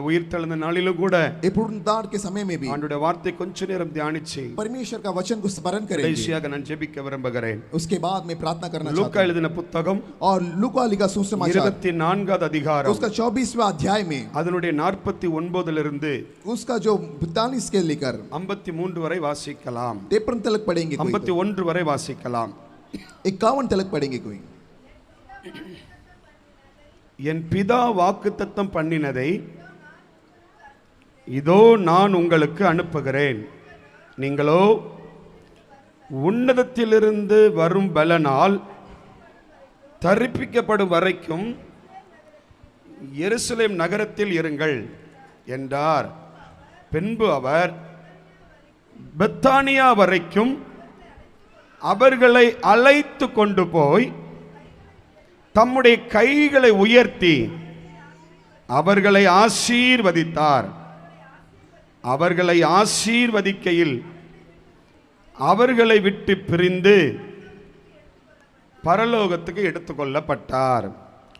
உயிர்த்தெழுந்த நாளிலும் கூட पुनरुत्थान के समय में भी ஆண்டவருடைய வார்த்தை கொஞ்ச நேரம் தியானிச்சு परमेश्वर का वचन को स्मरण करेंगे। கடைசியாக நான் ஜெபிக்க விரும்புகிறேன்। उसके बाद मैं प्रार्थना करना லூக்கா चाहता हूं। எழுதின புத்தகம் और लूका लिखा सुसमाचार 24வது அதிகாரம் उसका 24वां अध्याय में அதனுடைய 49 இலிருந்து उसका जो 42 के लेकर 53 वரை வாசிக்கலாம்। 53 तक पढ़ेंगे, 51 वரை வாசிக்கலாம்। 51 तक पढ़ेंगे कोई। என் பிதா வாக்குத்தத்தம் பண்ணினதை இதோ நான் உங்களுக்கு அனுப்புகிறேன், நீங்களோ உன்னதத்திலிருந்து வரும் பலனால் தரிப்பிக்கப்படும் வரைக்கும் எருசலேம் நகரத்தில் இருங்கள் என்றார். பின்பு அவர் பெத்தானியா வரைக்கும் அவர்களை அழைத்து கொண்டு போய் தம்முடைய கைகளை உயர்த்தி அவர்களை ஆசீர்வதித்தார். அவர்களை ஆசீர்வதிக்கையில் அவர்களை விட்டு பிரிந்து பரலோகத்துக்கு எடுத்துக்கொள்ளப்பட்டார்.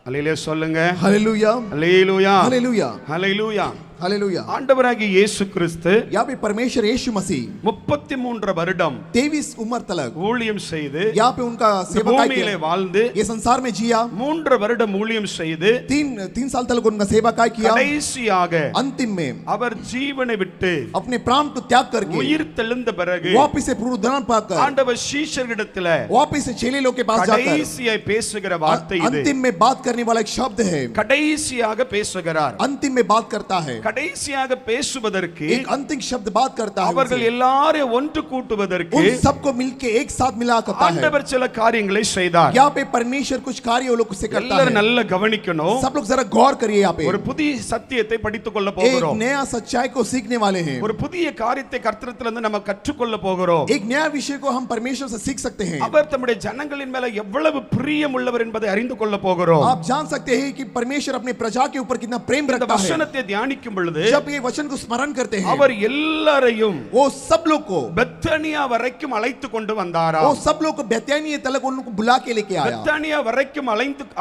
அல்லேலூயா சொல்லுங்க. ஹல்லேலூயா அல்லேலூயா ஹல்லேலூயா ஹல்லேலூயா हालेलुया। ஆண்டவராகிய இயேசு கிறிஸ்து यहाँ पे परमेश्वर यीशु मसीह 33 வருடம் 23 उम्र तक ஊழியம் செய்து यहाँ पे उनका सेवा பூமியிலே வாழ்ந்து ये संसार में जिया। 3 வருடம் ஊழியம் செய்து 3 साल तक उनका सेवा कार्य किया। கடைசியாக अंतिम में அவர் ஜீவனை விட்டு अपने प्राण को त्याग करके உயிர் தெழுந்த பிறகு वापस से पुनरुत्थान पाकर ஆண்டவர் சீஷர்களிடத்தில் वापस से चेले लोग के पास जाकर கடைசியாக பேசுகிற வார்த்தை இது। अंतिम में बात करने वाला एक शब्द है। கடைசியாக பேசுகிறார், अंतिम में बात करता है। கடைசியாக பேசுவதற்கு एक अंतिम शब्द बात करता है। அவர்கள் எல்லாரையும் ஒன்று கூட்டுவதற்கு उन सबको मिलके एक साथ मिला करता है। ஆண்டவர் சில காரியங்களை செய்தார்। यहाँ पे परमेश्वर कुछ कार्य वो लोग से करता है। எல்லாரும் நல்ல கவனிக்கணும்। सब लोग जरा गौर करिए। यहाँ पे ஒரு புதிய சத்தியத்தை படித்துக் கொள்ள एक போகிறோம்। नया सच्चाई को सीखने वाले हैं। ஒரு புதிய காரியத்தை கர்த்தரிடத்திலிருந்து நம்ம கற்றுக்கொள்ள போகிறோம்। एक नया विषय को हम परमेश्वर से सीख सकते हैं। அவர் தம்முடைய ஜனங்களின் மேல எவ்வளவு பிரியம் உள்ளவர் என்பதை அறிந்து கொள்ள போகிறோம்। आप जान सकते हैं कि परमेश्वर अपने प्रजा के ऊपर कितना प्रेम இந்த रखता है। வசனத்தை தியானிக்கும் பொழுது जब ये वचन को स्मरण करते हैं அவர் எல்லாரையும் वो सब लोग को பெத்தானியா வரைக்கும் அழைத்து கொண்டு வந்தாரா। वो सब लोग को बेत्यानी तलक उनको बुला के लेके आया। பெத்தானியா வரைக்கும்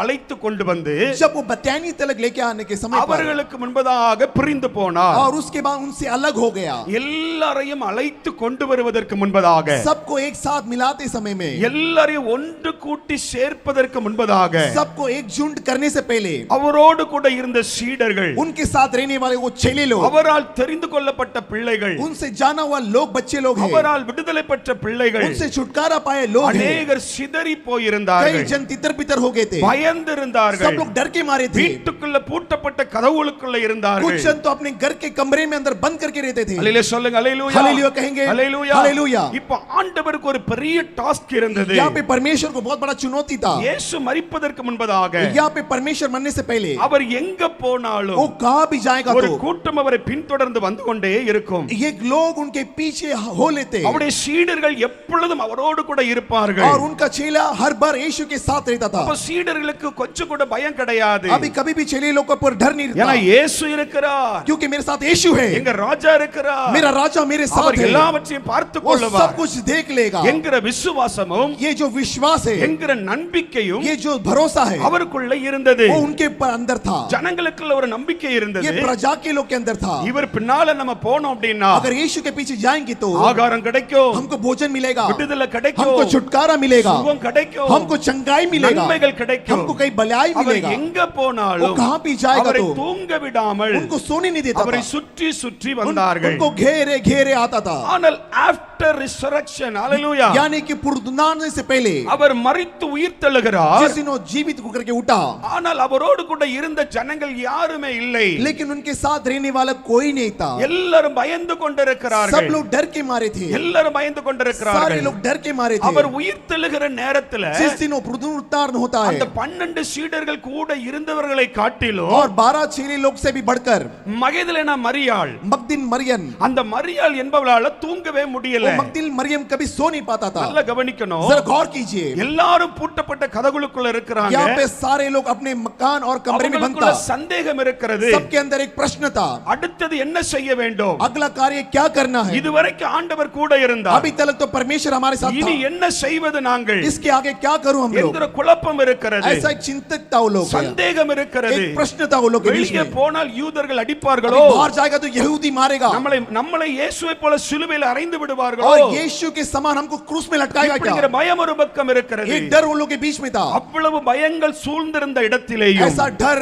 அழைத்து கொண்டு வந்து जब वो बेत्यानी तलक लेके आने के समय पर அவர்களுக்கு முன்பதாக பிரிந்து போனார்। और उसके बाद उनसे अलग हो गया। எல்லாரையும் அழைத்து கொண்டு வருவதற்கு முன்பதாக सबको एक साथ मिलाते समय में எல்லாரையும் ஒன்று கூட்டி சேர்ப்பதற்கு முன்பதாக सबको एकजुट करने से पहले அவரோடு கூட இருந்த சீடர்கள், उनके साथ रहने वाले वो चेले लोग, அவரால் தெரிந்து கொள்ளப்பட்ட பிள்ளைகள், उनसे जाना हुआ लोग, बच्चे लोग हैं, அவரால் விடுதலை பெற்ற பிள்ளைகள், उनसे छुटकारा पाए लोग हैं। अनेகர் சிதறி कई போயிருந்தார்கள், जन तितर बितर हो गए थे। பயந்திருந்தார்கள், सब लोग डर के मारे थे। வீட்டுக்குள்ள பூட்டப்பட்ட கதவுகளுக்குள்ள कुछ இருந்தார்கள்। जन तो अपने घर के कमरे में अंदर बंद करके रहते थे। அல்லேலூயா சொல்லுங்க। அல்லேலூயா हालेलुया कहेंगे। அல்லேலூயா हालेलुया। இப்போ ஆண்டவருக்கு ஒரு பெரிய டாஸ்க் இருந்தது। यहाँ पे परमेश्वर को बहुत बड़ा चुनौती था। இயேசு மரிப்பதற்கு முன்பதாக यहाँ पे परमेश्वर मरने से पहले அவர் எங்க போனாலும் वो कहाँ भी जाएगा ஒரு तो கூட்டம் அவரை பின்தொடர்ந்து வந்து கொண்டே இருக்கும்। ये लोग उनके पीछे हो लेते அவருடைய சீடர்கள் எப்பொழுதும் அவரோடு கூட இருப்பார்கள்। और उनका चेला हर बार यीशु के साथ रहता था। அப்ப சீடர்களுக்கு கொஞ்சம் கூட பயம் கிடையாது। अभी कभी भी चेले लोग पर डर नहीं ஏன்னா रहता, இயேசு இருக்கிறார், क्योंकि मेरे साथ यीशु है, எங்க ராஜா இருக்கிறார், मेरा राजा मेरे साथ அவர் है, எல்லாவற்றையும் பார்த்து वो सब கொள்வார் कुछ देख लेगा। என்கிற விசுவாசமும் ये जो विश्वास है, என்கிற நம்பிக்கையும் ये जो भरोसा है, அவருக்குள்ள இருந்தது। वो उनके अंदर था। ஜனங்களுக்குள்ள ஒரு நம்பிக்கை ये இருந்தது। प्रजा के लोग के अंदर था। இவர் பின்னால நம்ம போனோம் அப்படின்னா अगर यीशु के पीछे जाएंगे तो ஆகாரம் கிடைக்கும், हमको भोजन मिलेगा, விடுதலை கிடைக்கும், हमको छुटकारा मिलेगा, சுகம் கிடைக்கும், हमको चंगाई मिलेगा, நன்மைகள் கிடைக்கும், हमको कई भलाई அவர் मिलेगा। எங்க वो போனாலும் कहाँ भी जाएगा அவரை तो தூங்க விடாமல் उनको सोने नहीं देता அவரை था। சுற்றி சுற்றி வந்தார்கள்। उनको घेरे घेरे आता था। ஆனால் ஆஃப்டர் ரிசரக்ஷன், ஹalleluya, यानी कि पुनरुत्थान से पहले அவர் மரித்து உயிர் தெழுகிறார்। जिस दिन वो जीवित होकर के उठा, ஆனால் அவரோடு கூட இருந்த ஜனங்கள் யாருமே இல்லை। लेकिन उनके साथ रहने वाला कोई नहीं था। எல்லாரும் பயந்து கொண்டிருக்கிறார்கள்। सब लोग डर के मारे थे। எல்லாரும் பயந்து सारे கொண்டிருக்கிறார்கள்। लोग डर के मारे थे। அவர் உயிர் தெழுகிற நேரத்துல जिस दिन वो पुनरुत्थान होता है அந்த 12 சீடர்கள் கூட இருந்தவர்களை காட்டிலும் और 12 चेले लोग से भी बढ़कर மகதலேனா மரியாள், मगदलीन मरियम, அந்த மரியாள் என்பவளால தூங்கவே முடியல। वो मगदल मरियम कभी सो नहीं पाता था। நல்லா கவனிக்கணும். जरा गौर कीजिए, எல்லாரும் பூட்டப்பட்ட கதவுகளுக்குள்ள இருக்கிறாங்க. यहाँ पे सारे लोग अपने मकान और कमरे में बंद அவங்களுக்குள்ள था। சந்தேகம் இருக்கிறது. सबके अंदर एक प्रश्न था, அடுத்தது என்ன செய்ய வேண்டும்? अगला कार्य क्या करना है। இதுவரைக்கும் ஆண்டவர் கூட இருந்தார். अभी तक तो परमेश्वर हमारे साथ இனி था, என்ன செய்வது நாங்கள் इसके आगे क्या करूं हम लोग। என்கிற குழப்பம் இருக்கிறது. ऐसा एक चिंतित था वो लोग, சந்தேகம் இருக்கிறது. एक प्रश्न था वो लोग के बीच வெளியே में। போனால் யூதர்கள் अभी அடிப்பார்களோ? बाहर जाएगा तो यहूदी मारेगा நம்மளை இயேசுவை போல சிலுவையில் அறைந்து விடுவார்களோ? और यीशु के समान हमको क्रूस में लटकाएगा இப்படிங்கிற क्या। பயம் ஒரு பக்கம் இருக்கிறது. एक डर उन लोग के बीच में था, அவ்வளவு பயங்கள் சூழ்ந்திருந்த இடத்திலேயும் ऐसा डर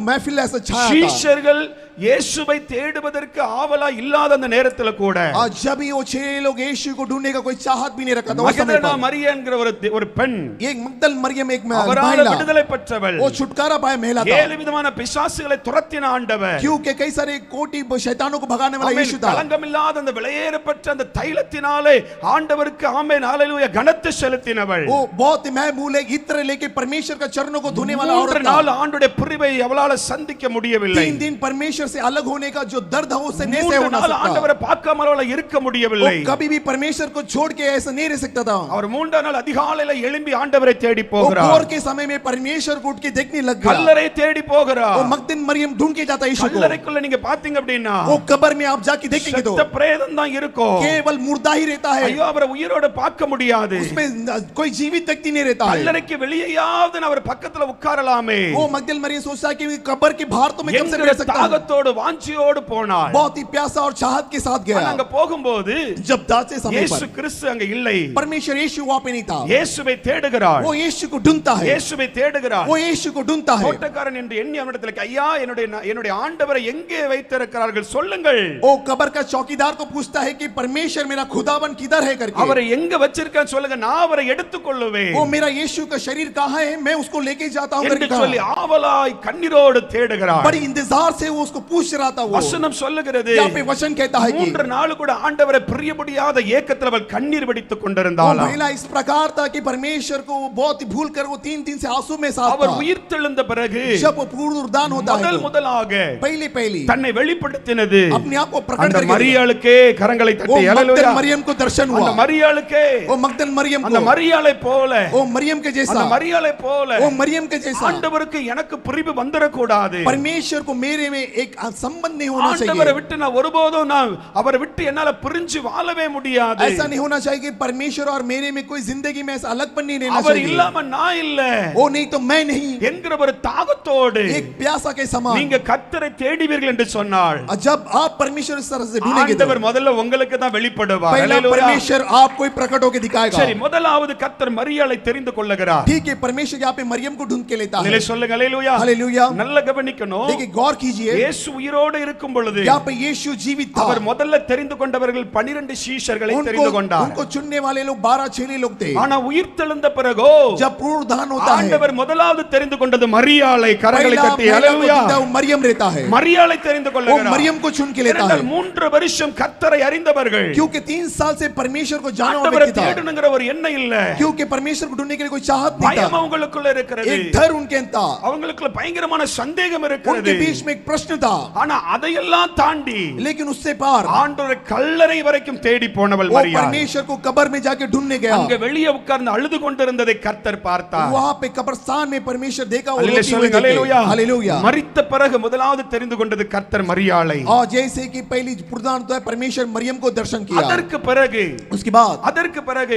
महफिल ऐसा छाया था। சீஷர்கள் இயேசுவை தேடுவதற்கு ஆவலா இல்லாத அந்த நேரத்துல கூட और जब ही वो 6 लोग यीशु को ढूंढने का कोई चाहत भी नहीं रखा था उस समय மகதலேனா पर, மரியா என்கிற ஒரு பெண், एक मगदल मरियम एक அவரால் महिला, விடுதலை பெற்றவள், वो छुटकारा पाए महिला था, 7 விதமான பிசாசுகளை துரத்தின ஆண்டவர், क्योंकि कई सारे कोटि शैतानों को भगाने वाला ஆமென். यीशु था। களங்கமில்லாத அந்த விலையேறப்பட்ட அந்த தைலத்தினாலே ஆண்டவருக்கு ஆமென் ஹalleluya கனத்தை செலுத்தினவள், वो बहुत महमूले इत्र लेके परमेश्वर का चरणों को धोने वाला 3 औरत நாள் था। ஆண்டுடைய பிரிவை அவளால சந்திக்க முடியவில்லை. 3 दिन परमेश्वर से अलग होने का जो दर्द है उससे नहीं सह 3 होना நாள் सकता। ஆண்டவரை பார்க்காம அவளால இருக்க वो முடியவில்லை. कभी भी परमेश्वर को छोड़ के ऐसा नहीं रह सकता था। அவர் 3 நாள் அதிகாலையில எழும்பி ஆண்டவரை தேடி वो போகிறார். भोर के समय में परमेश्वर को उठ के देखने लग गया। கல்லறை தேடி वो போகிறார். मगदल मरियम ढूंढ के जाता यीशु को। கல்லறைக்குள்ள நீங்க பாத்தீங்க அப்படினா वो कब्र में आप जाके देखेंगे तो செத்த பிரேதம் தான் இருக்கும். केवल मुर्दा ही रहता है, ஐயோ அவரை உயிரோட பார்க்க முடியாது. उसमें कोई जीवित व्यक्ति नहीं रहता है। கல்லறைக்கு வெளியேயாவது அவர் பக்கத்துல உட்காரலாமே वो मगदल मरियम सोचता है कि कब्र के बाहर तो मैं कम से என்கிற रह सकता हूं। தாகத்தோடு வாஞ்சியோடு போனார். बहुत ही प्यासा और चाहत के साथ गया। அங்க போகும்போது जब जाते समय இயேசு पर கிறிஸ்து அங்க இல்லை. परमेश्वर यीशु वहां पे नहीं था। இயேசுவை தேடுகிறார். वो यीशु को ढूंढता है, இயேசுவை தேடுகிறார். वो यीशु को ढूंढता है। தோட்டக்காரன் என்று எண்ணி அவனிடத்தில் ஐயா என்னுடைய ஆண்டவரை எங்கே வைத்திருக்கிறார்கள் சொல்லுங்கள். वो कब्र का चौकीदार को पूछता है कि परमेश्वर मेरा खुदावन किधर है करके। அவரை எங்க வச்சிருக்கான்னு சொல்லுங்க, நான் அவரை எடுத்துக்கொள்ளுவேன் वो मेरा यीशु का शरीर कहाँ है, मैं उसको लेके जाता हूं என்று करके சொல்லி कहा। ஆவலாய் கண்ணீரோடு தேடுகிறார். बड़ी इंतजार से वो उसको पूछ रहा था। वो வசனம் சொல்லுகிறது यहाँ पे वचन कहता है कि 3 நாள் கூட ஆண்டவரை பிரியமுடியாத ஏக்கத்தில் அவள் கண்ணீர் வடித்துக் वो கொண்டிருந்தாள். महिला इस प्रकार था कि परमेश्वर को वो बहुत ही भूल कर वो 3 दिन से आंसू में साथ அவர் था। உயிர்த்தெழுந்த பிறகு जब वो पुनरुत्थान होता है तो முதலாக पहली தன்னை வெளிப்படுத்தினது अपने आप को प्रकट அந்த करके மரியாளுக்கே கரங்களை वो தட்டி मगदल ஹalleluya मरियम को दर्शन அந்த हुआ। மரியாளுக்கே वो मगदल मरियम அந்த को மரியாளை போல वो मरियम के அந்த जैसा மரியாளை போல वो मरियम के जैसा ஆண்டவருக்கு எனக்கு பிரிவு வந்துடக்கூடாது. परमेश्वर को मेरे में एक संबंध नहीं होना ஆண்டவரை चाहिए। விட்டு நான் ஒருபோதும் நான் அவரை விட்டு என்னால பிரிஞ்சு வாழவே முடியாது. ऐसा नहीं होना चाहिए कि परमेश्वर और मेरे में कोई जिंदगी में ऐसा अलगपन नहीं रहना அவர் चाहिए। இல்லாம நான் இல்ல वो नहीं तो मैं नहीं, என்கிற ஒரு தாகத்தோடு एक प्यासा के समान। நீங்க கர்த்தரை தேடுவீர்கள் என்று சொன்னாள். जब आप परमेश्वर इस तरह से ढूंढेंगे तो ஆண்டவர் முதல்ல உங்களுக்கு தான் வெளிப்படுவார். पहला ஹalleluya. परमेश्वर आपको ही प्रकट होकर दिखाएगा। சரி, முதலாவது கர்த்தர் மரியாளை தெரிந்து கொள்ளுகிறார். ठीक है, परमेश्वर यहाँ पे मरियम को ढूंढ के लेता है। நிலை சொல்லுங்க ஹalleluya. हालेलुया। நல்ல கவனிக்கணும். देखिए गौर कीजिए, இயேசு உயிரோடு இருக்கும் பொழுது यहाँ पे यीशु जीवित था। அவர் முதல்ல தெரிந்து கொண்டவர்கள் 12 சீஷர்களை தெரிந்து கொண்டார். उनको चुनने वाले लोग 12 चेले लोग थे। ஆனா உயிர்த்தெழுந்த பிறகோ जब पुनरुत्थान होता है ஆண்டவர் முதலாவது தெரிந்து கொண்டது மரியாளை. கரங்களை पहला தட்டி महिला को ஹalleluya. चुनता है, वो मरियम रहता है। மரியாளை தெரிந்து वो கொள்ளுகிறார். मरियम को चुन के लेता है 3 வருஷம் கர்த்தரை அறிந்தவர்கள். क्योंकि 3 साल से परमेश्वर को जाना हुआ ஆண்டவரை व्यक्ति था। தேடணுங்கிற ஒரு எண்ணம் இல்ல. क्योंकि परमेश्वर को ढूंढने के लिए कोई चाहत नहीं பயம் था। அவங்களுக்குள்ள இருக்கிறது. एक डर उनके अंदर था, அவங்களுக்குள்ள பயங்கரமான சந்தேகம் उनके இருக்கிறது. बीच में एक प्रश्न था। ஆனா அதையெல்லாம் தாண்டி लेकिन उससे पार ஆண்டவரை கல்லறை வரைக்கும் தேடி போனவள் वो மரியா. परमेश्वर को कब्र में जाके ढूंढने गया। அங்க வெளியே உட்கார்ந்து அழுது கொண்டிருந்ததை கர்த்தர் பார்த்தார். वहां पे कब्रिस्तान में परमेश्वर देखा वो அல்லேலூயா रोती हुई சொல்லுங்க, ஹalleluya. देखे। हालेलुया। மரித்த பிறகு முதலாவது தெரிந்து கொண்டது கர்த்தர் மரியாளை. और जैसे कि पहली पुनरुत्थान होता है, परमेश्वर मरियम को दर्शन किया। அதற்கு பிறகு उसके बाद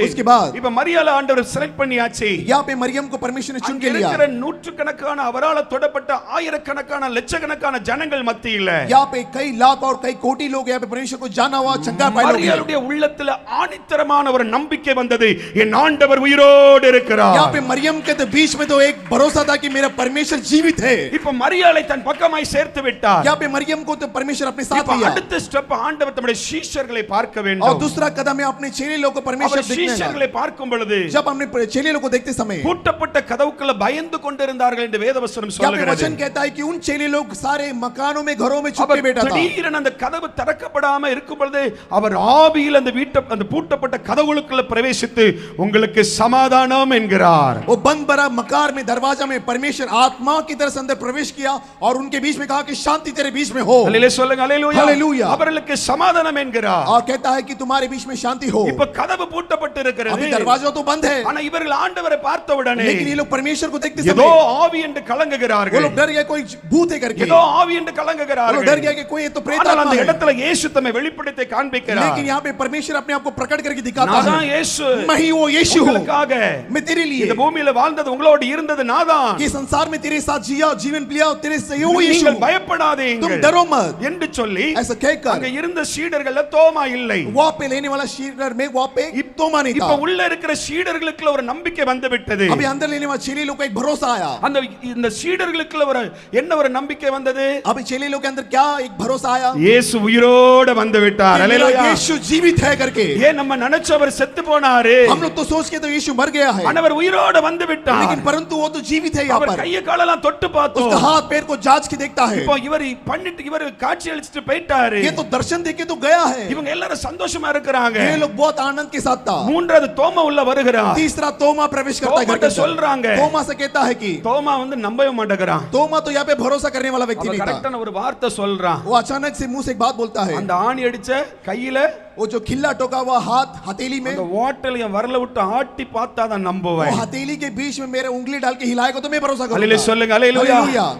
उसके बाद இப்ப மரியாளை ஆண்டவர் செலக்ட் பண்ணியாச்சு. यहाँ पे मरियम को परमेश्वर ने चुन அங்க के लिया। இருக்கிற நூற்றுக்கணக்கான அவரால தொடப்பட்ட ஆயிரக்கணக்கான லட்சக்கணக்கான ஜனங்கள் மத்தியில यहाँ पे कई लाख और कई कोटि लोग यहाँ पे परमेश्वर को जाना हुआ चंगा पाए लोग हैं। மரியாளுடைய உள்ளத்துல ஆணித்தரமான ஒரு நம்பிக்கை வந்தது, என் ஆண்டவர் உயிரோடு இருக்கிறார். यहाँ पे मरियम के तो बीच में तो एक भरोसा था कि मेरा परमेश्वर जीवित है। இப்ப மரியாளை தன் பக்கமாய் சேர்த்து விட்டார். यहाँ पे मरियम को तो परमेश्वर अपने साथ இப்ப लिया। அடுத்த ஸ்டெப் ஆண்டவர் தம்முடைய சீஷர்களை பார்க்க और வேண்டும். दूसरा कदम है अपने चेले लोग को परमेश्वर அவர் देखने சீஷர்களை लगा। பார்க்கும் பொழுது जब हमने चेले लोग को देखते समय பூட்டப்பட்ட கதவுக்குள்ள பயந்து கொண்டிருந்தார்கள் என்று வேதவசனம் यहाँ पे சொல்லுகிறது. वचन कहता है कि उन चेले लोग सारे मकान मकानों में घरों में छुप के அவர் बैठा था। திடீரென அந்த கதவு திறக்கப்படாம இருக்கும் பொழுது அவர் ஆவியில் அந்த அந்த பூட்டப்பட்ட கதவுகளுக்குள்ள பிரவேசித்து உங்களுக்கு சமாதானம் என்கிறார். वो बंद भरा मकान में दरवाजा में परमेश्वर आत्मा की तरह से अंदर प्रवेश किया और उनके बीच में कहा कि शांति तेरे बीच में हो। அல்லேலூயா சொல்லுங்க அல்லேலூயா. அல்லேலூயா. அவர்களுக்கு சமாதானம் என்கிறார். और कहता है कि तुम्हारे बीच में शांति हो। இப்ப கதவு பூட்டப்பட்டு இருக்கிறது. अभी दरवाजा तो बंद है। ஆனா இவர்கள் ஆண்டவரை பார்த்தவுடனே लेकिन ये लोग परमेश्वर को देखते ஏதோ समय ஆவி என்று கலங்குகிறார்கள். वो लोग डर गए कोई भूत है करके। ஏதோ ஆவி என்று वो लोग கலங்குகிறார்கள். डर गए कि कोई ये तो प्रेत ஆனால் आत्मा அந்த है। இடத்துல இயேசு தம்மை வெளிப்படுத்தி காண்பிக்கிறார். लेकिन यहाँ पे परमेश्वर अपने आप को प्रकट करके दिखाता நான் தான் है। இயேசு. मैं ही वो यीशु हूँ। உங்களுக்காக मैं तेरे लिए இந்த பூமியில வாழ்ந்தது உங்களோடு இருந்தது நாதான். कि संसार में तेरे साथ जिया जीवन लिया तेरे से वो यीशु நீங்கள் हूँ। பயப்படாதீங்க तुम डरो मत என்று சொல்லி ऐसा कहकर அங்க இருந்த சீடர்கள்ல தோமா இல்லை. वहाँ पे लेने वाला शीडर में वहाँ पे तोमा नहीं இப்ப था। உள்ள இருக்கிற சீடர்களுக்குள்ள ஒரு நம்பிக்கை வந்து விட்டது. अभी अंदर लेने वाले चेले लोग का एक भरोसा आया। அந்த இந்த சீடர்களுக்குள்ள ஒரு என்ன ஒரு நம்பிக்கை வந்தது? अभी चेले लोग के अंदर क्या एक भरोसा आया? இயேசு உயிரோட வந்து விட்டார். कि मेरा அல்லேலூயா. यीशु जीवित है करके। ஏன் நம்ம நினைச்சவர் செத்து போனாரு? हम लोग तो सोच के तो यीशु मर गया है, அவர் உயிரோட வந்து விட்டார். लेकिन परंतु वो तो जीवित है। यहाँ அவர் पर கைய காலெல்லாம் தொட்டு பார்த்தோம். उसका हाथ पैर को जांच के देखता है। இப்போ இவர் பண்ணிட்டு இவர் காட்சி அளிச்சிட்டு போயிட்டாரு. ये तो दर्शन देके तो गया है। இவங்க எல்லாரும் சந்தோஷமா இருக்கிறாங்க. ये लोग बहुत आनंद के साथ था। மூன்றாவது தோமா உள்ள வருகிறார். तीसरा तोमा प्रवेश करता है घर के अंदर। சொல்றாங்க तोमा से कहता है कि தோமா வந்து நம்பவே மாட்டேங்கிறான். तोमा तो यहाँ पे भरोसा करने वाला व्यक्ति அவன் नहीं था। கரெக்டான ஒரு வார்த்தை சொல்றான். वो अचानक से मुंह से एक बात बोलता है। அந்த ஆணி அடிச்ச கையில वो जो खिल्ला टोका हुआ हाथ हथेली में, அந்த வாட்டல் என் வரல விட்டு ஆட்டி பார்த்தா தான் वो நம்புவேன். हथेली के बीच में मेरे उंगली डाल के हिलाएगा तो मैं भरोसा அல்லேலூயா करूंगा। சொல்லுங்க அல்லேலூயா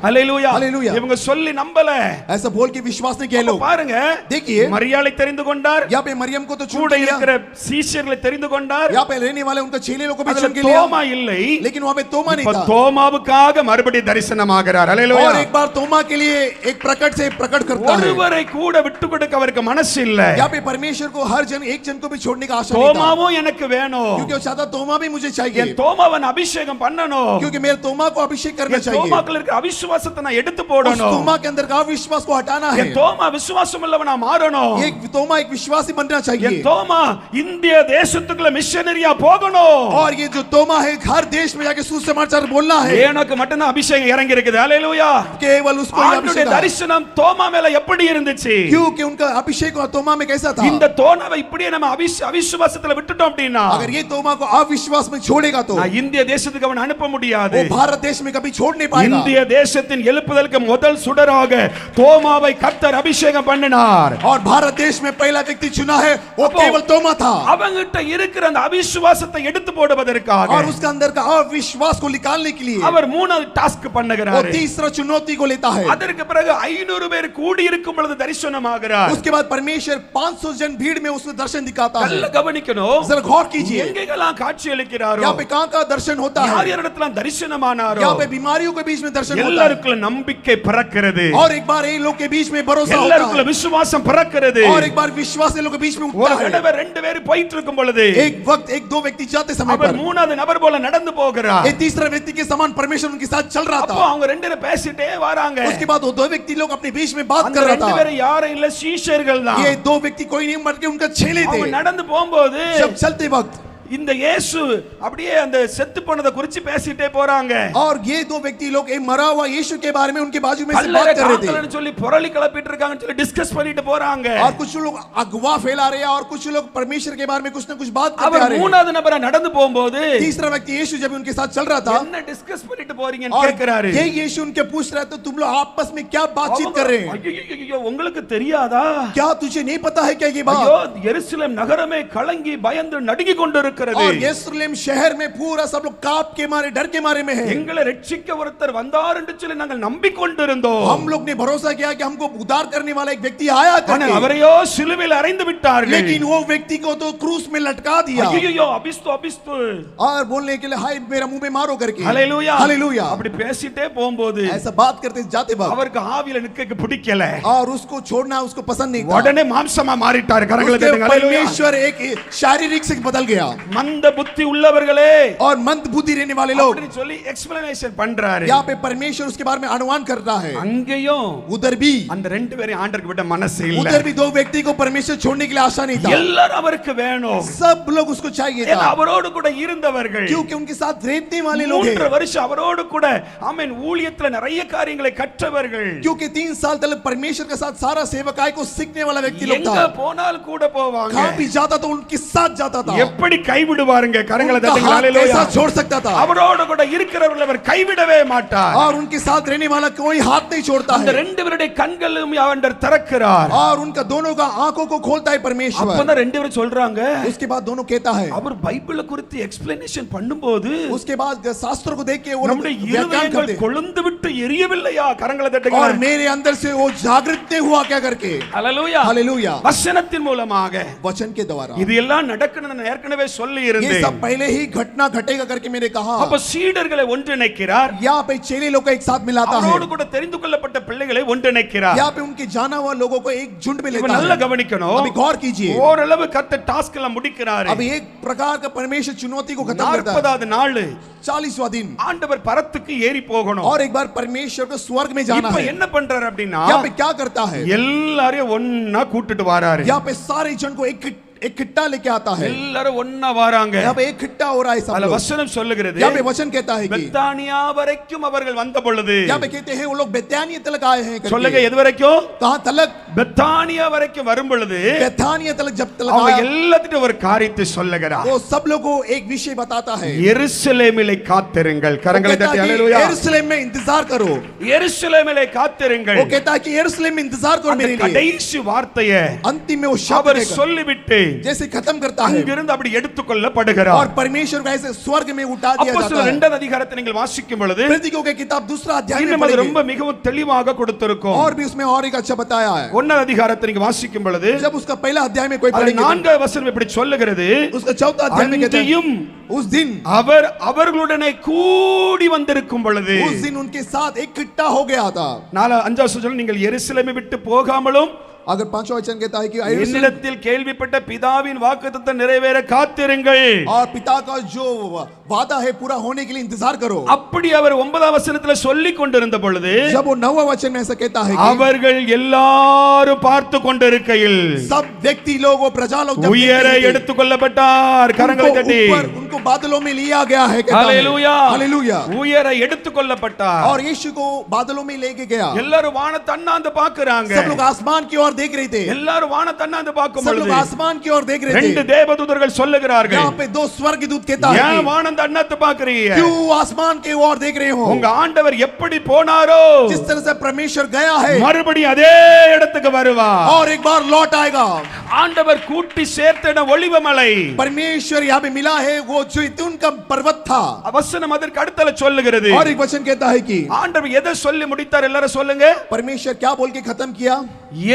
அல்லேலூயா அல்லேலூயா. இவங்க சொல்லி நம்பல. ऐसा बोल के विश्वास नहीं किया लोग। பாருங்க देखिए மரியாளை தெரிந்து கொண்டார். यहाँ पे मरियम को तो चुन கூட लिया, இருக்கிற சீஷர்களை தெரிந்து கொண்டார். यहाँ पे रहने वाले उनका चेले लोग को भी அதுல चुन के लिया, தோமா இல்லை. लेकिन वहाँ पे तोमा नहीं இப்ப था। தோமாவுக்காக மறுபடியும் தரிசனமாகிறார். அல்லேலூயா. और एक बार तोमा के लिए एक प्रकट से प्रकट करता है। ஒருவரை கூட விட்டு கொடுக்க அவருக்கு மனசு இல்ல. यहाँ पे परमेश्वर को हर जन एक जन को भी छोड़ने का आशा नहीं था, தோமாவும் எனக்கு வேணும். क्योंकि वो चाहता तोमा भी मुझे चाहिए, என் தோமாவன் அபிஷேகம் பண்ணணும். क्योंकि मेरे तोमा को अभिषेक करना என் चाहिए। தோமாக்குள்ள இருக்கிற அவிசுவாசத்தை நான் எடுத்து उस போடணும். तोमा के अंदर का अविश्वास को हटाना है। என் தோமா விசுவாசம் உள்ளவனா மாறணும். एक तोमा एक विश्वासी बनना என் चाहिए, தோமா இந்திய தேசத்துக்குள்ள மிஷனரியா போகணும். और ये जो तोमा है हर देश में जाके सुसमाचार बोलना है। ஏனோக்கு மட்டும் தான் அபிஷேகம் இறங்கி இருக்குது. அல்லேலூயா. केवल उसको ही ஆண்டவருடைய अभिषेक है। தரிசனம் தோமா மேல எப்படி இருந்துச்சு? क्योंकि उनका अभिषेक और तोमा में कैसा था? இந்த தோனாவை இப்படியே நம்ம அவிசுவாசத்துல விட்டுட்டோம் அப்படினா अगर ये तोमा को अविश्वास में छोड़ेगा तो நான் இந்திய தேசத்துக்கு அவன் அனுப்ப முடியாது. वो भारत देश में कभी छोड़ नहीं पाएगा। இந்திய தேசத்தின் எழுப்புதலுக்கு முதல் சுடராக தோமாவை கர்த்தர் அபிஷேகம் பண்ணினார். और भारत देश में पहला व्यक्ति चुना है वो केवल तोमा था। அவங்கிட்ட இருக்கிற அந்த அவிசுவாசத்தை எடுத்து போடுவதற்காக और उसके अंदर का अविश्वास को निकालने के लिए அவர் மூணாவது டாஸ்க் वो பண்ணுகிறார். तीसरा चुनौती को लेता है। அதற்கு பிறகு 500 பேர் கூடி இருக்கும் பொழுது தரிசனமாகிறார். उसके बाद परमेश्वर 500 जन भीड़ में उसको दर्शन दिखाता है। நல்ல கவனிக்கணும். जरा गौर कीजिए, எங்கெல்லாம் காட்சி அளிக்கிறாரோ यहाँ पे कहाँ दर्शन होता है, யார் யாரிடத்துல தரிசனமானாரோ यहाँ पे बीमारियों के बीच में दर्शन होता है, எல்லாருக்குள்ள நம்பிக்கை பிறக்கிறது. और एक बार ये लोग के बीच में भरोसा होता எல்லாருக்குள்ள है, விசுவாசம் பிறக்கிறது. और एक बार विश्वास ये लोग के बीच में ஒரு उठता है। தடவை ரெண்டு பேர் போயிட்டு இருக்கும் பொழுது एक वक्त एक दो व्यक्ति जाते समय அவர் पर மூணாவது நபர் போல நடந்து போகிறார். एक तीसरा व्यक्ति के समान परमेश्वर उनके साथ चल रहा அப்போ था। அவங்க ரெண்டு பேரும் பேசிட்டே வராங்க. उसके बाद वो दो व्यक्ति लोग अपने बीच में बात அந்த कर रहा ரெண்டு था। பேரும் யாரும் இல்ல சீஷர்கள் தான். ये दो व्यक्ति कोई नहीं बल्कि उनका चेले थे। அவங்க நடந்து போகும்போது जब चलते वक्त இந்த இயேசு அப்படியே அந்த செத்து போனதை குறித்து பேசிட்டே போறாங்க. और ये दो व्यक्ति लोग एक मरा हुआ यीशु के बारे में उनके बाजू में से கல்லறை बात कर रहे थे, காக்கலன்னு சொல்லி புரளி கிளப்பிட்டு இருக்காங்கன்னு சொல்லி டிஸ்கஸ் பண்ணிட்டு போறாங்க. और कुछ लोग अगवा फैला रहे हैं और कुछ लोग परमेश्वर के बारे में कुछ ना कुछ बात करते आ அவர் रहे हैं। மூணாவது நபரா நடந்து போகும்போது तीसरा व्यक्ति यीशु जब उनके साथ चल रहा था என்ன டிஸ்கஸ் பண்ணிட்டு போறீங்கன்னு और கேக்குறாரு. ये यीशु उनके पूछ रहा था तुम लोग आपस में क्या बातचीत कर रहे हैं, ஐயோ உங்களுக்கு தெரியாதா? क्या तुझे नहीं पता है क्या ये ஐயோ बात? எருசலேம் நகரமே கலங்கி பயந்து நடுங்கி கொண்டிருக்கிறது. और यरूशलेम शहर में पूरा सब लोग कांप के मारे डर के मारे में है। எங்களை ரட்சிக்க ஒருத்தர் வந்தார் என்று சொல்லி நாங்கள் நம்பிக்கொண்டிருந்தோம். हम लोग ने भरोसा किया कि हमको उद्धार करने वाला एक व्यक्ति आया ஆனால் करके, அவரையோ சிலுவையில் அறைந்து விட்டார்கள். लेकिन वो व्यक्ति को तो क्रूस में लटका दिया ஐயோ அபிஸ்து அபிஸ்து और बोलने के लिए हाय मेरा मुंह में मारो करके। ஹalleluya हालेलुया। அப்படி பேசிட்டே போகும்போது ऐसा बात करते जाते वक्त அவருக்கு ஆவியில நிக்க பிடிக்கல. और उसको छोड़ना उसको पसंद नहीं था। உடனே மாம்சமா மாறிட்டார். கரங்களை उसके தட்டுங்க. ஹalleluya. परमेश्वर एक शारीरिक से बदल गया। மந்த புத்தி உள்ளவர்களே और मंद बुद्धि रहने वाले लोग। அப்படி சொல்லி எக்ஸ்பிளனேஷன் பண்றாரு. यहाँ पे परमेश्वर उसके बारे में अनुमान कर रहा है। அங்கேயும் उधर भी அந்த ரெண்டு பேரையும் ஆண்டவருக்கு விட மனசு இல்ல. उधर भी दो व्यक्ति को परमेश्वर छोड़ने के लिए आशा नहीं था। எல்லாரும் அவருக்கு வேணும். सब लोग उसको चाहिए ஏன்னா था அவரோடு கூட இருந்தவர்கள். क्योंकि उनके साथ रहने वाले लोग हैं। 3 வருஷம் அவரோடு கூட ஆமென் ஊழியத்துல நிறைய காரியங்களை கற்றவர்கள். क्योंकि 3 साल तक परमेश्वर के साथ सारा सेवकाई को सीखने वाला व्यक्ति लोग எங்க था। போனால் கூட போவாங்க. कहां भी जाता तो उनके साथ जाता था। எப்படி கைவிடுவாருங்க? கரங்களை उनका தட்டி हाथ ஹalleluya. कैसा छोड़ सकता था। அவரோடு கூட இருக்கிறவர்கள் அவர் கைவிடவே மாட்டார். और उनके साथ रहने वाला कोई हाथ नहीं छोड़ता அந்த है। ரெண்டு பேருடைய கண்களும் ஆண்டவர் திறக்கிறார். और उनका दोनों का आंखों को खोलता है परमेश्वर। அப்பதான் ரெண்டு பேரும் சொல்றாங்க. उसके बाद दोनों कहता है। அவர் பைபிளை குறித்து எக்ஸ்பிளனேஷன் பண்ணும்போது उसके बाद शास्त्र को देख के वो लोग நம்முடைய व्याख्यान இருதயங்கள் करते। கொழுந்து விட்டு எரியவில்லையா? கரங்களை தட்டுங்க. और मेरे अंदर से वो जागृत नहीं हुआ क्या करके। ஹalleluya. हालेलुया। வசனத்தின் மூலமாக वचन के द्वारा இது எல்லாம் நடக்கணும்னு நான் ஏற்கனவே சொல்லி ये இருந்தேன். सब पहले ही घटना घटेगा करके मैंने कहा। அப்ப சீடர்களை ஒன்றிணைக்கிறார். यहाँ पे चेले लोग को एक साथ मिलाता है। அவரோடு கூட தெரிந்து கொள்ளப்பட்ட பிள்ளைகளை ஒன்றிணைக்கிறார். यहाँ पे उनके जाना हुआ लोगों को एक झुंड में இப்ப लेता நல்லா है। கவனிக்கணும். अभी गौर कीजिए। ஓரளவு கர்த்தர் டாஸ்க் எல்லாம் முடிக்கிறாரு. अभी एक प्रकार का परमेश्वर चुनौती को खत्म करता है। 40வது நாள் 40वां दिन ஆண்டவர் பரத்துக்கு ஏறி போகணும். और एक बार परमेश्वर को स्वर्ग में जाना இப்ப है। என்ன பண்றாரு அப்படினா यहाँ पे क्या करता है। எல்லாரையும் ஒண்ணா கூட்டிட்டு வராரு. यहाँ पे सारे जन को इकट्ठा लेके आता है। எல்லாரும் ஒண்ணா வராங்க. यहाँ पे इकट्ठा हो रहा है सब அதுல लोग। வசனம் சொல்லுகிறது. यहाँ पे वचन कहता है कि பெத்தானியா வரைக்கும் அவர்கள் வந்த பொழுது यहाँ पे कहते हैं वो लोग बेथानिया तलक आए हैं करके। சொல்லுங்க எது வரைக்கும்? कहां तलक? பெத்தானியா வரைக்கும் வரும் பொழுது बेथानिया तलक जब तलक அவங்க आया எல்லாத்திட்டும் ஒரு காரியத்தை சொல்லுகிறார். वो सब लोगों को एक विषय बताता है। எருசலேமிலே காத்திருங்கள். वो கரங்களை कहता தட்டி है कि ஹalleluya. यरूशलेम में इंतजार करो। எருசலேமிலே காத்திருங்கள். वो कहता है कि यरूशलेम में इंतजार करो அந்த मेरे लिए। கடைசி வார்த்தையை अंतिम में वो शब्द அவர் कहकर சொல்லிவிட்டு जैसे खत्म करता है அங்கிருந்து அப்படி எடுத்துக்கொள்ளப்படுகிறார். और परमेश्वर को ऐसे स्वर्ग में उठा दिया அப்போஸ்தலர் जाता है। 2வது அதிகாரத்தை நீங்கள் வாசிக்கும் பொழுது प्रेरितों की किताब दूसरा अध्याय में இன்னும் அது पढ़ेंगे। ரொம்ப மிகவும் தெளிவாக கொடுத்திருக்கும். और भी उसमें और एक अच्छा बताया है। 1வது அதிகாரத்தை நீங்க வாசிக்கும் பொழுது जब उसका पहला अध्याय में कोई அது पढ़ेंगे 4வது வசனம் இப்படி சொல்லுகிறது. उसका चौथा अध्याय में कहता है அன்றியும் उस दिन அவர் அவர்களுடனே கூடி வந்திருக்கும் பொழுது उस दिन उनके साथ इकट्ठा हो गया था। 4-5 वचனம் நீங்கள் எருசலேமை விட்டு போகாமலும் अगर 5वां वचन कहता है कि என்னிடத்தில் கேள்விப்பட்ட பிதாவின் வாக்குத்தத்தம் நிறைவேற காத்திருங்கள். और पिता का जो वादा है पूरा होने के लिए इंतजार करो। அப்படி அவர் 9ஆம் வசனத்துல சொல்லிக் கொண்டிருந்த பொழுது जब वो 9वां वचन में ऐसा कहता है कि அவர்கள் எல்லாரும் பார்த்து கொண்டிருக்கையில் सब व्यक्ति लोग वो प्रजा लोग जब உயர देखते हैं, எடுத்துக் கொள்ளப்பட்டார். கரங்களை उनको தட்டி ऊपर उनको बादलों में लिया गया है कहता है। ஹalleluya. हालेलुया। உயர எடுத்துக் கொள்ளப்பட்டார். और यीशु को बादलों में लेके गया। எல்லாரும் வானத்தை அண்ணாந்து பார்க்கறாங்க. सब लोग आसमान की ओर देख रहे थे। எல்லாரும் வானத்தை அண்ணாந்து பார்க்கும் सब लोग பொழுது आसमान की ओर देख रहे ரெண்டு थे। தேவதூதர்கள் சொல்லுகிறார்கள். यहाँ पे दो स्वर्गदूत कहता है ஏன் कि வானத்தை அண்ணாந்து பார்க்கறீங்க? क्यों आसमान की ओर देख रहे हो। உங்க ஆண்டவர் எப்படி போனாரோ जिस तरह से परमेश्वर गया है மறுபடியும் அதே இடத்துக்கு வருவார். और एक बार लौट आएगा। ஆண்டவர் கூட்டி சேர்த்த இடம் ஒலிவமலை. परमेश्वर यहाँ पे मिला है वो जैतून का पर्वत था। வசனம் அதற்கு அடுத்தல சொல்லுகிறது. और एक वचन कहता है कि ஆண்டவர் எதை சொல்லி முடித்தார்? எல்லாரும் சொல்லுங்க. परमेश्वर क्या बोल के खत्म किया।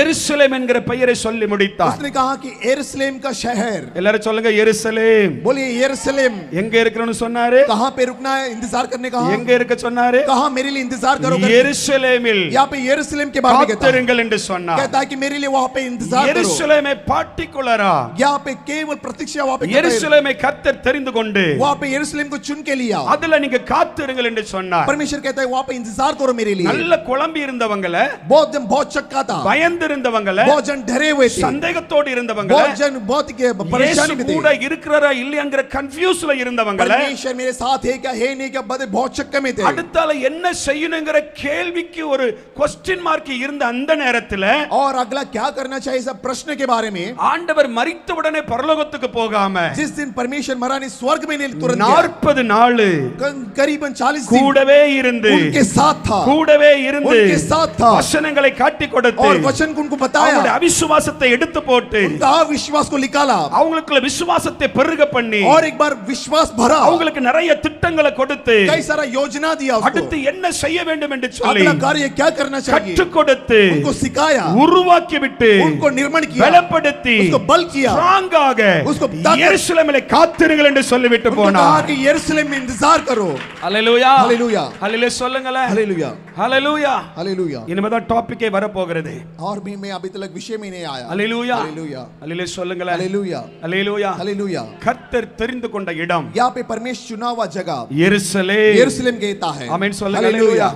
எருசலேம் என்கிற பெயரை சொல்லி முடித்தார். उसने कहा कि यरूशलेम का शहर। எல்லாரும் சொல்லுங்க எருசலேம். बोलिए यरूशलेम। எங்க இருக்கணும்னு சொன்னாரு? कहां पे रुकना है इंतजार करने कहा। எங்க இருக்க சொன்னாரு? कहां मेरे लिए इंतजार करो। எருசலேமில் यहाँ पे यरूशलेम के बारे में कहता है। காத்திருங்கள் என்று சொன்னார். कहता है कि मेरे लिए वहां पे इंतजार करो। எருசலேமை பார்ட்டிகுலரா यहाँ पे केवल प्रतीक्षा वहां पे எருசலேமை கர்த்தர் தெரிந்து கொண்டு वहां पे यरूशलेम को चुन के लिया। அதுல நீங்க காத்திருங்கள் என்று சொன்னார். परमेश्वर कहता है वहां पे इंतजार करो मेरे लिए। நல்ல குழம்பி இருந்தவங்கள, बहुत जन बहुत चक्का था। பயந்து இருந்தவங்கள, बहुत जन डरे हुए थे। சந்தேகத்தோடு இருந்தவங்கள, बहुत जन बहुत परेशानी में थे। கூட இருக்கிறாரா இல்லையாங்கிற கன்ஃபியூஸ்ல இருந்தவங்கள, परमेश्वर मेरे साथ है क्या है नहीं क्या बड़े बहुत चक्कर में थे। அடுத்தால என்ன செய்யணுங்கிற கேள்விக்கு ஒரு क्वेश्चन மார்க் இருந்த அந்த நேரத்துல और अगला क्या करना चाहिए सब प्रश्न के बारे में ஆண்டவர் மரித்த உடனே பரலோகத்துக்கு போகாம जिस दिन परमेश्वर मरा नहीं स्वर्ग में नहीं तुरंत 40 நாள் करीबन 40 दिन கூடவே இருந்து उनके साथ था। கூடவே இருந்து उनके साथ था। வசனங்களை காட்டி கொடுத்து और वचन को उनको बताया। அவங்களுடைய அவிசுவாசத்தை எடுத்து போட்டு उनका अविश्वास को निकाला அவங்களுக்குள்ள விசுவாசத்தை பெருக பண்ணி और एक बार विश्वास भरा। அவங்களுக்கு நிறைய திட்டங்களை கொடுத்து कई सारा योजना दिया उसको। அடுத்து என்ன செய்ய வேண்டும் என்று சொல்லி अगला कार्य क्या करना चाहिए கற்றுக் கொடுத்து उनको सिखाया। உருவாக்கி விட்டு उनको निर्माण किया। பலப்படுத்தி उसको बल किया। ஸ்ட்ராங்காக उसको ताकत- எருசலேமிலே காத்திருங்கள் என்று சொல்லி சொல்லிவிட்டு उनको போனார். कहा कि यरूशलेम में इंतजार करो. ஹalleluya हालेलुया. ஹalleluya சொல்லுங்களே. हालेलुया. ஹalleluya हालेलुया. இனிமேதான் டாபிக்கே வர போகிறது. और भी मैं अभी तक विषय में नहीं आया. ஹalleluya हालेलुया. ஹalleluya சொல்லுங்களே. हालेलुया. ஹalleluya हालेलुया. கர்த்தர் தெரிந்து கொண்ட இடம் यहाँ पे परमेश्वर चुना हुआ जगह எருசலேம். यरूशलेम कहता है. ஆமென் சொல்லுங்க. ஹalleluya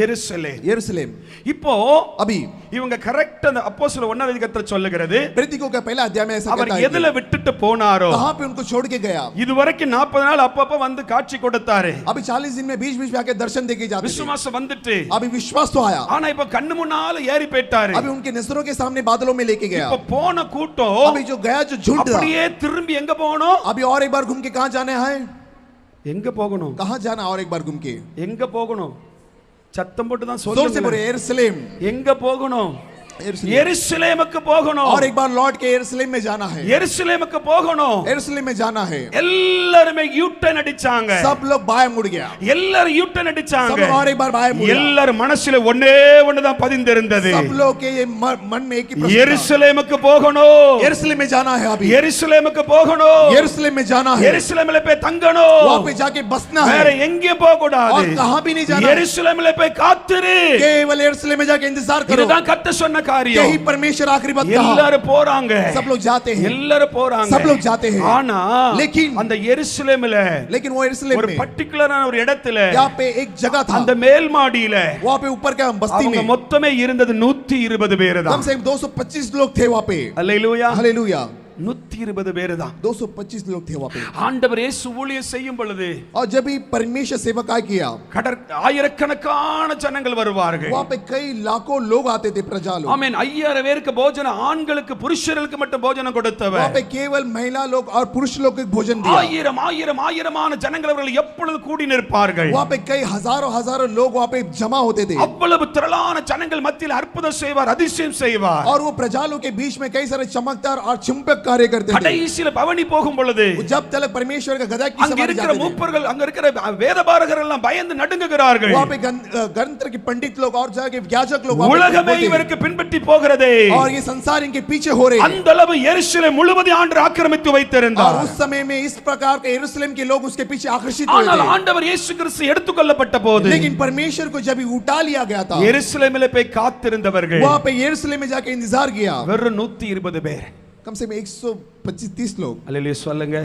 எருசலேம். यरूशलेम. இப்போ अभी இவங்க கரெக்ட் அந்த அப்போஸ்தலர் 1 அதிகாரத்துல சொல்லுகிறது. प्रेरितों का पहला अध्याय में ऐसा அவர் कहता है எதுல விட்டுட்டு போனாரோ कहां पे उनको छोड़ के गया. இதுவரைக்கும் 40 நாள் அப்பப்ப வந்து காட்சி கொடுத்தாரு. अभी 40 दिन में बीच-बीच में आके दर्शन देके जाते थे. விசுவாசம் வந்துட்டு अभी विश्वास तो आया. ஆனா இப்ப கண்ணு முன்னால ஏறி போய்ட்டாரு. अभी उनके नजरों के सामने बादलों में लेके गया. இப்ப போன கூட்டம் अभी जो गया जो झुंड அப்படியே திரும்பி எங்க போகணும்? अभी और एक बार घूम के कहां जाने हैं? எங்க போகணும்? कहां जाना और एक बार घूम के? எங்க போகணும்? சத்தம் போட்டு தான் जोर से बोले சொல்லுங்க. यरूशलेम. எங்க போகணும்? எருசலேமுக்கு போகணும். और एक बार लौट के यरूशलेम में जाना है. எருசலேமுக்கு போகணும். यरूशलेम में जाना है. எல்லாரும் யூ டர்ன் அடிச்சாங்க. सब लोग बाएं मुड़ गया. எல்லாரும் யூ டர்ன் सब அடிச்சாங்க. लोग और एक बार बाएं मुड़ गया. எல்லாரும் மனசுல ஒண்ணே ஒண்ணுதான் பதிந்திருந்தது. सब लोग के ये मन में एक ही प्रश्न था. எருசலேமுக்கு போகணும். यरूशलेम में जाना है. अभी எருசலேமுக்கு போகணும். यरूशलेम में जाना है. எருசலேமில போய் தங்கணும். वहां पे जाके बसना है. வேற எங்கேயும் போக கூடாது. और कहां भी नहीं जाना. எருசலேமில போய் காத்துரு. केवल यरूशलेम में जाके इंतजार करो. இதுதான் கர்த்தர் சொன்ன காரியம். यही परमेश्वर आखिरी बात कहा. எல்லாரும் போறாங்க. सब लोग जाते हैं. எல்லாரும் போறாங்க. सब लोग जाते हैं. ஆனா लेकिन அந்த எருசலேமில लेकिन वो यरूशलेम ஒரு में பர்టిక్యులரான ஒரு இடத்துல यहाँ पे एक जगह था. அந்த மேல் மாடியில वहाँ पे ऊपर का बस्ती அவங்க में மொத்தமே இருந்தது 120 பேர் कम தான். से कम 225 लोग थे वहाँ पे. அல்லேலூயா. हालेलुया. 120 பேர் தான். 225 लोग थे वहाँ पे. ஆண்டவர் இயேசு ஊழியம் செய்யும் பொழுது और जब भी परमेश्वर सेवकाई किया ஆயிரக்கணக்கான ஜனங்கள் வருவார்கள். वहाँ पे कई लाखों लोग आते थे. प्रजा लोग. ஆமென். 5000 பேருக்கு போஜனம், ஆண்களுக்கு புருஷர்களுக்கு மட்டும் போஜனம் கொடுத்தவர். वहाँ पे केवल महिला लोग और पुरुष लोग को भोजन दिया. ஆயிரமான ஜனங்கள் அவர்கள் எப்பொழுது கூடி நிற்பார்கள். वहाँ पे कई हजारों लोग वहाँ पे जमा होते थे. அவ்வளவு திரளான ஜனங்கள் மத்தியில் அற்புதம் செய்வார், அதிசயம் செய்வார். और वो प्रजा लोग के बीच में कई सारे चमकदार और चुंबक कार्य करते थे. கடைசில பவனி போகும் பொழுது जब तक परमेश्वर का गदा की அங்க समाधि இருக்கிற जाते थे. மூப்பர்கள், அங்க இருக்கிற வேதபாரகர்கள் எல்லாம் பயந்து நடுங்குகிறார்கள். वहाँ पे ग्रंथ के पंडित लोग और जाके याजक लोग वहाँ पे உலகமே बोलते हैं. இவருக்கு பின்பற்றி போகிறதே. और ये संसार इनके पीछे हो रहे हैं. அந்த அளவு எருசலேம் முழுவதும் ஆண்டவர் ஆக்கிரமித்து और வைத்திருந்தார். उस समय में इस प्रकार के यरूशलेम के लोग उसके पीछे आकर्षित हुए ஆனால் थे. ஆண்டவர் இயேசு கிறிஸ்து எடுத்துக்கொள்ளப்பட்ட போது लेकिन परमेश्वर को जब उठा लिया गया था எருசலேமிலே போய் காத்திருந்தவர்கள் वहाँ पे यरूशलेम में जाके इंतजार किया. வெறும் 120 பேர். कम से कम 125-30 लोग. அல்லேலூயா சொல்லுங்க.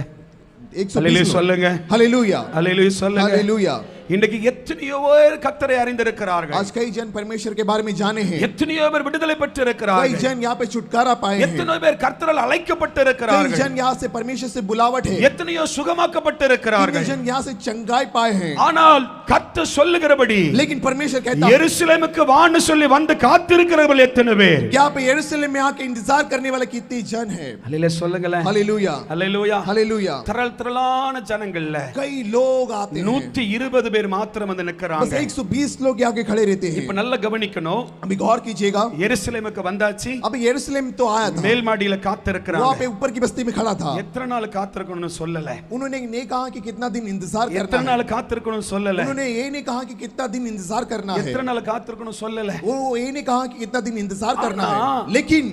120 அல்லேலூயா लोग. சொல்லுங்க. हालेलुया. அல்லேலூயா சொல்லுங்க. हालेलुया. இன்றைக்கு எத்தனையோ பேர் கர்த்தரை அறிந்திருக்கிறார்கள். आज कई जन परमेश्वर के बारे में जाने हैं. எத்தனையோ பேர் விடுதலை பெற்று कई இருக்கிறார்கள். जन यहाँ पे छुटकारा पाए हैं. எத்தனையோ பேர் கர்த்தரால் அழைக்கப்பட்டு कई இருக்கிறார்கள். जन यहाँ से परमेश्वर से बुलावट है. எத்தனையோ சுகமாக்கப்பட்டு कई இருக்கிறார்கள். जन यहाँ से चंगाई पाए हैं. ஆனால் கர்த்தர் சொல்லுகிறபடி लेकिन परमेश्वर कहता है எருசலேமுக்கு வான்னு சொல்லி வந்து காத்திருக்கிறவர்கள் எத்தனை பேர்? यहाँ पे यरूशलेम में आके इंतजार करने वाले कितने जन हैं. அல்லேலூயா சொல்லுங்களேன். हालेलुया. அல்லேலூயா. हालेलुया. திரளான ஜனங்கள்ல कई लोग आते हैं. 120 பேர் மாத்திரம் வந்து बस நிக்கறாங்க. 120 लोग यहाँ के खड़े रहते இப்ப हैं. நல்லா கவனிக்கணும். अभी गौर कीजिएगा. எருசலேமுக்கு வந்தாச்சு. अभी यरूशलेम तो आया था. மேல் மாடியில वहाँ காத்திருக்கிறாங்க. पे ऊपर की बस्ती में खड़ा था. எத்தனை நாள் காத்திருக்கணும்னு சொல்லல. उन्होंने नहीं कहा कि कितना दिन इंतजार எத்தனை करना है. நாள் காத்திருக்கணும்னு சொல்லல. उन्होंने ये नहीं कहा कि कितना दिन इंतजार करना है. எத்தனை நாள் காத்திருக்கணும்னு சொல்லல. वो ये नहीं कहा कि कितना दिन इंतजार करना हाँ। है. लेकिन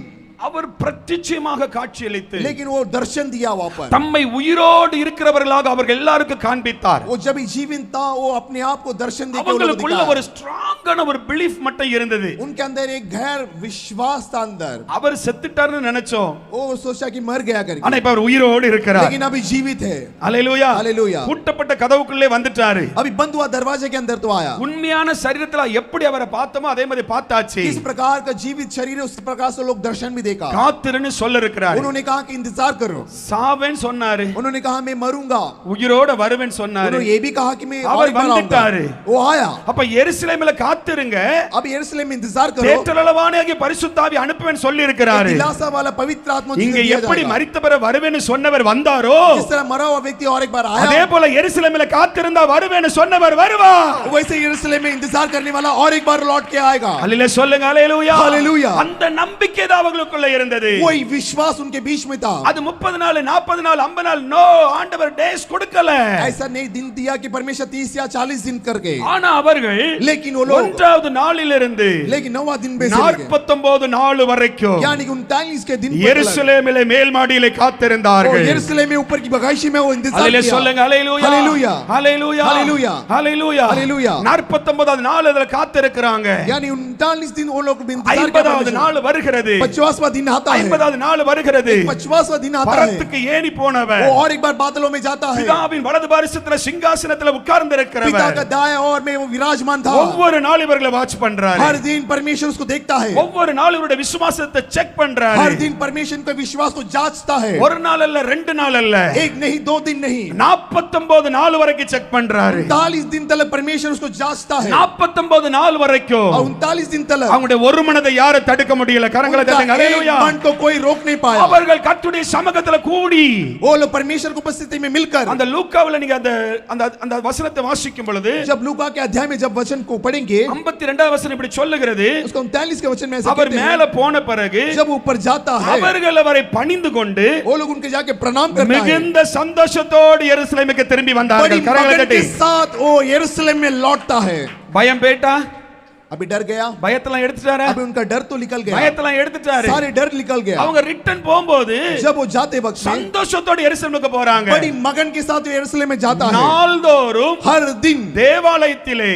அவர் பிரத்யட்சமாக காட்சியளித்து लेकिन वो दर्शन दिया वहाँ पर. தம்மை உயிரோடு இருக்கிறவர்களாக அவர்கள் எல்லாருக்கும் காண்பித்தார். वो जब जीवित था वो अपने आप को दर्शन देके उनको அவங்களுக்குள்ள दिखाया. ஒரு ஸ்ட்ராங்கான ஒரு பிலீஃப் மட்டும் இருந்தது. उनके अंदर एक गहर विश्वास था अंदर. அவர் செத்துட்டார்னு நினைச்சோம். वो सोचा कि मर गया करके. ஆனா இப்ப அவர் உயிரோடு இருக்கிறார். लेकिन अभी जीवित है. அல்லேலூயா. हालेलुया. பூட்டப்பட்ட கதவுக்குள்ளே வந்துட்டாரு. अभी बंद हुआ दरवाजे के अंदर तो आया. உண்மையான சரீரத்துல எப்படி அவரை பார்த்தோமோ அதே மாதிரி பார்த்தாச்சு. किस प्रकार का जीवित शरीर है उस प्रकार से लोग दर्शन भी देखा. காத்திருன்னு சொல்ல இருக்கிறார். उन्होंने कहा कि इंतजार करो. சாவேன் சொன்னாரு. उन्होंने कहा मैं मरूंगा. உயிரோட வருவேன் சொன்னாரு. उन्होंने ये भी कहा कि मैं அவர் और एक बार आऊंगा. வந்துட்டாரு. वो आया. அப்ப எருசலேமில காத்திருங்க. अब यरूशलेम में इंतजार करो. தேற்றளவானியாகிய பரிசுத்த ஆவி அனுப்புவேன் சொல்லி இருக்கிறாரு. दिलासा वाला पवित्र आत्मा இங்க जिसे दिया எப்படி जाएगा. மரித்த பிறகு வருவேன்னு சொன்னவர் வந்தாரோ जिस तरह मरा हुआ व्यक्ति और एक बार आया. அதே போல எருசலேமில காத்திருந்தா வருவேன்னு சொன்னவர் வருவார். वैसे यरूशलेम में इंतजार करने वाला और एक बार लौट के आएगा. அல்லேலூயா சொல்லுங்க. அல்லேலூயா. हालेलुया. அந்த நம்பிக்கை தான் அவங்களுக்குள்ள அவங்களுக்குள்ள இருந்தது. वही विश्वास उनके बीच में था. அது 30 நாள் 40 நாள் 50 நாள் நோ ஆண்டவர் டேஸ் கொடுக்கல. ऐसा नहीं दिन दिया कि परमेश्वर 30 या 40 दिन करके. ஆனா அவர்கள் लेकिन वो लोग ஒன்றாவது நாளிலிருந்து लेकिन 9वां दिन में 49 நாள் வரைக்கும் यानी कि 39 के दिन எருசலேமிலே மேல் மாடியிலே காத்திருந்தார்கள். यरूशलेम में ऊपर की बगाइशी में वो इंतजार அல்லேலூயா किया. சொல்லுங்க அல்லேலூயா हालेलुया அல்லேலூயா हालेलूया அல்லேலூயா हालेलूया 49வது நாள் அதுல காத்திருக்கிறாங்க. यानी 39 दिन वो लोग इंतजार 50வது நாள் வருகிறது. 50वां दिन आता है. 50வது நாள் வருகிறது. 50वां दिन आता है. பரத்துக்கு ஏணி போனவர் वो और एक बार बादलों में जाता है. பிதாவின் வலது பாரிசத்துல சிங்காசனத்துல உட்கார்ந்து पिता இருக்கிறவர் का दाएं ओर में वो विराजमान था. ஒவ்வொரு நாள் இவர்களை வாட்ச் பண்றாரு. हर दिन परमेश्वर उसको देखता है. ஒவ்வொரு நாள் இவருடைய விசுவாசத்தை செக் பண்றாரு. हर दिन परमेश्वर के विश्वास को जांचता है. ஒரு நாள் அல்ல ரெண்டு நாள் அல்ல एक नहीं 2 दिन नहीं 49 நாள் வரைக்கும் செக் பண்றாரு. 39 दिन तक परमेश्वर उसको जांचता है. 49 நாள் வரைக்கும் 39 दिन तक அவங்களுடைய ஒரு மனதை யாரும் தடுக்க முடியல. கரங்களை தட்டுங்க அல்லேலூயா. मन को कोई रोक नहीं पाया. அவர்கள் கர்த்தருடைய சமூகத்துல கூடி वो लोग परमेश्वर की उपस्थिति में मिलकर அந்த லூக்காவுல நீங்க அந்த அந்த அந்த வசனத்தை வாசிக்கும் பொழுது जब लूका के अध्याय में जब वचन को पढ़ेंगे 52வது वசனம் இப்படி சொல்லுகிறது. उसको 39 के वचन में ऐसा அவர் कहते हैं மேல போன பிறகு जब ऊपर जाता है அவர்கள் அவரை பணிந்து கொண்டு वो लोग उनके जाके प्रणाम करता है. மிகுந்த சந்தோஷத்தோடு எருசலேமுக்கு திரும்பி बड़ी வந்தார்கள். கரங்களை मगन தட்டி के साथ वो यरूशलेम में लौटता है. பயம் போயிட்டா? अभी डर गया. பயத்தெல்லாம் எடுத்துட்டாரா? अभी उनका डर तो निकल गया. பயத்தெல்லாம் எடுத்துட்டாரு. सारे डर निकल गया. அவங்க ரிட்டர்ன் போகும்போது जब वो जाते वक्त में சந்தோஷத்தோடு எருசலேமுக்கு போறாங்க. बड़ी मगन के साथ वो यरूशलेम में जाता है. நாள்தோறும் हर दिन தேவாலயத்திலே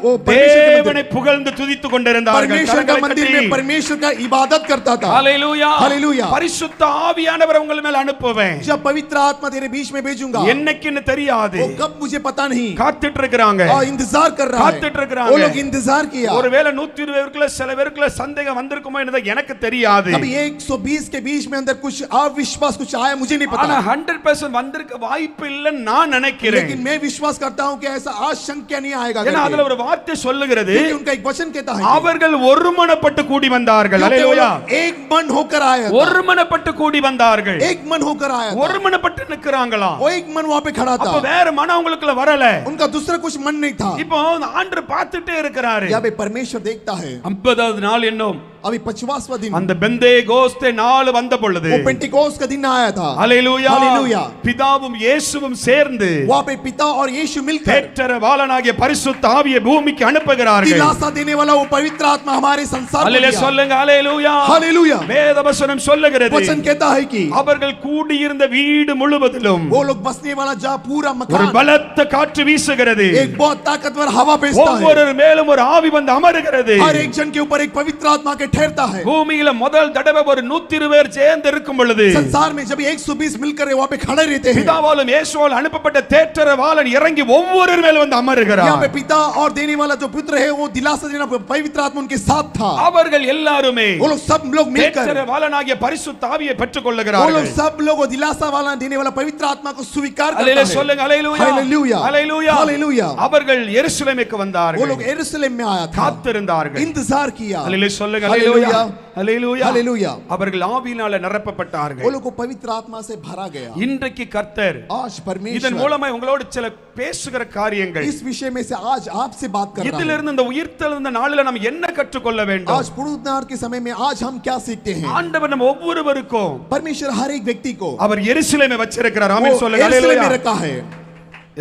वो परमेश्वर தேவனை புகழ்ந்து துதித்துக் கொண்டிருந்தார்கள். परमेश्वर का मंदिर में परमेश्वर का इबादत करता था. ஹalleluya हालेलुया. பரிசுத்த ஆவியானவர் உங்கள் மேல் அனுப்புவேன். जब पवित्र आत्मा तेरे बीच में भेजूंगा என்னைக்குன்னு தெரியாது. वो कब मुझे पता नहीं. காத்துட்டு இருக்காங்க. इंतजार कर रहा है. காத்துட்டு இருக்காங்க. वो लोग इंतजार किया. ஒருவேளை 120 பேருக்குள்ள சில பேருக்குள்ள சந்தேகம் வந்திருக்குமோ என்னது எனக்கு தெரியாது. अभी 120 के बीच में अंदर कुछ अविश्वास कुछ आया मुझे नहीं पता. ஆனா 100% வந்திருக்க வாய்ப்பு இல்லன்னு நான் நினைக்கிறேன். लेकिन मैं विश्वास करता हूं कि ऐसा आशंका नहीं आएगा. ஏன்னா அதுல ஒரு வார்த்தை சொல்லுகிறது. क्योंकि उनका एक वचन कहता है அவர்கள் ஒருமனப்பட்டு கூடி வந்தார்கள். அல்லேலூயா. एक मन होकर आया था. ஒருமனப்பட்டு கூடி வந்தார்கள். एक मन होकर आया था. ஒருமனப்பட்டு நிக்கறாங்களா? वो एक मन वहां पे खड़ा था. அப்ப வேற மனம் அவங்களுக்குள்ள வரல. उनका दूसरा कुछ मन नहीं था. இப்போ ஆண்டவர் பார்த்துட்டே இருக்கிறாரு. यहाँ पे परमेश्वर देखता है. 50வது நாள் என்னும் अभी 50वां दिन அந்த பெந்தேகோஸ்தே நாள் வந்த பொழுது वो पेंटिकोस का दिन आया था. அல்லேலூயா. हालेलूया. பிதாவும் இயேசுவும் சேர்ந்து वहां पे पिता और यीशु मिलकर தேற்றரவாளனாகிய பரிசுத்த ஆவியை பூமிக்கு அனுப்புகிறார்கள். दिलासा देने वाला वो पवित्र आत्मा हमारे संसार में அல்லேலூயா சொல்லுங்க அல்லேலூயா. हालेलूया. வேதவசனம் சொல்லுகிறது. वचन कहता है कि அவர்கள் கூடியிருந்த வீடு முழுவதிலும் वो लोग बसने वाला जहां पूरा ஒரு मकान பலத்த காற்று வீசுகிறது. एक बहुत ताकतवर हवा भेजता है. ஒவ்வொரு மேலும் ஒரு ஆவி வந்து அமருகிறது. हर एक जन के ऊपर एक पवित्र आत्मा के ठहरता है. பூமியில முதல் தடவை ஒரு 120 பேர் சேர்ந்து இருக்கும் பொழுது संसार में जब 120 मिलकर वहां पे खड़े रहते हैं பிதாவாலும் இயேசுவால் அனுப்பப்பட்ட தேற்றரவாளன் இறங்கி ஒவ்வொரு மேல வந்து यहाँ அமருகிறார். पे पिता और देने वाला जो पुत्र है वो दिलासा देना पवित्र आत्मा उनके साथ था. அவர்கள் எல்லாருமே वो लोग सब लोग मिलकर தேற்றரவாளனாகிய பரிசுத்த ஆவியை பெற்றுக் वो लोग கொள்ளுகிறார்கள். सब लोग वो दिलासा वाला देने वाला पवित्र आत्मा को स्वीकार करता அல்லேலூயா है. சொல்லுங்க அல்லேலூயா. हालेलुया. அல்லேலூயா. हालेलुया. அவர்கள் எருசலேமுக்கு वो வந்தார்கள். लोग यरूशलेम में आया था. காத்திருந்தார்கள். इंतजार किया. அல்லேலூயா சொல்லுங்க हालेलुया. அல்லேலூயா. அல்லேலூயா. हालेलुया. அவர்கள் ஆவியினால वो நிரப்பப்பட்டார்கள். लोग को पवित्र आत्मा से भरा गया. இன்றைக்கு கர்த்தர் आज இதன் परमेश्वर மூலமா உங்களோடு சில பேசுகிற காரியங்கள் इस विषय में से आज आपसे बात कर रहा है. இதிலிருந்து இந்த உயிர்த்தெழுந்த நாளில நாம் என்ன கற்றுக்கொள்ள வேண்டும்? आज पुनरुत्थान के समय में आज हम क्या सीखते हैं? ஆண்டவர் நம்ம ஒவ்வொருவருக்கும் परमेश्वर हर एक व्यक्ति को அவர் எருசலேமை வச்சிருக்கிறார். वो ஆமென் சொல்லுங்க यरूशलेम में அல்லேலூயா. रखा है.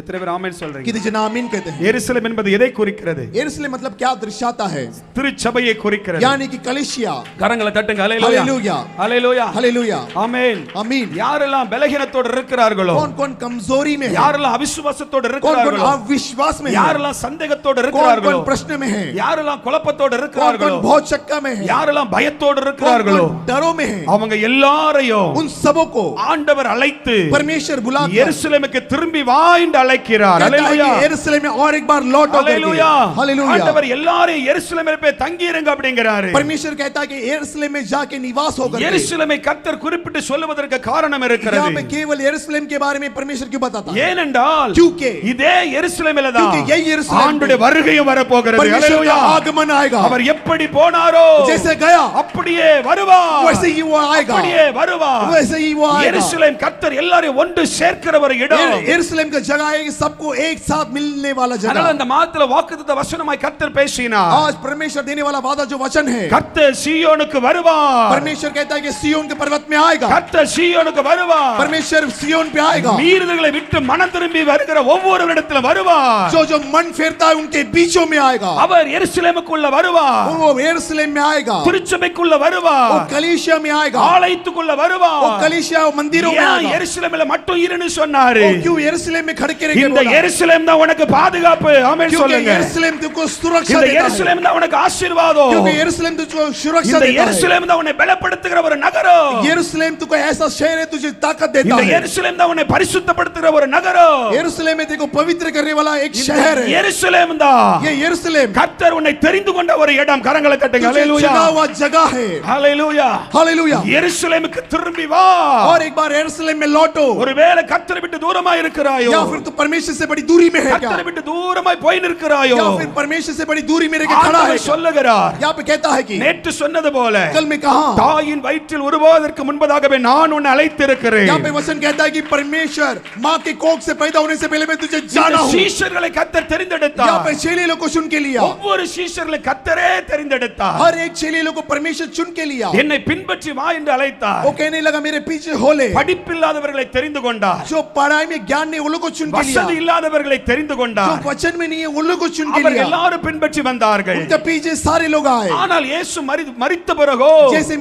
எத்தனை பேர் ஆமென் சொல்றீங்க? कितने जन आमीन कहते हैं? எருசலேம் என்பது எதை குறிக்கிறது? यरूशलेम मतलब क्या दर्शाता है? திருச்சபையை குறிக்கிறது. यानी कि कलीसिया. கரங்களை தட்டுங்க அல்லேலூயா. हालेलुया. அல்லேலூயா. हालेलुया. ஆமென். आमीन. யாரெல்லாம் பலகீனத்தோடு இருக்கிறார்களோ, कौन-कौन कमजोरी में है? யாரெல்லாம் அவிசுவாசத்தோடு कौन-कौन இருக்கிறார்களோ, अविश्वास में है? யாரெல்லாம் சந்தேகத்தோடு இருக்கிறார்களோ, कौन-कौन प्रश्न में है? யாரெல்லாம் குழப்பத்தோடு कौन-कौन இருக்கிறார்களோ, बहुत शक्का में है? யாரெல்லாம் பயத்தோடு இருக்கிறார்களோ, कौन-कौन डरों में है? அவங்க எல்லாரையும் उन सबों को ஆண்டவர் அழைத்து परमेश्वर बुलाकर எருசலேமுக்கு திரும்பி வா என்று அழைக்கிறார். कहता है அல்லேலூயா. कि यरूशलेम में और एक बार लौटो करके. அல்லேலூயா. हालेलुया. ஆண்டவர் எல்லாரையும் எருசலேமில் போய் தங்கி இருங்க அப்படிங்கிறாரு. परमेश्वर कहता है कि यरूशलेम में जाके निवास होकर के. எருசலேமை கர்த்தர் குறிப்பிட்டு சொல்வதற்கு காரணம் यहाँ இருக்கிறது. पे केवल यरूशलेम के बारे में परमेश्वर क्यों बताता है? ஏனென்றால் क्योंकि இதே எருசலேமில தான் क्योंकि यही यरूशलेम ஆண்டுடைய வருகையும் வரப்போகிறது. परमेश्वर का அல்லேலூயா. आगमन आएगा. அவர் எப்படி போனாரோ जैसे गया அப்படியே வருவார். वैसे ही वो आएगा. அப்படியே வருவார். वैसे ही वो आएगा. எருசலேம் கர்த்தர் எல்லாரையும் ஒன்று சேர்க்கிற ஒரு இடம். यरूशलेम का जगह है है कि सबको एक साथ मिलने वाला அதனால जगह। இந்த மாதத்துல வாக்குத்தத்த வசனமாய் கர்த்தர் பேசினார். आज परमेश्वर देने वाला वादा जो वचन है, கர்த்தர் சீயோனுக்கு வருவார். परमेश्वर कहता है कि सियोन के पर्वत में आएगा, கர்த்தர் சீயோனுக்கு வருவார். परमेश्वर सियोन पे आएगा। மீறுதல்களை விட்டு மனம் திரும்பி வருகிற ஒவ்வொருவரிடத்துல வருவார். जो मन फेरता है उनके बीचों में आएगा। அவர் எருசலேமுக்குள்ள வருவார். वो यरूशलेम में आएगा, திருச்சபைக்குள்ள वो வருவார். कलीसिया में आएगा, ஆலயத்துக்குள்ள वो வருவார். कलीसिया मंदिरों में ஏன் आएगा। எருசலேமில மட்டும் இருன்னு சொன்னாரு? वो क्यों यरूशलेम में खड़े के இந்த எருசலேம் தான் உனக்கு பாதுகாப்பு. ஆமென் क्योंकि சொல்லுங்க. यरूशलेम तुमको सुरक्षा இந்த देता है, எருசலேம் தான் உனக்கு ஆசீர்வாதம். क्योंकि यरूशलेम तुझको सुरक्षा இந்த देता है। எருசலேம் தான் உன்னை பலப்படுத்துகிற ஒரு நகரம். यरूशलेम तुमको ऐसा शहर है तुझे ताकत देता இந்த है। எருசலேம் தான் உன்னை பரிசுத்தப்படுத்துகிற ஒரு நகரம். यरूशलेम में तेको पवित्र करने वाला एक शहर है। எருசலேம் தான் ये यरूशलेम கர்த்தர் உன்னை தெரிந்து கொண்ட ஒரு இடம். கரங்களை தட்டுங்க. तुझे ஹalleluya, चुना हुआ जगह है। ஹalleluya. हालेलुया। எருசலேமுக்கு திரும்பி வா. और एक बार यरूशलेम में लौटो। ஒருவேளை கர்த்தரை விட்டு தூரமா இருக்கிறாயோ, या फिर तू परमेश्वर से बड़ी दूरी में है क्या? கர்த்தரை விட்டு தூரமாய் போய் நிற்கிறாயோ, या फिर परमेश्वर से बड़ी दूरी में रह के खड़ा है ஆண்டவர் क्या? சொல்லுகிறார். यहाँ पे कहता है कि நேற்று சொன்னது போல कल में कहा, தாயின் வயிற்றில் உருவாவதற்கு முன்பதாகவே நான் உன்னை அழைத்திருக்கிறேன். यहाँ पे वचन कहता है कि परमेश्वर माँ के कोख से पैदा होने से पहले मैं तुझे जाना இந்த हूँ। சீஷர்களை கர்த்தர் தெரிந்தெடுத்தார். यहाँ पे चेले लोग को चुन के लिया, ஒவ்வொரு சீஷர்களை கர்த்தரே தெரிந்தெடுத்தார். हर एक चेले लोग को परमेश्वर चुन के लिया। என்னை பின்பற்றி வா என்று அழைத்தார். वो कहने लगा मेरे पीछे हो ले। படிப்பில்லாதவர்களை தெரிந்து கொண்டார். जो पढ़ाई में ज्ञान नहीं वो लोग को चुन के लिया, வசதி இல்லாதவர்களை தெரிந்து जो கொண்டார். वचन में नहीं है वो लोग को चुन के அவர் लिया। எல்லாரும் பின்பற்றி வந்தார்கள். उनके पीछे सारे लोग आए। ஆனால் இயேசு மரித்த பிறகோ जैसे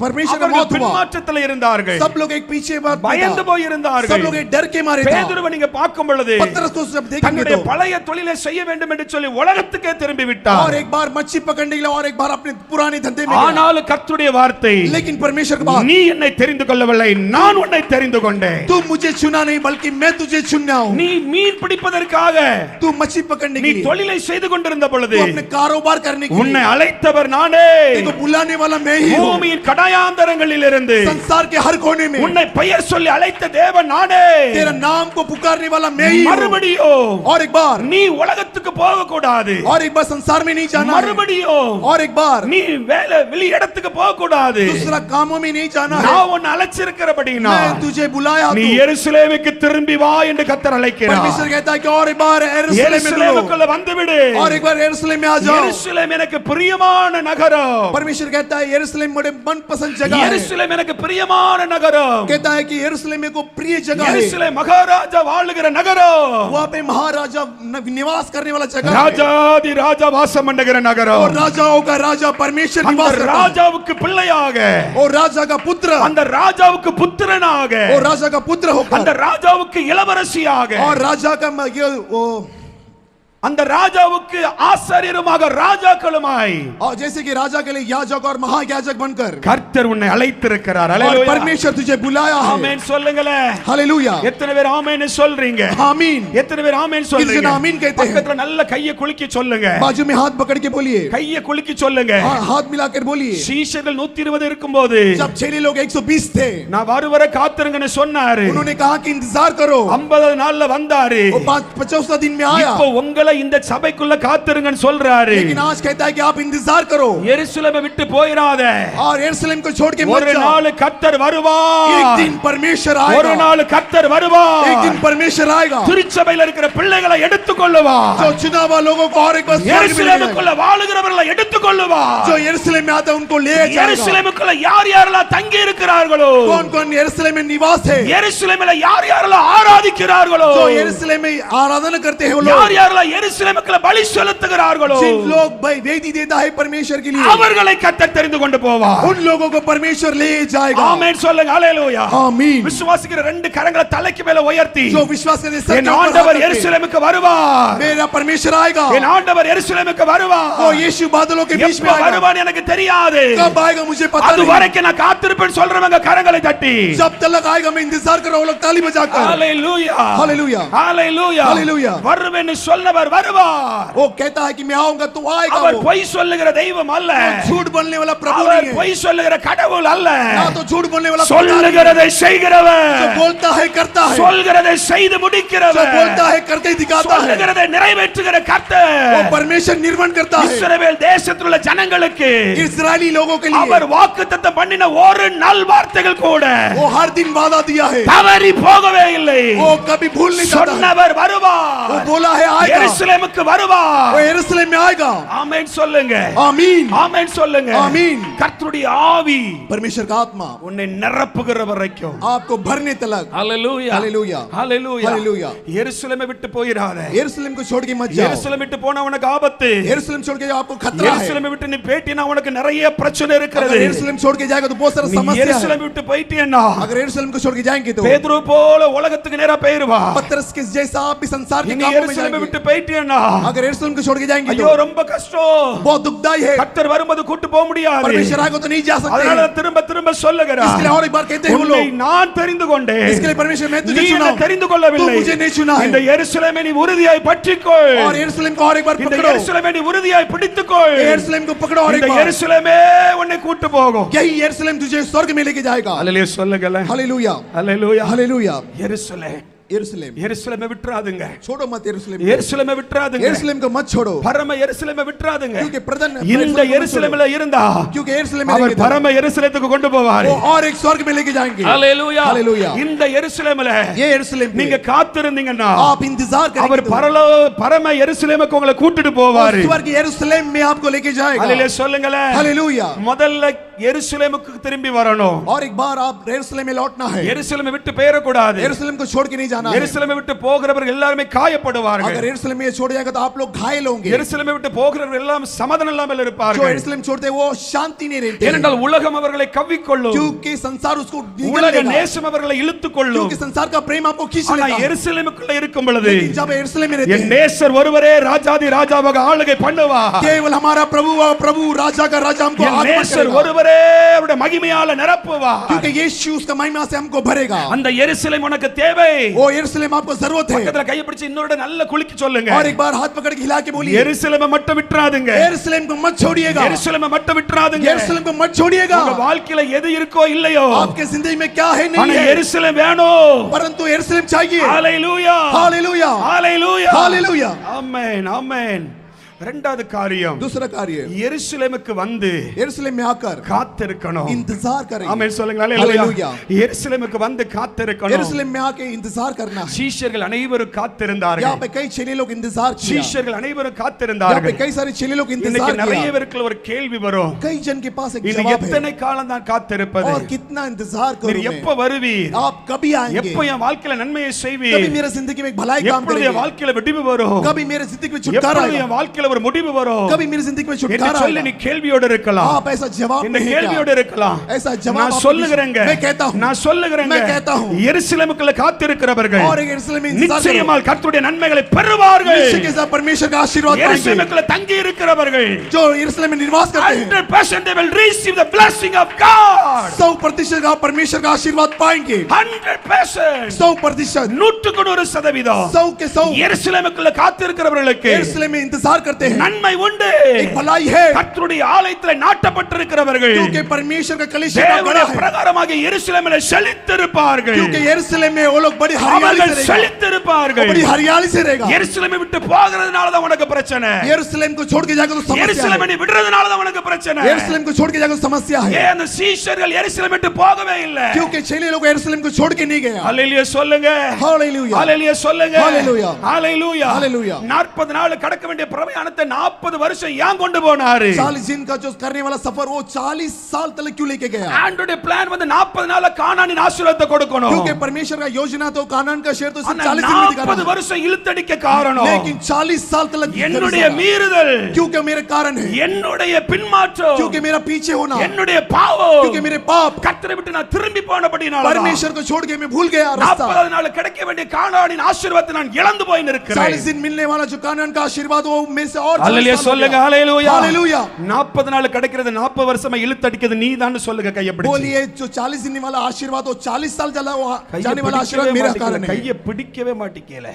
परमेश्वर का அவர்கள் मौत हुआ, பின்மாற்றத்தில் இருந்தார்கள். सब लोग एक पीछे बात பயந்து போய் सब இருந்தார்கள். लोग एक डर के मारे था। பேதுருவை நீங்க பார்க்கும் பொழுது पतरस को सब देखेंगे தன்னுடைய तो, பழைய தொழிலை செய்ய வேண்டும் என்று சொல்லி உலகத்துக்கே திரும்பி விட்டார். और एक बार मच्छी पकड़ने के लिए और एक बार अपने पुराने धंधे में गया। ஆனாலும் கர்த்தருடைய வார்த்தை, लेकिन परमेश्वर की बात, நீ என்னை தெரிந்து கொள்ளவில்லை, நான் உன்னை தெரிந்து கொண்டேன். तू मुझे चुना नहीं बल्कि मैं तुझे चुना हूँ। நீ மீன் பிடிப்பதற்காக तू मच्छी पकड़ने நீ के लिए, தொழிலை செய்து கொண்டிருந்த பொழுது तू अपने कारोबार करने के உன்னை लिए, அழைத்தவர் நானே. तेको बुलाने वाला मैं ही हूँ। பூமியின் கடாயாந்தரங்களில் இருந்து संसार के हर कोने में உன்னை பெயர் சொல்லி அழைத்த தேவன் நானே. तेरा नाम को पुकारने वाला मैं ही हूँ। மறுபடியும் और एक बार, நீ உலகத்துக்கு போக கூடாது. और एक बार संसार में नहीं जाना है। மறுபடியும் और एक बार நீ வெளி இடத்துக்கு போக கூடாது. दूसरा कामों में नहीं जाना है। நான் உன்னை அழைச்சிருக்கிறபடினா मैं तुझे बुलाया நீ हूँ। எருசலேமுக்கு திரும்பி வா என்று கர்த்தர் அழைக்கிறார். परमेश्वर कहता है कि और एक बार यरूशलेम में लो, எருசலேமுக்குள்ள வந்து விடு. और एक बार यरूशलेम में आ जाओ। எருசலேம் எனக்கு பிரியமான நகரம். परमेश्वर कहता है यरूशलेम मेरे मनपसंद जगह है। எருசலேம் எனக்கு பிரியமான நகரம். कहता है कि यरूशलेम में को प्रिय जगह है। எருசலேம் மகாராஜா வாழுகிற நகரம். वहाँ पे महाराजा निवास करने वाला जगह है। ராஜாதி ராஜா வாசம் பண்ணுகிற நகரம். और राजाओं का राजा परमेश्वर அந்த निवास करता है। ராஜாவுக்கு பிள்ளையாக, और राजा का पुत्र, அந்த ராஜாவுக்கு புத்திரனாக, और राजा का पुत्र அந்த होकर, ராஜாவுக்கு இளவரசியாக, और राजा का அந்த ராஜாவுக்கு ஆசாரியருமாக ராஜாக்களுமாய், और जैसे कि राजा के लिए याजक और महायाजक बनकर கர்த்தர் உன்னை அழைத்திருக்கிறார். और அல்லேலூயா. परमेश्वर तुझे बुलाया है। ஆமென் சொல்லுங்களே. हालेलुया। எத்தனை பேர் ஆமென் சொல்றீங்க? आमीन। எத்தனை பேர் ஆமென் कितने சொல்றீங்க? आमीन कहते हैं? பக்கத்துல நல்ல கையை குலுக்கி சொல்லுங்க. बाजू में हाथ पकड़ के बोलिए, கையை குலுக்கி சொல்லுங்க. हाथ मिलाकर बोलिए। சீஷர்கள் 120 இருக்கும்போது जब चेले लोग 120 थे, நான் வருவரை காத்திருங்கன்னு சொன்னாரு. उन्होंने कहा कि इंतजार करो। 50 நாள்ல வந்தாரு. वो 50 दिन में आया। இப்போ உங்களை இந்த சபைக்குள்ள காத்திருங்கன்னு சொல்றாரு. लेकिन आज कहता है कि आप इंतजार करो எருசலேமை விட்டு போயிராத. और यरूशलेम को छोड़ के मत ஒரு जाओ। நாள் கர்த்தர் வருவார். एक दिन परमेश्वर ஒரு आएगा। நாள் கர்த்தர் வருவார். एक दिन परमेश्वर आएगा திருச்சபையில் இருக்கிற பிள்ளைகளை எடுத்துக்கொள்ளுவார். जो चुना हुआ लोगों को और एक बार स्वर्ग में ले जाएगा। எருசலேமுக்குள்ள வாழுகிறவர்களை எடுத்துக்கொள்ளுவார். जो यरूशलेम में आता है उनको ले जाएगा। எருசலேமுக்குள்ள யார் யாரெல்லாம் தங்கி இருக்கிறார்களோ, कौन कौन यरूशलेम में निवास है, எருசலேமில் யார் யாரெல்லாம் ஆராதிக்கிறார்களோ, जो यरूशलेम में आराधना करते हैं वो யார் लोग, யாரெல்லாம் எருசலேமுக்குள்ள பலி செலுத்துகிறார்களோ, जिन लोग भाई वेदी देता है परमेश्वर के लिए, அவர்களை கர்த்தர் தெரிந்து கொண்டு போவார். उन लोगों को परमेश्वर ले जाएगा। ஆமென் சொல்லுங்க. ஹalleluya. आमीन। விசுவாசிக்கிற ரெண்டு கரங்களை தலைக்கு மேல உயர்த்தி, जो विश्वास करते हैं என் ஆண்டவர் எருசலேமுக்கு வருவார். मेरा परमेश्वर आएगा। என் ஆண்டவர் எருசலேமுக்கு வருவார். वो यीशु बादलों के बीच में எப்ப आएगा। வருவான்னு எனக்கு தெரியாது. कब आएगा मुझे पता அது नहीं। வரைக்கும் நான் காத்திருப்பேன் சொல்றவங்க கரங்களை தட்டி जब तक आएगा मैं इंतजार कर रहा हूं। लोग ताली बजाकर ஹalleluya. हालेलुया। ஹalleluya. ஹalleluya. வருவேன்னு சொன்னவர் அவர் வருவார். वो कहता है कि मैं आऊंगा तो आएगा அவர் वो। பொய் சொல்லுகிற தெய்வம் அல்ல. झूठ बोलने वाला प्रभु அவர் नहीं है। பொய் சொல்லுகிற கடவுள் அல்ல. ना तो झूठ बोलने वाला சொல்லுகிறதை செய்கிறவர். जो बोलता है करता है। சொல்கிறதை செய்து जो முடிக்கிறவர். बोलता है करके ही दिखाता है। சொல்லுகிறதை நிறைவேற்றுகிற वो கர்த்தர். परमेश्वर निर्माण करता है। இஸ்ரவேல் தேசத்தில் உள்ள ஜனங்களுக்கு इस्राएली लोगों के लिए அவர் வாக்குத்தத்தம் பண்ணின ஒரு நல் வார்த்தைகள் கூட वो हर दिन वादा दिया है। தவறி போகவே இல்லை. वो कभी भूल नहीं जाता है। சொன்னவர் வருவார். वो बोला है आएगा। எருசலேமுக்கு வருவார். वो यरूशलेम में आएगा। ஆமென் சொல்லுங்க. आमीन। ஆமென் சொல்லுங்க. आमीन। கர்த்தருடைய ஆவி परमेश्वर का आत्मा உன்னை நிரப்புகிற வரைக்கும் आपको भरने तक। ஹalleluya हालेलुया। ஹalleluya हालेलुया। எருசலேமை விட்டு போயிராத. यरूशलेम को छोड़ के मत जाओ। எருசலேம் விட்டு போனா உனக்கு ஆபத்து. यरूशलेम छोड़ के आपको खतरा है। எருசலேமை விட்டு நீ பேட்டினா உனக்கு நிறைய பிரச்சனை இருக்கிறது. अगर यरूशलेम छोड़ के जाएगा तो बहुत सारा நீ समस्या है। எருசலேம் விட்டு போயிட்டேன்னா अगर यरूशलेम को छोड़ के जाएंगे तो பேதுரு போல உலகத்துக்கு நேரா போயிருவா. पतरस के जैसा आप भी संसार के நீ कामों में எருசலேமை விட்டு जाएंगे। போயிட்டேன்னா अगर यरूशलेम को छोड़ के जाएंगे ஐயோ तो ரொம்ப கஷ்டம். बहुत दुखदाई है। கர்த்தர் வரும்போது கூட்டி போக முடியாது. परमेश्वर आएगा तो नहीं जा सकते। அதனால திரும்ப திரும்ப சொல்லுகிறார். इसके लिए और एक बार कहते हैं वो உன்னை लोग। நான் தெரிந்து கொண்டேன். इसके लिए परमेश्वर मैं நீ तुझे चुना என்னை हूं। தெரிந்து तू கொள்ளவில்லை. मुझे नहीं चुना है। இந்த எருசலேமை நீ உறுதியாய் பற்றிக்கொள். और यरूशलेम को और एक बार இந்த पकड़ो। எருசலேமை நீ உறுதியாய் பிடித்துக்கொள். यरूशलेम को पकड़ो और एक இந்த बार। எருசலேமே உன்னை கூட்டி போகும். यही यरूशलेम तुझे स्वर्ग में लेके जाएगा। அல்லேலூயா சொல்லுங்களே. हालेलुया। அல்லேலூயா. हालेलुया। எருசலேம் यरूशलेम எருசலேமை விட்டுறாதுங்க. छोड़ो मत यरूशलेम। எருசலேமை விட்டுறாதுங்க. यरूशलेम को मत छोड़ो। பரம எருசலேமை விட்டுறாதுங்க. क्योंकि प्रधान இந்த எருசலேமில இருந்தா क्योंकि यरूशलेम में அவர் रहेंगे तो பரம எருசலேத்துக்கு கொண்டு போவார். वो और एक स्वर्ग में लेके जाएंगे। அல்லேலூயா. हालेलुया। இந்த எருசலேமில ये यरूशलेम में நீங்க காத்திருந்தீங்கன்னா आप इंतजार அவர் करेंगे तो பரம எருசலேமுக்கு உங்களை கூட்டிட்டு போவாரு. स्वर्ग यरूशलेम में आपको लेके जाएगा। அல்லேலூயா சொல்லுங்களே. हालेलुया। முதல்ல எருசலேமுக்கு திரும்பி வரணும். और एक बार आप यरूशलेम में लौटना है। எருசலேமை விட்டு போயிர கூடாது. यरूशलेम को छोड़ के नहीं जाना है। எருசலேமை விட்டு போகிறவர்கள் எல்லாரும் காயப்படுவார்கள். अगर यरूशलेम में छोड़ जाएगा तो आप लोग घायल होंगे। எருசலேமை விட்டு போகிறவர்கள் எல்லாம் சமாதானம் இல்லாமல் जो இருப்பார்கள். यरूशलेम छोड़ते हैं वो शांति नहीं रहते। ஏனென்றால் உலகம் அவர்களை கவ்விக்கொள்ளும். क्योंकि संसार उसको निगल உலக लेगा। நேசம் அவர்களை இழுத்துக்கொள்ளும். क्योंकि संसार का प्रेम आपको खींच ஆனா लेगा। எருசலேமுக்குள்ள இருக்கும் பொழுது लेकिन जब यरूशलेम में रहते என் हैं நேசர் ஒருவரே ராஜாதி ராஜாவாக ஆளுகை பண்ணுவார். केवल हमारा प्रभु और प्रभु राजा का राजा हमको என் आगमन நேசர் करेगा। ஒருவரே அவருடைய மகிமையால நிரப்புவார். क्योंकि यीशु उसका महिमा से हमको भरेगा। அந்த எருசலேம் உனக்கு தேவை. वो यरूशलेम आपको जरूरत है। பக்கத்துல கையை பிடிச்சு இன்னொரு நல்ல குலுக்கி சொல்லுங்க. और एक बार हाथ पकड़ के हिला के बोलिए எருசலேமை மட்டும் விட்டுறாதுங்க. यरूशलेम को मत छोड़िएगा। எருசலேமை மட்டும் விட்டுறாதுங்க. यरूशलेम को मत छोड़िएगा। உங்க வாழ்க்கையில எது இருக்கோ இல்லையோ आपके जिंदगी में क्या है ஆனா नहीं है எருசலேம் வேணும். परंतु यरूशलेम चाहिए। ஹalleluya हालेलुया। ஹalleluya हालेलुया। ஆமென் ஆமென். இரண்டாவது காரியம் दूसरा कार्य எருசலேமுக்கு வந்து यरूशलेम में आकर காத்திருக்கணும். इंतजार करें। ஆமென் சொல்லுங்க. हालेलुया। ஹalleluya. எருசலேமுக்கு வந்து காத்திருக்கணும். यरूशलेम में आके इंतजार करना है। சீஷர்கள் அனைவரும் காத்திருந்தார்கள். यहाँ पे कई चेले लोग इंतजार किया। சீஷர்கள் அனைவரும் यहाँ पे காத்திருந்தார்கள். कई सारे चेले लोग இன்னைக்கு इंतजार நிறைய किया। பேருக்கு ஒரு கேள்வி வரும். कई जन के पास एक இன்னும் जवाब है எத்தனை காலம் தான் காத்திருப்பது? और कितना इंतजार நீர் करूं मैं? எப்ப வருவீர்? आप कभी आएंगे? எப்ப என் வாழ்க்கையில நன்மையை कभी செய்வீர்? मेरे जिंदगी में एक भलाई काम எப்பொழுது என் करेंगे? வாழ்க்கையில விடிவு வரும்? कभी मेरे जिंदगी में छुटकारा எப்பொழுது आएगा? என் வாழ்க்கையில ஒரு முடிவு வரும்? कभी मेरी जिंदगी में என்று छुटकारा சொல்லி நீ आएगा? கேள்வியோடு இருக்கலாம். आप ऐसा जवाब இந்த नहीं கேள்வியோடு क्या? இருக்கலாம். ऐसा जवाब நான் आपको சொல்லுகிறேங்க. मैं कहता हूं। நான் சொல்லுகிறேங்க. मैं कहता हूं। எருசலேமுக்குள்ள காத்திருக்கிறவர்கள் और एक यरूशलेम में इंतजार करो। நிச்சயமாக கர்த்தருடைய நன்மைகளை பெறுவார்கள். निश्चय के साथ परमेश्वर का आशीर्वाद पाएंगे। எருசலேமுக்குள்ள தங்கி இருக்கிறவர்கள் जो यरूशलेम में निवास करते हैं 100% they will receive the blessing of God. 100% आप परमेश्वर का आशीर्वाद पाएंगे। 100% 100% 100% 100 के 100 எருசலேமுக்குள்ள காத்திருக்கிறவர்களுக்கு यरूशलेम में इंतजार करते हैं। நன்மை உண்டு. एक भलाई है கர்த்தருடைய ஆலயத்தில் நாட்டப்பட்டிருக்கிறவர்கள் क्योंकि परमेश्वर का कलीसिया का தேவனுடைய बड़ा है। பிரகாரமாக எருசலேமில் செழித்திருப்பார்கள். क्योंकि यरूशलेम में वो लोग बड़ी हरियाली அவர்கள் से रहेगा। செழித்திருப்பார்கள். बड़ी हरियाली से रहेगा। எருசலேமை விட்டு போகிறதுனால தான் உனக்கு பிரச்சனை. यरूशलेम को छोड़ के जाएगा तो समस्या எருசலேமை है। நீ விடுறதுனால தான் உனக்கு பிரச்சனை. यरूशलेम को छोड़ के जाएगा तो समस्या है। ஏன் அந்த சீஷர்கள் எருசலேமை விட்டு போகவே இல்லை? क्योंकि चेले लोग यरूशलेम को छोड़ के नहीं गए। ஹalleluya சொல்லுங்க. हालेलुया। ஹalleluya சொல்லுங்க. ஹalleluya. ஹalleluya. ஹalleluya. 40 நாள் கடக்க வேண்டிய பிரயாணத்தை 40 வருஷம் ஏன் கொண்டு போனாரு? 40 दिन का जो करने वाला सफर वो 40 साल तक क्यों लेके गया? ஆண்டவருடைய பிளான் வந்து 40 நாள்ல கானானின் ஆசீர்வாதத்தை கொடுக்கணும். क्योंकि परमेश्वर का योजना तो कानान का शेर तो सिर्फ 40 दिन में 40 दिखाना। வருஷம் இழுத்தடிக்க காரணம் लेकिन 40 साल तक என்னுடைய மீறுதல், क्योंकि मेरे कारण है। என்னுடைய பின்மாற்றம், क्योंकि मेरा पीछे होना, என்னுடைய பாவம், क्योंकि मेरे पाप, கர்த்தரை விட்டு நான் திரும்பி போனபடினால परमेश्वर को छोड़ के मैं भूल गया रास्ता। 40 நாள் கிடைக்க வேண்டிய கானானின் ஆசீர்வாதத்தை நான் இழந்து போய் நிற்கிறேன். 40 दिन मिलने वाला जो कानान का आशीर्वाद वो में से और ஹalleluya சொல்லுங்க. ஹalleluya. हालेलुया। 40 நாள் கிடைக்கிறது 40 வருஷமா இழுத்தடிக்கிறது நீதான் சொல்லுங்க. கையை பிடிச்சு बोलिए जो 40 दिन वाला आशीर्वाद वो 40 साल चला वो जाने वाला आशीर्वाद मेरा कारण है। கையை பிடிக்கவே மாட்டீங்கல.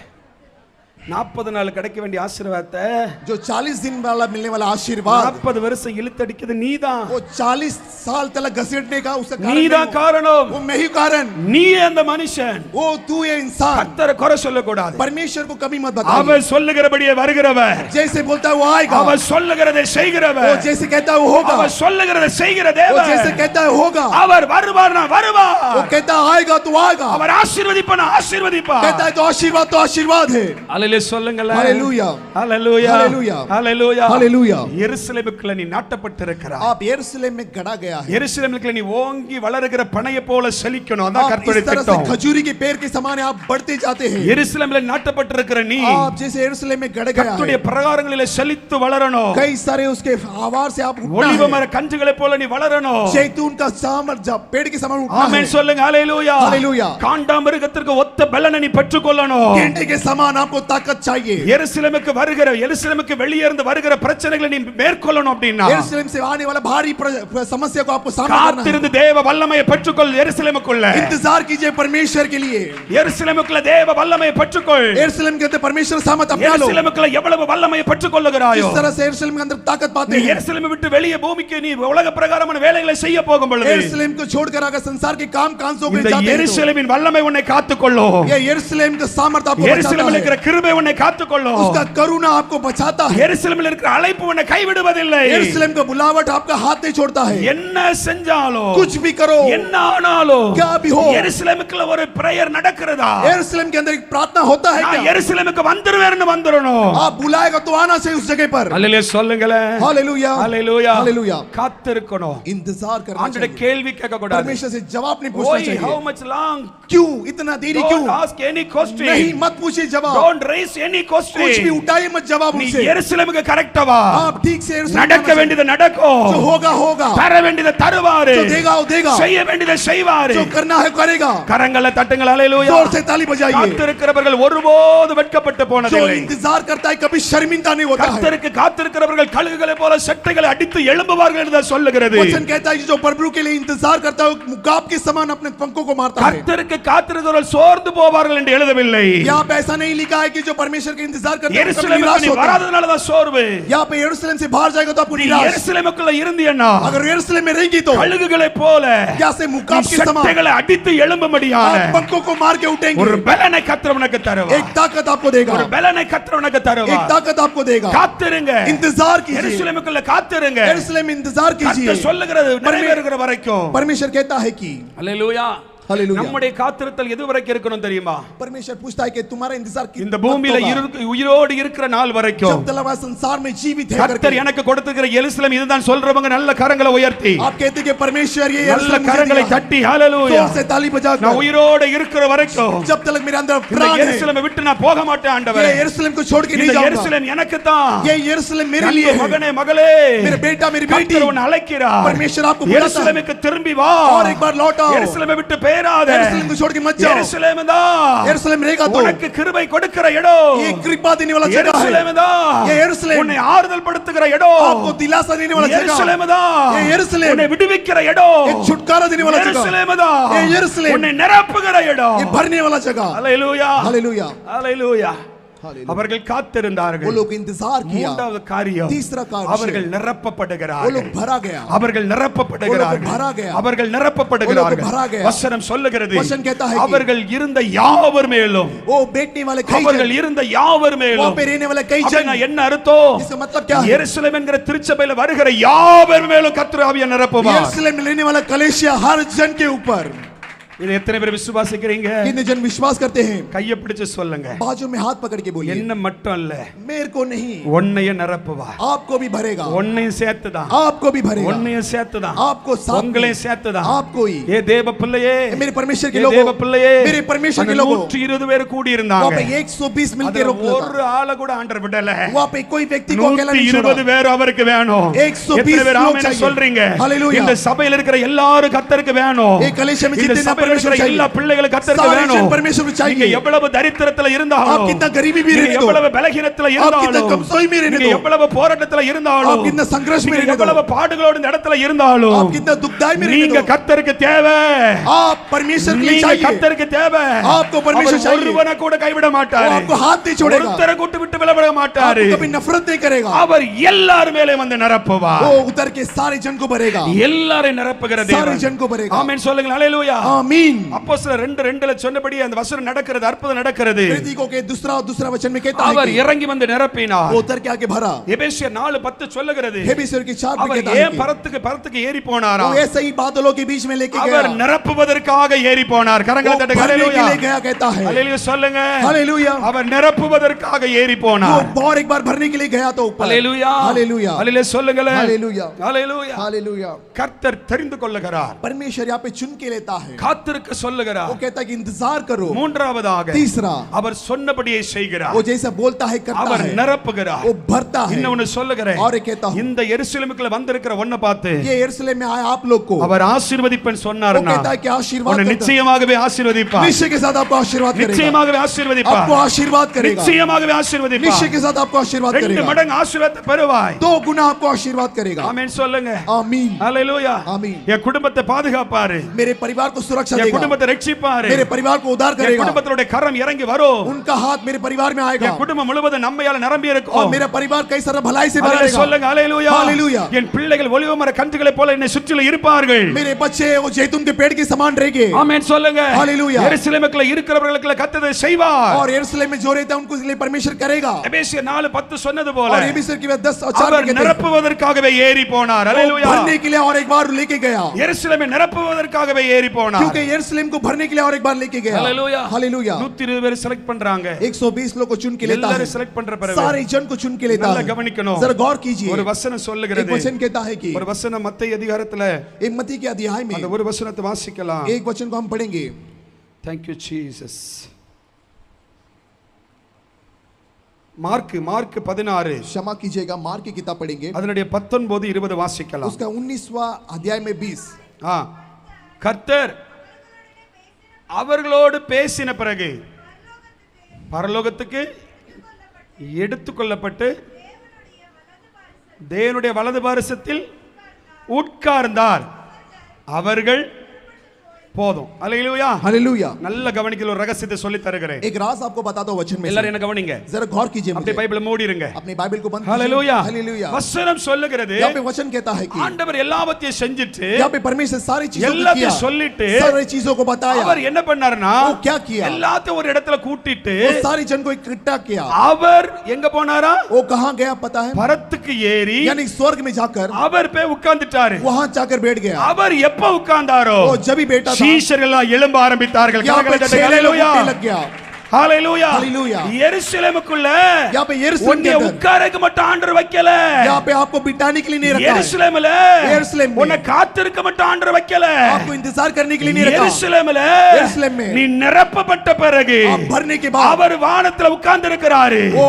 40 நாள் கிடைக்க வேண்டிய ஆசீர்வாதத்தை जो 40 दिन वाला मिलने वाला आशीर्वाद 40 வருஷம் இழுத்தடிக்குது நீதான். वो 40 साल तक घसीटने का उसका कारण நீதான் नहीं காரணம். वो मैं ही कारण நீ அந்த மனுஷன். वो तू ये इंसान கர்த்தரை குறை சொல்லக்கூடாது. परमेश्वर को कमी मत बताइए அவர் சொல்லுகிறபடியே வருகிறவர். जैसे बोलता है वो आएगा அவர் சொல்லுகிறதை वो செய்கிறவர். जैसे कहता है वो होगा அவர் சொல்லுகிறதை செய்கிற वो தேவன். जैसे कहता है होगा அவர் வருவார்னா वो வருவார். कहता है आएगा तो आएगा அவர் ஆசீர்வதிப்பானா ஆசீர்வதிப்பார். कहता है तो आशीर्वाद है அல்லேலூயா சொல்லுங்களேன். हालेलुया அல்லேலூயா हालेलुया அல்லேலூயா हालेलुया எருசலேமுக்குள்ள நீ நாட்டப்பட்டிருக்கிறாய். आप यरूशलेम में गड़ा गया है எருசலேமுக்குள்ள நீ ஓங்கி வளருகிற பனையை போல செழிக்கணும். அதான் आप கர்த்தருடைய इस तरह से திட்டம். खजूरी के पेड़ के समान आप बढ़ते जाते हैं எருசலேமில் நாட்டப்பட்டிருக்கிற நீ आप जैसे यरूशलेम में गड़ गया கர்த்தருடைய है பிரகாரங்களிலே செழித்து வளரணும். कई सारे उसके आवार से आप उठना ஒலிவ है மர கஞ்சுகளை போல நீ வளரணும். जैतून का सामर पेड़ के समान उठना ஆமென் है சொல்லுங்க. ஹalleluya हालेलुया காண்டாமிருகத்திற்கு ஒத்த பலனை நீ பெற்றுக்கொள்ளணும். गेंडे के समान आपको ताकत चाहिए எருசலேமுக்கு எருசலேமுக்கு வெளியே இருந்து வருகிற பிரச்சனைகளை நீ மேற்கொள்ளணும் அப்படினா यरूशलेम से आने वाला भारी समस्या को आपको सामना करना है காத்திருந்து தேவ வல்லமையை பெற்றுக்கொள். எருசலேமுக்குள்ள इंतजार कीजिए परमेश्वर के लिए எருசலேமுக்குள்ள தேவ வல்லமையை பெற்றுக்கொள். यरूशलेम के अंदर परमेश्वर सामत अपना लो எருசலேமுக்குள்ள எவ்வளவு வல்லமையை பெற்றுக்கொள்ளுகிறாயோ इस तरह से यरूशलेम के अंदर ताकत पाते நீ हैं எருசலேமை விட்டு வெளியே பூமிக்கு நீ உலக பிரகாரமான வேலைகளை செய்ய போகும் பொழுது यरूशलेम को छोड़कर अगर संसार के काम कांसों को இந்த जाते हैं எருசலேமின் வல்லமை உன்னை காத்துக்கொள்ளும். ये यरूशलेम का सामर्थ आपको எருசலேமில் बचाता இருக்கிற है கிருபை உன்னை காத்துக்கொள்ளும். उसका करुणा आपको बचाता है எருசலேமில் இருக்கிற அழைப்பு உன்னை கைவிடுவதில்லை. यरूशलेम का बुलावट आपका हाथ नहीं छोड़ता है என்ன செஞ்சாலும் कुछ भी करो என்ன ஆனாலும் क्या भी हो எருசலேமுக்குள்ள ஒரு பிரேயர் நடக்கிறதா यरूशलेम के अंदर एक प्रार्थना होता है நான் क्या எருசலேமுக்கு வந்துருவேன்னு வந்துறணும். आप बुलाएगा तो आना चाहिए उस जगह पर அல்லேலூயா சொல்லுங்களேன். हालेलुया அல்லேலூயா हालेलुया காத்திருக்கணும். इंतजार करना ஆண்டவருடைய चाहिए கேள்வி கேட்க கூடாது. परमेश्वर से जवाब नहीं पूछना Why? चाहिए How much long? क्यों इतना देरी क्यों Don't ask any question. नहीं मत पूछिए जवाब Don't raise any question. कुछ भी उठाइए मत जवाब நீ उनसे எருசலேமுக்கு கரெக்ட்டா வா. आप ठीक से यरूशलेम நடக்க जाना வேண்டியது நடக்கும். चाहिए। जो होगा होगा தர வேண்டியது தருவாரு. जो देगा वो देगा செய்ய வேண்டியதை செய்வாரு. जो करना है करेगा கரங்களை தட்டுங்கள். அல்லேலூயா. जोर से ताली बजाइए காத்திருக்கிறவர்கள் ஒருபோதும் வெட்கப்பட்டு जो போனதில்லை. इंतजार करता है कभी शर्मिंदा नहीं होता है கர்த்தருக்கு காத்திருக்கிறவர்கள் கழுகுகளை போல சட்டைகளை அடித்து எழும்புவார்கள் என்று சொல்லுகிறது. वचन कहता है कि जो प्रभु के लिए इंतजार करता है वो मुकाब के समान अपने पंखों को मारता है கர்த்தருக்கு காத்திருக்கிறவர்கள் சோர்ந்து போவார்கள் என்று எழுதவில்லை. यहाँ पे ऐसा नहीं लिखा है कि जो परमेश्वर के इंतजार करते हैं वो कभी எருசலேமுக்கு निराश நீ होते हैं। வராதனால தான் சோர்வு. यहाँ पे यरूशलेम से बाहर जाएगा तो आपको நீ निराश எருசலேமுக்குள்ள இருந்தீன்னா अगर यरूशलेम में रहेगी तो கழுகுகளை போல क्या से मुकाब के समान சட்டைகளை அடித்து எழும்பும்படியான आप पंखों को मार के उठेंगे ஒரு பலனை கர்த்தர் உனக்கு தருவார். एक ताकत आपको देगा ஒரு பலனை கர்த்தர் உனக்கு एक தருவார். ताकत आपको देगा காத்திருங்க. इंतजार कीजिए எருசலேமுக்குள்ள காத்திருங்க. यरूशलेम में इंतजार कीजिए கர்த்தர் சொல்லுகிறது நிறைவேறுகிற வரைக்கும். परमेश्वर कहता है कि அல்லேலூயா. हालेलुया நம்முடைய காத்திருத்தல் எது வரைக்கும் இருக்கணும் தெரியுமா? परमेश्वर पूछता है कि तुम्हारा इंतजार இந்த பூமியில உயிரோடு இருக்கிற நாள் வரைக்கும் जब तक संसार में जीवित है கர்த்தர் எனக்கு கொடுத்திருக்கிற எருசலேம் இதுதான் சொல்றவங்க நல்ல கரங்களை உயர்த்தி आप कहते हैं कि परमेश्वर ये நல்ல கரங்களை தட்டி ஹalleluya जोर से ताली बजाकर நான் உயிரோடு இருக்கிற வரைக்கும் जब तक मेरे अंदर இந்த प्राण है எருசலேமை விட்டு நான் போக மாட்டேன் ஆண்டவரே. ये यरूशलेम को छोड़ के नहीं இந்த जाऊंगा எருசலேம் எனக்கு தான். ये यरूशलेम मेरे लिए है மகனே மகளே मेरे बेटा मेरी बेटी கர்த்தர் உன்னை அழைக்கிறார். परमेश्वर आपको बुलाता है எருசலேமுக்கு திரும்பி வா. और एक बार लौट आओ எருசலேமை விட்டு பேராத. यरूशलेम को छोड़ के मत जाओ எருசலேம் தான் यरूशलेम रहेगा तो உனக்கு கிருபை கொடுக்கிற இடம். ये कृपा देने वाला जगह है எருசலேம் தான் ये यरूशलेम உன்னை ஆறுதல் படுத்துகிற இடம். आपको दिलासा देने वाला जगह எருசலேம் தான் ये यरूशलेम உன்னை விடுவிக்கிற இடம். एक छुटकारा देने वाला जगह எருசலேம் தான் ये यरूशलेम உன்னை நிரப்புகிற இடம். ये भरने वाला जगह ஹalleluya हालेलुया ஹalleluya. हालेलुया அவர்கள் காத்திருந்தார்கள். वो लोग इंतजार किया மூன்றாவது காரியம் तीसरा कार्य அவர்கள் वो நிரப்பப்படுகிறார்கள். लोग भरा गया அவர்கள் நிரப்பப்படுகிறார்கள். भरा गया அவர்கள் वो நிரப்பப்படுகிறார்கள். लोग भरा गया வசனம் சொல்லுகிறது वचन कहता है कि அவர்கள் இருந்த யாவர் மேலும் वो बैठने वाले कई அவர்கள் जन இருந்த யாவர் वहां மேலும் पे रहने वाले कई அப்படின்னா जन என்ன அர்த்தம்? इसका मतलब क्या है எருசலேம் என்கிற திருச்சபையில வருகிற யாவர் மேலும் கர்த்தர் ஆவியை நிரப்புவார். यरूशलेम में रहने वाला कलेशिया हर जन के ऊपर இது எத்தனை பேர் விசுவாசிக்கிறீங்க? कितने जन विश्वास करते हैं கையை பிடிச்சு சொல்லுங்க. बाजू में हाथ पकड़ के बोलिए என்ன மட்டும் இல்ல मेरे को नहीं உன்னையும் நிரப்புவார். आपको भी भरेगा உன்னையும் சேர்த்துதான். आपको भी भरेगा உன்னையும் சேர்த்துதான். आपको साथ உங்களையும் சேர்த்துதான். आपको ही ஏ தேவ பிள்ளையே मेरे परमेश्वर के ஏ लोगों தேவ பிள்ளையே मेरे परमेश्वर के அங்க लोगों 120 பேர் கூடி वहां இருந்தாங்க. पे 120 मिलके அதுல रोक ஒரு ஆளை கூட ஆண்டவர் விடல. वहां पे कोई व्यक्ति को अकेला नहीं 120 छोड़ा பேர் அவருக்கு வேணும். 120 எத்தனை பேர் लोग ஆமென் चाहिए சொல்றீங்க? हालेलुया இந்த சபையில இருக்கிற எல்லாரும் கர்த்தருக்கு வேணும். एक कलेशिया में இந்த जितने சபையில இருக்கிற எல்லா பிள்ளைகளும் கர்த்தருக்கு सारे வேணும். जन परमेश्वर को நீங்க चाहिए। எவ்வளவு தரித்திரத்துல இருந்தாலும், आप कितना गरीबी में நீங்க रहते हो, எவ்வளவு பலகீனத்துல आप कितना இருந்தாலும், कमजोरी में रहते நீங்க हो, எவ்வளவு போராட்டத்துல இருந்தாலும், आप कितना संघर्ष में நீங்க रहते हो, எவ்வளவு பாடுகளோட இந்த இடத்துல இருந்தாலும், आप कितना दुखदाई में நீங்க रहते हो, கர்த்தருக்கு தேவை. आप परमेश्वर के लिए நீங்க चाहिए। கர்த்தருக்கு தேவை. आपको परमेश्वर அவர் चाहिए। ஒருவனை கூட கைவிட वो மாட்டாரு. आपको हाथ नहीं छोड़ेगा, ஒருத்தரை கூட்டு விட்டு விலக மாட்டாரு. आपको कभी नफरत नहीं करेगा, அவர் எல்லார் மேலே வந்து நிரப்புவார். वो उतर के सारे जन को भरेगा, எல்லாரையும் நிரப்புகிற सारे தேவன். जन को भरेगा। ஆமென் சொல்லுங்க. ஹalleluya. आमीन। அப்போஸ்தலர் 2:2ல சொன்னபடி அந்த வசனம் நடக்கிறது, அற்புதம் நடக்கிறது. प्रीतिकों के दूसरा वचन में कहता है அவர் कि இறங்கி வந்து நிரப்பினார். वो उतर के आके भरा। எபேசியர் 4:10 சொல்லுகிறது, एफेसियर की 4 में அவர் कहता है ஏன் பரத்துக்கு ஏறி போனாரா? वो ऐसे ही बादलों के बीच में लेके அவர் गया, நிரப்புவதற்காக ஏறி போனார். கரங்களை वो தட்டுங்க. भरने के ஹalleluya. लिए गया कहता है। ஹalleluya சொல்லுங்க. हालेलुया। அவர் நிரப்புவதற்காக ஏறி वो போனார். और एक बार भरने के लिए गया तो ऊपर। ஹalleluya. हालेलुया। ஹalleluya சொல்லுங்களே. हालेलुया। ஹalleluya. हालेलुया। கர்த்தர் தெரிந்து கொள்ளுகிறார். परमेश्वर यहाँ पे चुन के लेता है, காத்திருக்க वो சொல்லுகிறார். कहता है कि इंतजार करो। மூன்றாவதாக तीसरा, அவர் சொன்னபடியே செய்கிறார். वो जैसा बोलता है करता அவர் है, நிரப்புகிறார். वो भरता है। இன்னொன்னு சொல்லுகிறேன், और एक कहता हूँ, இந்த எருசலேமுக்குள்ள வந்திருக்கிற ஒன்ன பார்த்து ये यरूशलेम में आए आप लोग को அவர் ஆசீர்வதிப்பேன் वो சொன்னார்னா, कहता है कि आशीर्वाद உன்னை करता है। நிச்சயமாகவே ஆசீர்வதிப்பார். निश्चय के साथ आपको आशीर्वाद करेगा, நிச்சயமாகவே ஆசீர்வதிப்பார். आपको आशीर्वाद करेगा, நிச்சயமாகவே ஆசீர்வதிப்பார். निश्चय के साथ आपको आशीर्वाद 2 करेगा, மடங்கு ஆசீர்வாதத்தை பெறுவாய். 2 गुना आपको आशीर्वाद करेगा। ஆமென் சொல்லுங்க. आमीन। ஹalleluya. ஆமென்। என் குடும்பத்தை பாதுகாப்பாரு. मेरे परिवार को सुरक्षा என் देगा, குடும்பத்தை ரட்சிப்பாரு. मेरे परिवार को उद्धार என் करेगा, குடும்பத்தோட கரம் இறங்கி வரும். उनका हाथ मेरे परिवार में आएगा, என் குடும்பம் முழுவதும் நன்மையால நிரம்பி और இருக்கும். मेरा परिवार कई सारा भलाई से भरा ஹalleluya रहेगा। சொல்லுங்க. ஹalleluya. हालेलुया। என் பிள்ளைகள் ஒலிவ மர கன்றுகளைப் போல என்னை சுற்றிலும் இருப்பார்கள். मेरे बच्चे वो जैतून के पेड़ के समान रहेंगे। ஆமென் சொல்லுங்க. हालेलुया। எருசலேமுக்குள்ள இருக்கிறவர்களுக்கு கர்த்தர் செய்வார். और यरूशलेम में जो रहता है उनको इसलिए परमेश्वर करेगा। எபேசியர் 4:10 சொன்னது போல और एफेसियर की 10:4 அவர் में कहते हैं, நிரப்புவதற்காகவே ஏறி போனார். वो ஹalleluya. भरने के लिए और एक बार लेके गया, எருசலேமை நிரப்புவதற்காகவே ஏறி போனார். क्योंकि यरूशलेम को भरने के लिए और एक बार लेके गया। ஹalleluya. हालेलुया। 120 பேர் செலக்ட் பண்றாங்க. 120 लोग को चुन के लेता है, எல்லாரும் செலக்ட் பண்ற பிறகு सारे जन को चुन के लेता நல்லா है। கவனிக்கணும். जरा गौर कीजिए, ஒரு வசனம் एक சொல்லுகிறது. वचन कहता है कि ஒரு வசனம் மத்தேயு அதிகாரத்துல एक मत्ती के अध्याय में அந்த ஒரு வசனத்தை வாசிக்கலாம். एक वचन को हम पढ़ेंगे। Thank you Jesus. மார்க் 16 क्षमा कीजिएगा, मार्क की किताब पढ़ेंगे, அதனுடைய 19 20 வாசிக்கலாம். उसका 19वां अध्याय में 20। கர்த்தர் அவர்களோடு பேசின பிறகு பரலோகத்துக்கு எடுத்துக்கொள்ளப்பட்டு தேவனுடைய வலது பாரிசத்தில் உட்கார்ந்தார். அவர்கள் போதும். ஹalleluya. हालेलुया। நல்ல கவனிக்கல ஒரு ரகசியத்தை சொல்லி தருகிறேன். एक राज आपको बताता हूं वचन में से। எல்லாரும் என்ன கவனிங்க. जरा गौर कीजिए, அப்படியே பைபிளை மூடிருங்க. अपनी बाइबल को बंद ஹalleluya. हालेलुया। வசனம் சொல்லுகிறது, यहाँ पे वचन कहता है कि ஆண்டவர் எல்லாவற்றையும் செஞ்சிட்டு यहाँ पे परमेश्वर सारी चीजों को எல்லாத்தையும் किया, சொல்லிட்டு सारी चीजों को बताया, அவர் என்ன பண்ணாருன்னா वो क्या किया, எல்லாத்தையும் ஒரு இடத்துல கூட்டிட்டு वो सारी जन को इकट्ठा किया। அவர் எங்க போனாரா? वो कहाँ गया पता है? பரத்துக்கு ஏறி यानी स्वर्ग में जाकर அவர் போய் உட்கார்ந்துட்டாரு. वहां जाकर बैठ गया। அவர் எப்ப உட்கார்ந்தாரோ वो जब भी बैठा था, சீஷர்கள் எல்லாம் எழும்ப ஆரம்பித்தார்கள். यहाँ पे கரங்களை தட்டி 6 लोग ஹalleluya. उठने लग गया। ஹalleluya. हालेलुया। எருசலேமுக்குள்ள यहाँ पे यरूशलेम உன்னை के अंदर, உட்காரக்கு மட்டும் ஆண்டவர் வைக்கல. यहाँ पे आपको बिठाने के लिए नहीं रखा है, எருசலேம்ல यरूशलेम में உன்னை காத்திருக்க மட்டும் ஆண்டவர் வைக்கல. आपको इंतजार करने के लिए नहीं रखा। எருசலேம்ல यरूशलेम में நீ நிரப்பப்பட்ட பிறகு आप भरने के बाद அவர் வானத்துல உட்கார்ந்து இருக்கிறாரு. वो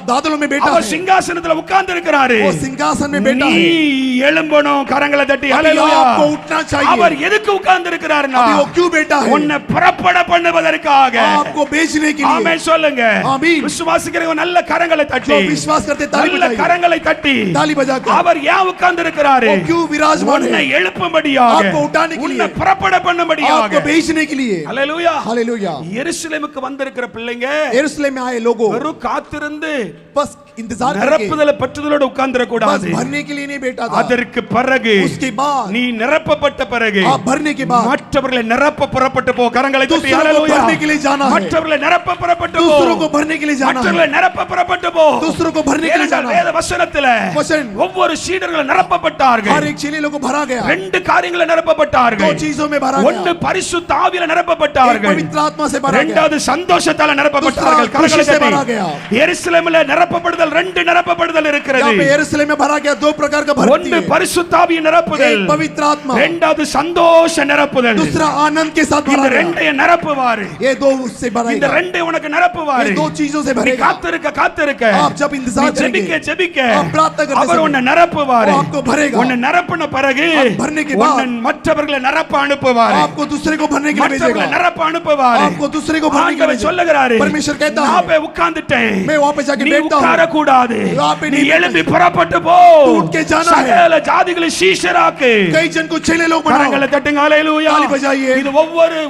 दादलों में बैठा அவர் है, சிங்காசனத்துல உட்கார்ந்து இருக்கிறாரு. वो सिंहासन में बैठा நீ है। எழும்பணும். கரங்களை தட்டி अभी ஹalleluya. आपको उठना चाहिए। அவர் எதுக்கு உட்கார்ந்து இருக்கிறாருன்னா अभी वो क्यों बैठा है? உன்னை புறப்பட பண்ணுவதற்காக. आपको भेजने के लिए। ஆமென் சொல்லுங்க. ஆமீன்। விசுவாசிக்கிறவங்க நல்ல கரங்களை தட்டி, जो विश्वास करते ताली நல்ல बजाइए, கரங்களை தட்டி ताली बजाकर அவர் ஏன் உட்கார்ந்து இருக்கிறாரு? वो क्यों विराजमान உன்னை है? எழுப்பும்படியாக, आपको उठाने के உன்னை लिए, புறப்பட பண்ணும்படியாக. आपको भेजने के लिए। ஹalleluya. हालेलुया। எருசலேமுக்கு வந்திருக்கிற பிள்ளைங்க यरूशलेम में आए लोगों வெறும் காத்திருந்து बस इंतजार करके, நிரப்புதல பற்றுதலோட உட்கார்ந்திர बस கூடாது. भरने के लिए नहीं बैठा था। அதற்கு பிறகு उसके बाद நீ நிரப்பப்பட்ட பிறகு आप भरने के बाद மற்றவர்களை நிரப்ப புறப்பட்டு போ. கரங்களை தட்டி दूसरों को ஹalleluya. भरने के लिए जाना है, மற்றவர்களை நிரப்ப புறப்பட்டு போ. दूसरों को भरने के लिए जाना மற்றவர்களை है, நிரப்ப புறப்பட்டு போ. दूसरों को भरने के लिए जाना है। வேத வசனத்துல वचन ஒவ்வொரு சீடர்கள் हर நிரப்பப்பட்டார்கள். एक चेले लोग को भरा गया, ரெண்டு காரியங்களை दो நிரப்பப்பட்டார்கள். चीजों में भरा ஒன்று गया, பரிசுத்த ஆவியில एक நிரப்பப்பட்டார்கள். पवित्र आत्मा से भरा गया, இரண்டாவது சந்தோஷத்தால நிரப்பப்பட்டார்கள். दूसरा खुशी கரங்களை से भरा தட்டி गया। எருசலேமிலே நிரப்பப்படுதல் நிரப்புதல், ரெண்டு நிரப்பப்படுதல் இருக்கிறது. यहाँ पे यरूशलेम में भरा गया दो प्रकार का भर्ती ஒன்று है, பரிசுத்தாவியின் நிரப்புதல், एक पवित्र आत्मा, இரண்டாவது சந்தோஷ நிரப்புதல். दूसरा आनंद के साथ இந்த भरा गया। ரெண்டையும் நிரப்புவாரு. ये दो उससे இந்த भरेगा, ரெண்டை உனக்கு நிரப்புவாரு. ये दो चीजों से நீ भरेगा। காத்திருக்க காத்திருக்க, आप जब इंतजार நீ ஜெபிக்க करेंगे, ஜெபிக்க, आप प्रार्थना करते அவர் समय, உன்னை நிரப்புவாரு. वो आपको भरेगा। உன்னை நிரப்பின பிறகு आप भरने के बाद, உன்னை மற்றவர்களை நிரப்ப அனுப்புவாரு. आपको दूसरे को भरने के लिए மற்றவர்களை भेजेगा, நிரப்ப அனுப்புவாரு. आपको दूसरे को भरने के लिए ஆண்டவர் भेजेगा। சொல்லுகிறாரு, परमेश्वर कहता நான் है, போய் உட்கார்ந்துட்டேன், मैं वहाँ पे जाके நீ बैठता हूँ, உட்கார கூடாது, वहाँ पे நீ नहीं எழும்பி புறப்பட்டு போ, तू उठ के जाना है। சகல ஜாதிகளை சீஷராக்கு. कई जन को चेले लोग கரங்களை बनाओ। தட்டுங்க, ஹல்லேலூயா. ताली बजाइए। இது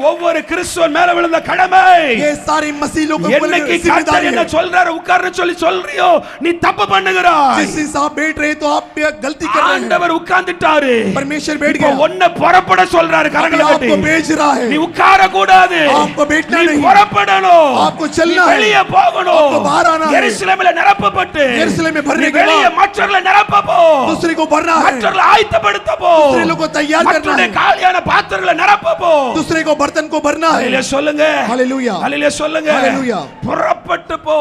ஒவ்வொரு கிறிஸ்துவன் மேல விழுந்த கடமை. ये सारे मसीह लोगों को என்னைக்கு கர்த்தர் जिम्मेदारी என்ன है। சொல்றாரு உட்கார்ன்னு சொல்றியோ, நீ தப்பு பண்ணுகிறாய். जिस दिन आप बैठ रहे तो आप पे गलती कर रहे हैं। ஆண்டவர் உட்கார்ந்துட்டாரு, परमेश्वर बैठ இப்போ गया, ஒன்ன புறப்பட சொல்றாரு. अभी கரங்களை आपको தட்டி, भेज रहा है, நீ உட்கார கூடாது, आपको बैठना நீ नहीं, புறப்படணும், आपको चलना நீ है, வெளியே போகணும், आपको बाहर आना है, எருசலேமில் நிரப்பப்பட்டு यरूशलेम में भरने நீ के வெளியே बाद மற்றவர்களை நிரப்ப போ, दूसरे को भरना है, மற்றவர்களை ஆயத்தப்படுத்த போ, दूसरे लोग को तैयार करना மற்றவருடைய है, காலியான பாத்திரங்களை நிரப்ப போ. दूसरे को बर्तन को भरना है। ஹல்லேலூயா சொல்லுங்க, हालेलुया, ஹல்லேலூயா சொல்லுங்க. हालेलूया। புறப்பட்டு போ,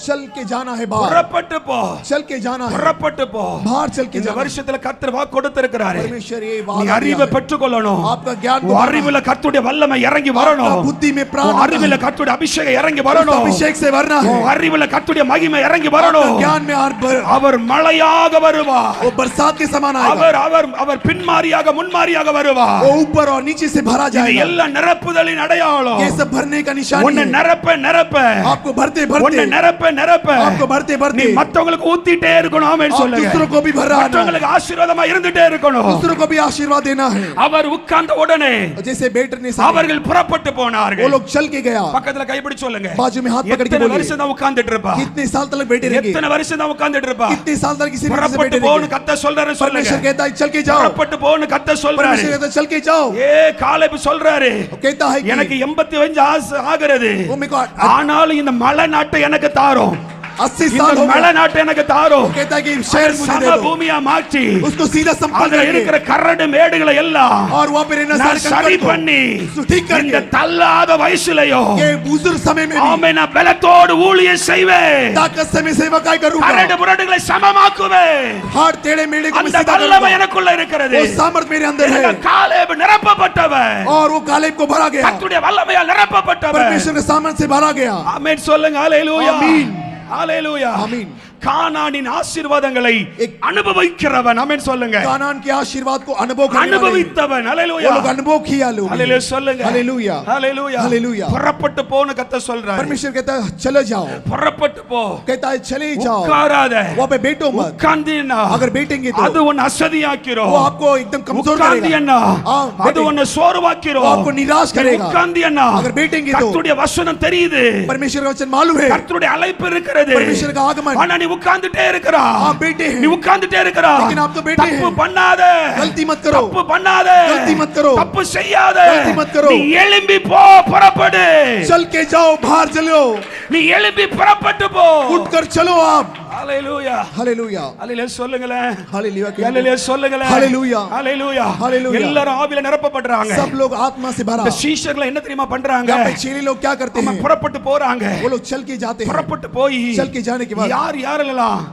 चल के जाना है बाहर, புறப்பட்டு போ, चल के जाना है, புறப்பட்டு போ. बाहर चल के இந்த जाना है। வருஷத்துல கர்த்தர் வாக்கு கொடுத்திருக்கிறாரு, परमेश्वर ये நீ वादा அறிவை दिया है, பெற்றுக்கொள்ளணும், आपका ज्ञान को உன் बढ़ाना அறிவுல கர்த்தருடைய வல்லமை இறங்கி है, வரணும், आपका बुद्धि में प्राण உன் आता அறிவுல है, கர்த்தருடைய அபிஷேகம் இறங்கி उसका வரணும், अभिषेक से भरना है, உன் அறிவுல கர்த்தருடைய மகிமை இறங்கி आपका வரணும். ज्ञान में அவர் மழையாக வருவார், वो बरसात के समान आएगा, அவர் அவர் அவர் பின்மாரியாக முன்மாரியாக வருவார். वो ऊपर और नीचे से भरा இது जाएगा। எல்லா நிரப்புதலின் அடையாளம். ये सब भरने का निशानी உன்னை है, நிரப்ப நிரப்ப, आपको भरते உன்னை भरते, நிரப்ப நிரப்ப, आपको भरते நீ भरते மத்தவங்களுக்கு ஊத்திட்டே இருக்கணும். ஆமென் आप சொல்லுங்க. दूसरों को भी भर रहा है, மற்றவங்களுக்கு ஆசீர்வாதமா இருந்துட்டே இருக்கணும். दूसरों को भी आशीर्वाद देना है। அவர் உட்கார்ந்த உடனே जैसे बैठने से அவர்கள் புறப்பட்டு वो போனார்கள். लोग चल के गया, பக்கத்துல கைப்பிடி சொல்லுங்க, बाजू में हाथ पकड़ के எத்தனை बोलिए, வருஷம் தான் உட்கார்ந்துட்டு இருப்பா, कितने साल तक बैठे रहेंगे, எத்தனை வருஷம் தான் உட்கார்ந்துட்டு இருப்பா. कितने साल तक किसी भी से புறப்பட்டு बैठे போன்னு रहेंगे। கர்த்தர் சொல்றாரு சொல்லுங்க. परमेश्वर कहता है चल के जाओ, புறப்பட்டு போன்னு கர்த்தர் சொல்றாரு. परमेश्वर कहता है चल के जाओ, ஏ காலேப் சொல்றாரு, वो कहता है कि எனக்கு 85 ஆகிறது, वो मेरे को ஆனாலும் இந்த மலை நாட்டை எனக்கு தாரும், 80 இந்த साल हो மலை गए। நாட்டை எனக்கு தாரும். वो कहता है कि शहर मुझे दे சம दो, பூமியா மாற்றி उसको सीधा संपर्क அதுல இருக்கிற करके கரடு மேடுகளை எல்லாம் और वहाँ पे रहना நான் सारे சரி कंकड़ को பண்ணி ठीक இந்த करके தள்ளாத வயசுலயோ ये बुजुर्ग समय में भी ஆமென் நான் பலத்தோடு ஊழியம் செய்வேன், ताकत समय सेवा काय கரடு करूंगा, முரடுகளை சமமாக்குவேன். हाथ टेढ़े मेढ़े को मैं அந்த सीधा வல்லமை करूंगा, எனக்குள்ள இருக்கிறது. वो सामर्थ मेरे अंदर है, காலேப் நிரப்பப்பட்டவன், और वो कालेब को भरा गया, கர்த்தருடைய வல்லமையால் நிரப்பப்பட்டவன். परमेश्वर के सामर्थ से भरा गया। ஆமென் சொல்லுங்க, ஹல்லேலூயா, ஆமீன். ஹல்லேலூயா. ஆமீன். கானானின் ஆசீர்வாதங்களை அனுபவிக்கிறவன். ஆமென் சொல்லுங்க. कानान के आशीर्वाद को अनुभव करने वाले, அனுபவித்தவன். वो ஹல்லேலூயா, लोग अनुभव किया लोग, ஹல்லேலூயா சொல்லுங்க. हालेलुया, ஹல்லேலூயா, हालेलुया। புறப்பட்டு போன்னு கர்த்தர் சொல்றாரு. परमेश्वर कहता है चले जाओ, புறப்பட்டு போ, कहता है चले जाओ, உட்காராத, वहाँ पे बैठो मत, உட்கார்ந்தீன்னா अगर बैठेंगे तो அது உன்னை அசதியாக்கிரும். वो आपको एकदम कमजोर करेगा, உட்கார்ந்தீன்னா हाँ, அது बैठेंगे। உன்னை சோர்வாக்கிரும். वो आपको निराश करेगा। உட்கார்ந்தீன்னா अगर बैठेंगे तो கர்த்தருடைய வசனம் தெரியுது, परमेश्वर का वचन मालूम है, கர்த்தருடைய அழைப்பு இருக்கிறது. परमेश्वर का आगमन, ஆனா நீ உட்கார்ந்துட்டே இருக்கிறா, आप बैठे நீ हैं, உட்கார்ந்துட்டே இருக்கிறா. लेकिन आप तो बैठे தப்பு हैं, பண்ணாத, गलती मत करो, தப்பு பண்ணாத, गलती मत करो, தப்பு செய்யாத, गलती मत करो, நீ எழும்பி போ, புறப்படு, चल के जाओ, बाहर चलो, நீ எழும்பி புறப்பட்டு போ. उठकर चलो आप, ஹல்லேலூயா, हालेलुया, ஹல்லேலூயா சொல்லுங்களேன், हालेलुया, ஹல்லேலூயா சொல்லுங்களேன், ஹல்லேலூயா, ஹல்லேலூயா, ஹல்லேலூயா। எல்லாரும் ஆவியில நிரப்பப்படுறாங்க. सब लोग आत्मा से भरा। இந்த சீஷர்கள் என்ன தெரியுமா பண்றாங்க? यहाँ पे चेले लोग क्या करते அவங்க हैं, புறப்பட்டு போறாங்க. वो लोग चल के जाते हैं, புறப்பட்டு போய் चल के जाने के बाद யார் யாரெல்லாம்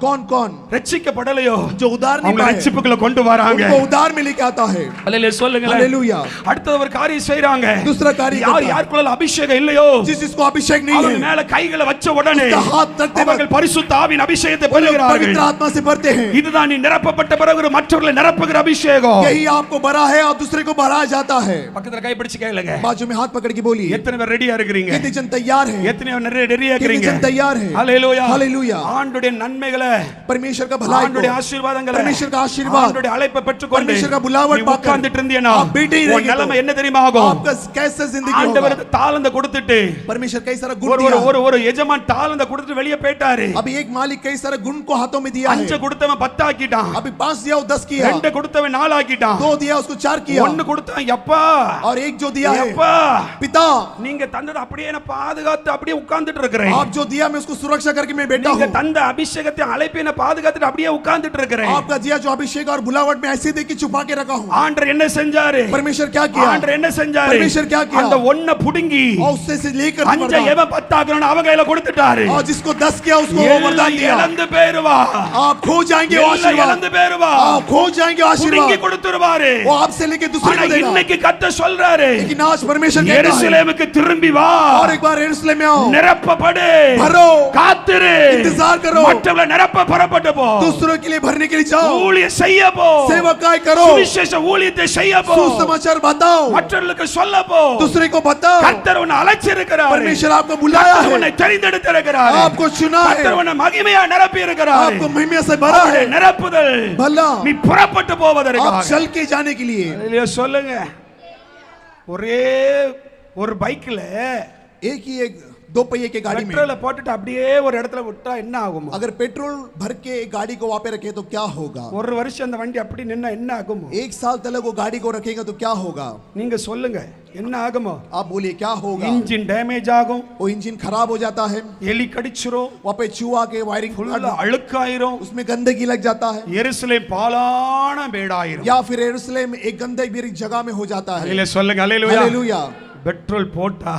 कौन कौन ரட்சிக்கப்படலையோ जो उदार नहीं அவங்க पाए ரட்சிப்புக்குள்ள கொண்டு வராங்க. उनको उदार में लेके आता है, ஹல்லேலூயா சொல்லுங்களேன். हालेलुया। அடுத்த ஒரு காரியம் செய்றாங்க. दूसरा कार्य யார் करता है, யாருக்குள்ள அபிஷேகம் இல்லையோ जिस जिसको अभिषेक नहीं அவங்க है மேல கைகளை வச்ச உடனே उसका हाथ रखते அவர்கள் பரிசுத்த ஆவியின் அபிஷேகத்தை वो लोग பெறுகிறார்கள். पवित्र आत्मा से भरते हैं। இதுதான் நீ நிரப்பப்பட்ட பிறகு மற்றவர்களை நிரப்புகிற அபிஷேகம். यही आपको भरा है और दूसरे को भराया जाता है। பக்கத்துல கை பிடிச்சு கேளுங்க, बाजू में हाथ पकड़ के बोलिए, எத்தனை பேர் ரெடியா இருக்கிறீங்க? कितने जन तैयार हैं, எத்தனை பேர் ரெடியா कितने இருக்கிறீங்க? जन तैयार हैं, ஹல்லேலூயா, हालेलुया। ஆண்டவருடைய நன்மைகளை, परमेश्वर का भलाई ஆண்டவருடைய को, ஆசீர்வாதங்களை, परमेश्वर का आशीर्वाद, ஆண்டவருடைய அழைப்பை பெற்றுக்கொண்டு परमेश्वर का बुलावट நீ पाकर உட்கார்ந்துட்டு இருந்தீனா आप बैठे ही உன் रहेंगे நிலைமை तो என்ன தெரியுமா ஆகும்? आपका कैसे जिंदगी होगा। ஆண்டவருக்கு தாளந்த கொடுத்துட்டு परमेश्वर कई सारा गुण ஒரு दिया, ஒரு ஒரு எஜமான் தாளந்த கொடுத்துட்டு வெளியே போயிட்டாரு. अभी एक मालिक कई सारे गुण को हाथों में दिया है, 5 கொடுத்தவன் 10 ஆக்கிட்டான், अभी 5 दिया वो 10 किया, 2 கொடுத்தவன் 4 ஆக்கிட்டான், 2 दिया उसको 4 किया, 1 கொடுத்தவன் எப்பா और एक जो दिया है எப்பா पिता நீங்க தந்தது அப்படியே என்ன பாதுகாத்து அப்படியே உட்கார்ந்துட்டு இருக்கிறேன். आप जो दिया मैं उसको सुरक्षा करके मैं बैठा நீங்க हूँ, தந்த அபிஷேகத்தை அழைப்பை என்ன பாதுகாத்துட்டு அப்படியே உட்கார்ந்துட்டு இருக்கிறேன். आपका दिया जो अभिषेक और बुलावट में ऐसे दे के छुपा के रखा हूँ। ஆண்டவர் என்ன செஞ்சாரு? परमेश्वर क्या किया, ஆண்டவர் என்ன செஞ்சாரு? परमेश्वर क्या किया, அந்த 1 புடுங்கி और उससे से लेकर 5 எவன் 10 ஆக்குறானோ அவன் கையில கொடுத்துட்டாரு. और जिसको 10 किया उसको वो वरदान दिया, இழந்து பேருவா आप खो जाएंगे वो எல்லாம் இழந்து आशीर्वाद பேருவா आप खो जाएंगे புடுங்கி आशीर्वाद கொடுத்துருவாரு वो आपसे लेके दूसरे ஆனா को देगा இன்னைக்கு கர்த்தர் சொல்றாரு लेकिन आज परमेश्वर कहता है எருசலேமுக்கு திரும்பி வா और एक बार यरूशलेम में आओ நிரப்பப்படு भरो காத்திரு इंतजार करो மற்றவங்களை நிரப்ப புறப்பட்டு போ दूसरों के लिए भरने के लिए जाओ ஊழியம் செய்ய போ सेवकाई करो சுவிசேஷ ஊழியத்தை செய்ய போ सुसमाचार बताओ மற்றவர்களுக்கு சொல்ல போ दूसरे को बताओ கர்த்தர் உன்னை அழைச்சிருக்கிறார் परमेश्वर आपको बुलाया கர்த்தர் है உன்னை தெரிந்தெடுத்திருக்கிறார் आपको चुना है கர்த்தர் உன்னை மகிமையா நிரப்பி இருக்கிறார் आपको महिमा से भरा है நிரப்புதல் भला நீ புறப்பட்டு आप போவதற்காக चल के जाने के लिए இல்லையா சொல்லுங்க ஒரே ஒரு பைக்ல एक ही एक दो पहिए के गाड़ी में பெட்ரோலை போட்டுட்டு அப்படியே ஒரு இடத்துல விட்டா என்ன ஆகும் अगर पेट्रोल भर के एक गाड़ी को वहां पे रखे तो क्या होगा ஒரு வருஷம் அந்த வண்டி அப்படி நின்னா என்ன ஆகும் एक साल तक वो गाड़ी को रखेगा तो क्या होगा நீங்க சொல்லுங்க என்ன ஆகுமோ आप बोलिए क्या होगा இன்ஜின் டேமேஜ் ஆகும் वो इंजन खराब हो जाता है எலி கடிச்சிரும் वहां पे चूहा के वायरिंग ஃபுல்லா அழுக்காயிரும் उसमें गंदगी लग जाता है எருசலேம் பாலான மேடாயிரும் या फिर यरूशलेम एक गंदगी भरी जगह में हो जाता है இல்ல சொல்லுங்க ஹalleluya हालेलुया பெட்ரோல் போட்டா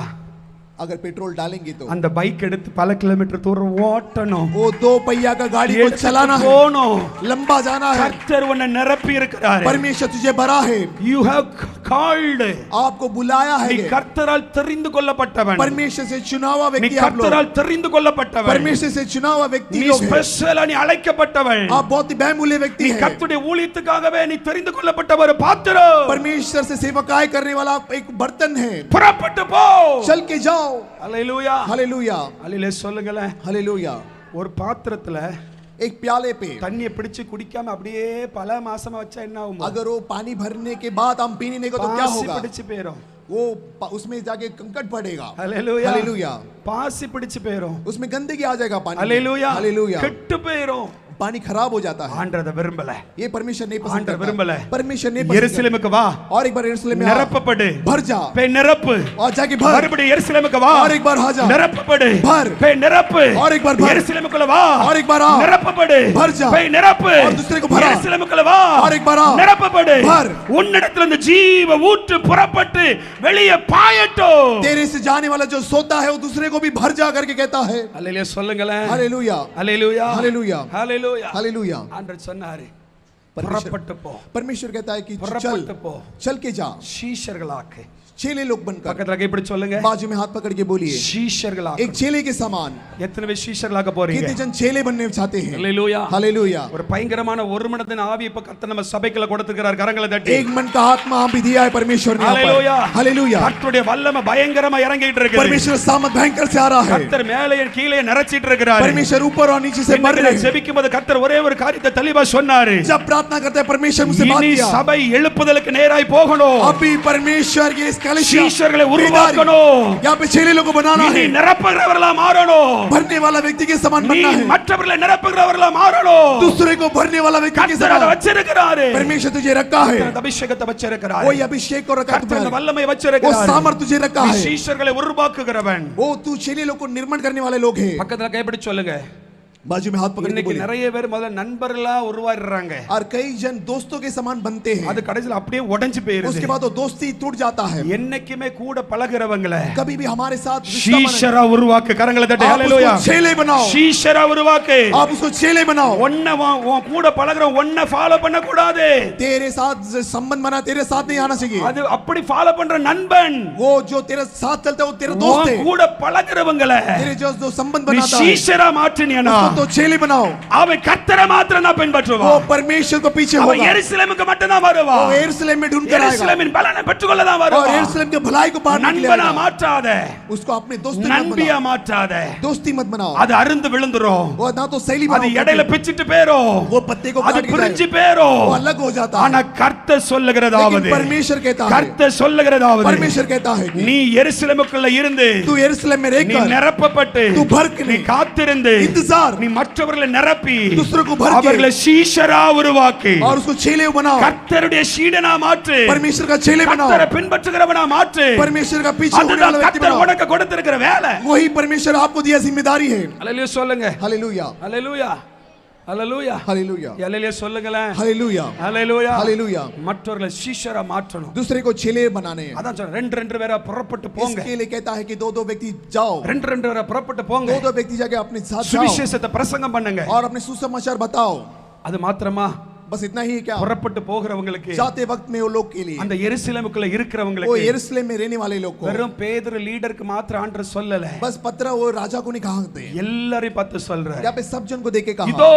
अगर पेट्रोल डालेंगे तो அந்த பைக் எடுத்து பல கிலோமீட்டர் தூரம் ஓட்டணும் वो दो पहिया का गाड़ी को चलाना है போணும் लंबा जाना है கர்த்தர் உன்னை நிரப்பி இருக்கிறார் परमेश्वर तुझे भरा है you have called आपको बुलाया நீ है கர்த்தரால் தெரிந்து கொள்ளப்பட்டவன் परमेश्वर से चुना हुआ நீ व्यक्ति आप लोग கர்த்தரால் தெரிந்து கொள்ளப்பட்டவன் परमेश्वर से चुना हुआ व्यक्ति நீ लोग हैं ஸ்பெஷலா நீ அழைக்கப்பட்டவன் आप बहुत ही बहुमूल्य व्यक्ति நீ हैं கர்த்தருடைய ஊழியத்துக்காகவே நீ தெரிந்து கொள்ளப்பட்ட ஒரு பாத்திரம் परमेश्वर से सेवकाई करने वाला एक बर्तन है புறப்பட்டு போ चल के जाओ ஹalleluya हालेलुया அல்லேலூயா சொல்லுங்களேன் हालेलुया ஒரு பாத்திரத்துல एक प्याले पे தண்ணியை பிடிச்சு குடிக்காம அப்படியே பல மாசமா வச்சா என்ன ஆகும் अगर वो पानी भरने के बाद हम पीने नहीं को तो क्या பாசி होगा பிடிச்சு போயிரும் वो उसमें जाके कंकड़ पड़ेगा ஹalleluya हालेलुया பாசி பிடிச்சு போயிரும் उसमें गंदगी आ जाएगा पानी में। ஹalleluya हालेलुया கெட்டு போயிரும் पानी खराब हो जाता है ஆண்டவர் அதை விரும்பல ये परमेश्वर नहीं पसंद ஆண்டவர் விரும்பல करता परमेश्वर नहीं पसंद எருசலேமுக்கு வா करता। और एक बार यरूशलेम में आ, நிரப்பப்படு भर जा போய் நிரப்பு और जाके भर மறுபடியும் எருசலேமுக்கு வா और एक बार आ जा நிரப்பப்படு भर போய் நிரப்பு और एक बार भर எருசலேமுக்குள்ள வா और एक बार आ நிரப்பப்படு भर जा போய் நிரப்பு और दूसरे को भरा எருசலேமுக்குள்ள வா और एक बार आ நிரப்பப்படு भर உன்னிடத்துல இருந்து ஜீவ ஊற்று புறப்பட்டு வெளியே பாயட்டும் तेरे से जाने वाला जो सोता है वो दूसरे को भी भर जा करके कहता है அல்லேலூயா சொல்லுங்களேன் हालेलुया அல்லேலூயா हालेलुया அல்லேலூயா हालेलुया ஆண்டவர் சொன்னாரு परमेश्वर புறப்பட்டு போ परमेश्वर कहता है कि चल புறப்பட்டு போ चल के जा சீஷர்களாக்கு चेले लोग बनकर பக்கத்துல கை பிடிச்சு சொல்லுங்க बाजू में हाथ पकड़ के बोलिए சீஷர்களாக்கு एक चेले के समान எத்தனை பேர் சீஷர்களாக போறீங்க कितने जन चेले बनने चाहते हैं அல்லேலூயா हालेलुया ஒரு பயங்கரமான ஒரு மனதின் ஆவி இப்ப கர்த்தர் நம்ம சபைக்குள்ள கொடுத்திருக்கிறார் கரங்களை தட்டி एक मन का आत्मा हम भी दिया है परमेश्वर ने यहाँ हालेलूया पर हालेलुया கர்த்தருடைய வல்லமை பயங்கரமா இறங்கிட்டு இருக்கு परमेश्वर सामत भयंकर से आ रहा है கர்த்தர் மேலே கீழே நிறைச்சிட்டு இருக்கிறார் परमेश्वर ऊपर और नीचे से भर रहे हैं ஜெபிக்கும்போது கர்த்தர் ஒரே ஒரு காரியத்தை தெளிவா சொன்னாரு जब प्रार्थना करते हैं परमेश्वर मुझसे बात இனி किया சபை எழுப்புதலுக்கு நேராய் போகணும் अभी परमेश्वर ये इस कलीसिया சீஷர்களை உருவாக்கணும் यहाँ पे चेले लोगों को बनाना இனி है நிரப்புகிறவர்களா மாறணும் भरने वाला व्यक्ति के समान நீ बनना है மற்றவர்களை நிரப்புகிறவர்களா மாறணும் दूसरे को भरने वाला व्यक्ति के கர்த்தர் அதை समान வச்சிருக்கிறாரு परमेश्वर तुझे रखा है கர்த்தர் அபிஷேகத்தை வச்சிருக்கிறாரு वही अभिषेक को रखा है கர்த்தர் அந்த तुम्हारे வல்லமை वो வச்சிருக்கிறாரு सामर्थ तुझे रखा நீ है சீஷர்களை உருவாக்குகிறவன் वो तू चेले लोग को निर्माण करने वाले लोग हैं பக்கத்துல கைப்பிடி சொல்லுங்க बाजू में हाथ पकड़ के இன்னைக்கு बोलिए நிறைய பேர் முதல்ல நண்பர்களா உருவாயிடுறாங்க और कई जन दोस्तों के समान बनते हैं அது கடைசில அப்படியே உடைஞ்சு போயிருது उसके बाद वो दोस्ती टूट जाता है என்னைக்குமே கூட பழகுறவங்கள कभी भी हमारे साथ रिश्ता बनाए। சீஷரா உருவாக்கு கரங்களை தட்டி आप ஹalleluya उसको चेले बनाओ சீஷரா உருவாக்கு आप उसको चेले बनाओ உன் கூட பழகுற உன்னை ஃபாலோ பண்ண கூடாது तेरे साथ संबंध बना तेरे साथ नहीं आना चाहिए அது அப்படி ஃபாலோ பண்ற நண்பன் वो जो तेरे साथ चलता है वो तेरा दोस्त உன் है கூட பழகுறவங்கள तेरे जो संबंध நீ बनाता है சீஷரா மாற்றினியனா उसको तो चेले बनाओ அவன் கர்த்தரை மாத்திரம் தான் वो பின்பற்றுவான் परमेश्वर को पीछे அவன் होगा எருசலேமுக்கு மட்டும் தான் वो வருவான் यरूशलेम में ढूंढ कर आएगा எருசலேமின் பலனை பெற்றுக்கொள்ள தான் और வருவான் यरूशलेम के भलाई को पाने के लिए நண்பனா आएगा। மாற்றாத उसको अपने दोस्ती मत நண்பியா बनाओ மாற்றாத दोस्ती मत बनाओ அது அருந்து விழுந்துரும் वो ना तो सैली அது बनाओ இடையில பிச்சிட்டு போயிரும் वो पत्ते को அது काट के பிரிஞ்சு जाए, போயிரும் वो अलग हो जाता है ஆனா கர்த்தர் சொல்லுகிறதாவது लेकिन परमेश्वर कहता है கர்த்தர் சொல்லுகிறதாவது परमेश्वर कहता है कि நீ எருசலேமுக்குள்ள இருந்து तू यरूशलेम में நீ रहकर நிரப்பப்பட்டு तू भर के நீ காத்திருந்து इंतजार நீ மற்றவர்களை நிரப்பி दूसरों को भर के அவர்களை சீஷரா உருவாக்கி और उसको चेले बनाओ கர்த்தருடைய சீடனா மாற்று परमेश्वर का चेले बनाओ கர்த்தரை பின்பற்றுகிறவனா மாற்று परमेश्वर का पीछे होने वाला அதுதான் व्यक्ति கர்த்தர் बनाओ உனக்கு கொடுத்திருக்கிற வேலை वही परमेश्वर आपको दिया जिम्मेदारी है அல்லேலூயா சொல்லுங்க हालेलुया அல்லேலூயா அல்லேலூயா हालेलुया அல்லேலூயா சொல்லுங்களேன் हालेलुया அல்லேலூயா हालेलुया மற்றவர்களை சீஷரா மாற்றணும் दूसरे को चेले बनाने हैं அதான் சொல்றேன் ரெண்டு ரெண்டு பேரா புறப்பட்டு போங்க इसके लिए कहता है कि दो दो व्यक्ति जाओ ரெண்டு ரெண்டு பேரா புறப்பட்டு போங்க दो दो व्यक्ति जाके अपने साथ जाओ சுவிசேஷத்தை பிரசங்கம் பண்ணுங்க और अपने सुसमाचार बताओ அது மாத்திரமா बस इतना ही क्या புறப்பட்டு போகிறவங்களுக்கு जाते वक्त में वो लोग के लिए அந்த எருசலேமுக்குள்ள वो இருக்கிறவங்களுக்கு यरूशलेम में रहने वाले लोग को வெறும் பேதுரு லீடருக்கு மாத்திரம் ஆண்டவர் சொல்லல बस पत्र वो राजा को नहीं कहा எல்லாரையும் பார்த்து சொல்றார் यहाँ पे सब जन को देके कहा இதோ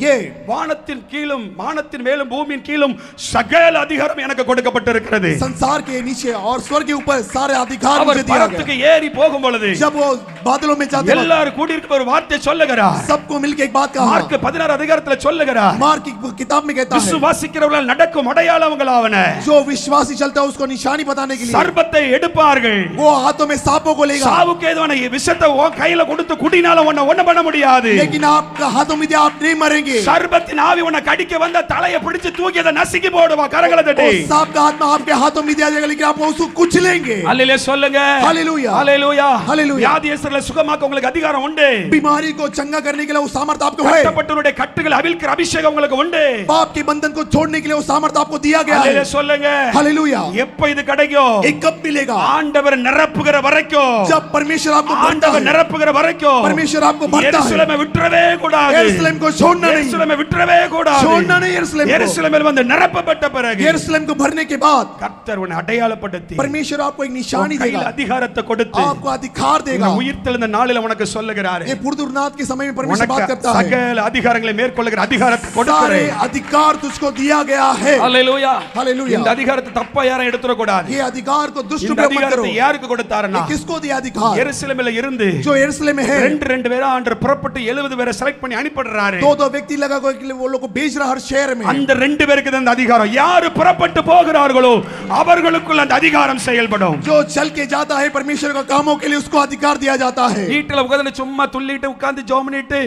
ये வானத்தின் கீழும் வானத்தின் மேலும் பூமியின் கீழும் சகல அதிகாரம் எனக்கு கொடுக்கப்பட்டிருக்கிறது संसार के नीचे और स्वर्ग के ऊपर सारे अधिकार அவர் मुझे दिया பரத்துக்கு गया ஏறி போகும் பொழுது जब वो बादलों में जाते वक्त எல்லாரும் கூடி இருக்க ஒரு வார்த்தை சொல்லுகிறார் सबको मिलके एक बात कहा மார்க் 16 அதிகாரத்துல சொல்லுகிறார் मार्क की किताब में कहता है விசுவாசிக்கிறவர்களால் நடக்கும் அடையாளங்களாவன जो विश्वासी चलता है उसको निशानी बताने के लिए சர்ப்பத்தை எடுப்பார்கள் वो हाथों में सांपों को लेगा சாவுக்கு ஏதுவான விஷத்தை உன் கையில கொடுத்து குடினால உன்னை ஒண்ணு பண்ண முடியாது लेकिन आपका हाथों में दिया आप नहीं मरेंगे சர்ப்பத்தின் ஆவி உன்னை கடிக்க வந்த தலையை பிடிச்சு தூக்கி அதை நசுக்கி போடுவா கரங்களை தட்டி वो सांप का आत्मा आपके हाथों में दिया जाएगा लेकिन आप उसको कुचलेंगे அல்லேலூயா சொல்லுங்க हालेलुया அல்லேலூயா हालेलुया வியாதியஸ்தர்களை சுகமாக்க உங்களுக்கு அதிகாரம் உண்டு बीमारी को चंगा करने के लिए वो सामर्थ्य आपको है கட்டப்பட்டவருடைய கட்டுகள் அவிழ்க்கிற அபிஷேகம் உங்களுக்கு உண்டு पाप के बंधन को छोड़ने के लिए वो सामर्थ्य आपको दिया गया है அல்லேலூயா சொல்லுங்க हालेलुया எப்ப இது கிடைக்கும் ये कब मिलेगा ஆண்டவர் நிரப்புகிற வரைக்கும் जब परमेश्वर आपको भरता ஆண்டவர் है நிரப்புகிற வரைக்கும் परमेश्वर आपको भरता है எருசலேமை விட்டுறவே கூடாது यरूशलेम को छोड़ना नहीं எருசலேமை விட்டுறவே கூடாது छोड़ना नहीं यरूशलेम को எருசலேமில் வந்து நிரப்பப்பட்ட பிறகு यरूशलेम को भरने के बाद கர்த்தர் உன்னை அடையாளப்படுத்தி परमेश्वर आपको एक निशानी உன் கையில் देगा அதிகாரத்தை கொடுத்து आपको अधिकार देगा உன்னை உயிர்த்தெழுந்த நாளில் உனக்கு சொல்லுகிறார் ये पुरदुरनाथ के समय में परमेश्वर बात உனக்கு करता है சகல அதிகாரங்களை மேற்கொள்ளுகிற அதிகாரத்தை सारे கொடுக்கிறேன் अधिकार तुझको दिया गया है அல்லேலூயா हालेलुया இந்த அதிகாரத்தை தப்பா யாரும் எடுத்துற கூடாது ये अधिकार को दुष्ट இந்த उपयोग मत करो அதிகாரத்தை யாருக்கு கொடுத்தாருன்னா ये किसको दिया अधिकार எருசலேமில் இருந்து जो यरूशलेम में है ரெண்டு ரெண்டு பேரா ஆண்டவர் புறப்பட்டு 70 பேரை செலக்ட் பண்ணி அனுப்பிடுறாரு दो दो व्यक्ति लगा को वो लोग को भेज रहा हर शहर में அந்த ரெண்டு பேருக்கு தான் அந்த அதிகாரம் யாரு புறப்பட்டு போகிறார்களோ அவர்களுக்குள்ள அந்த அதிகாரம் செயல்படும் जो चल के जाता है परमेश्वर का कामों के लिए उसको अधिकार दिया जाता है வீட்டுல உட்கார்ந்து சும்மா துள்ளிட்டு உட்கார்ந்து ஜெபம் பண்ணிட்டு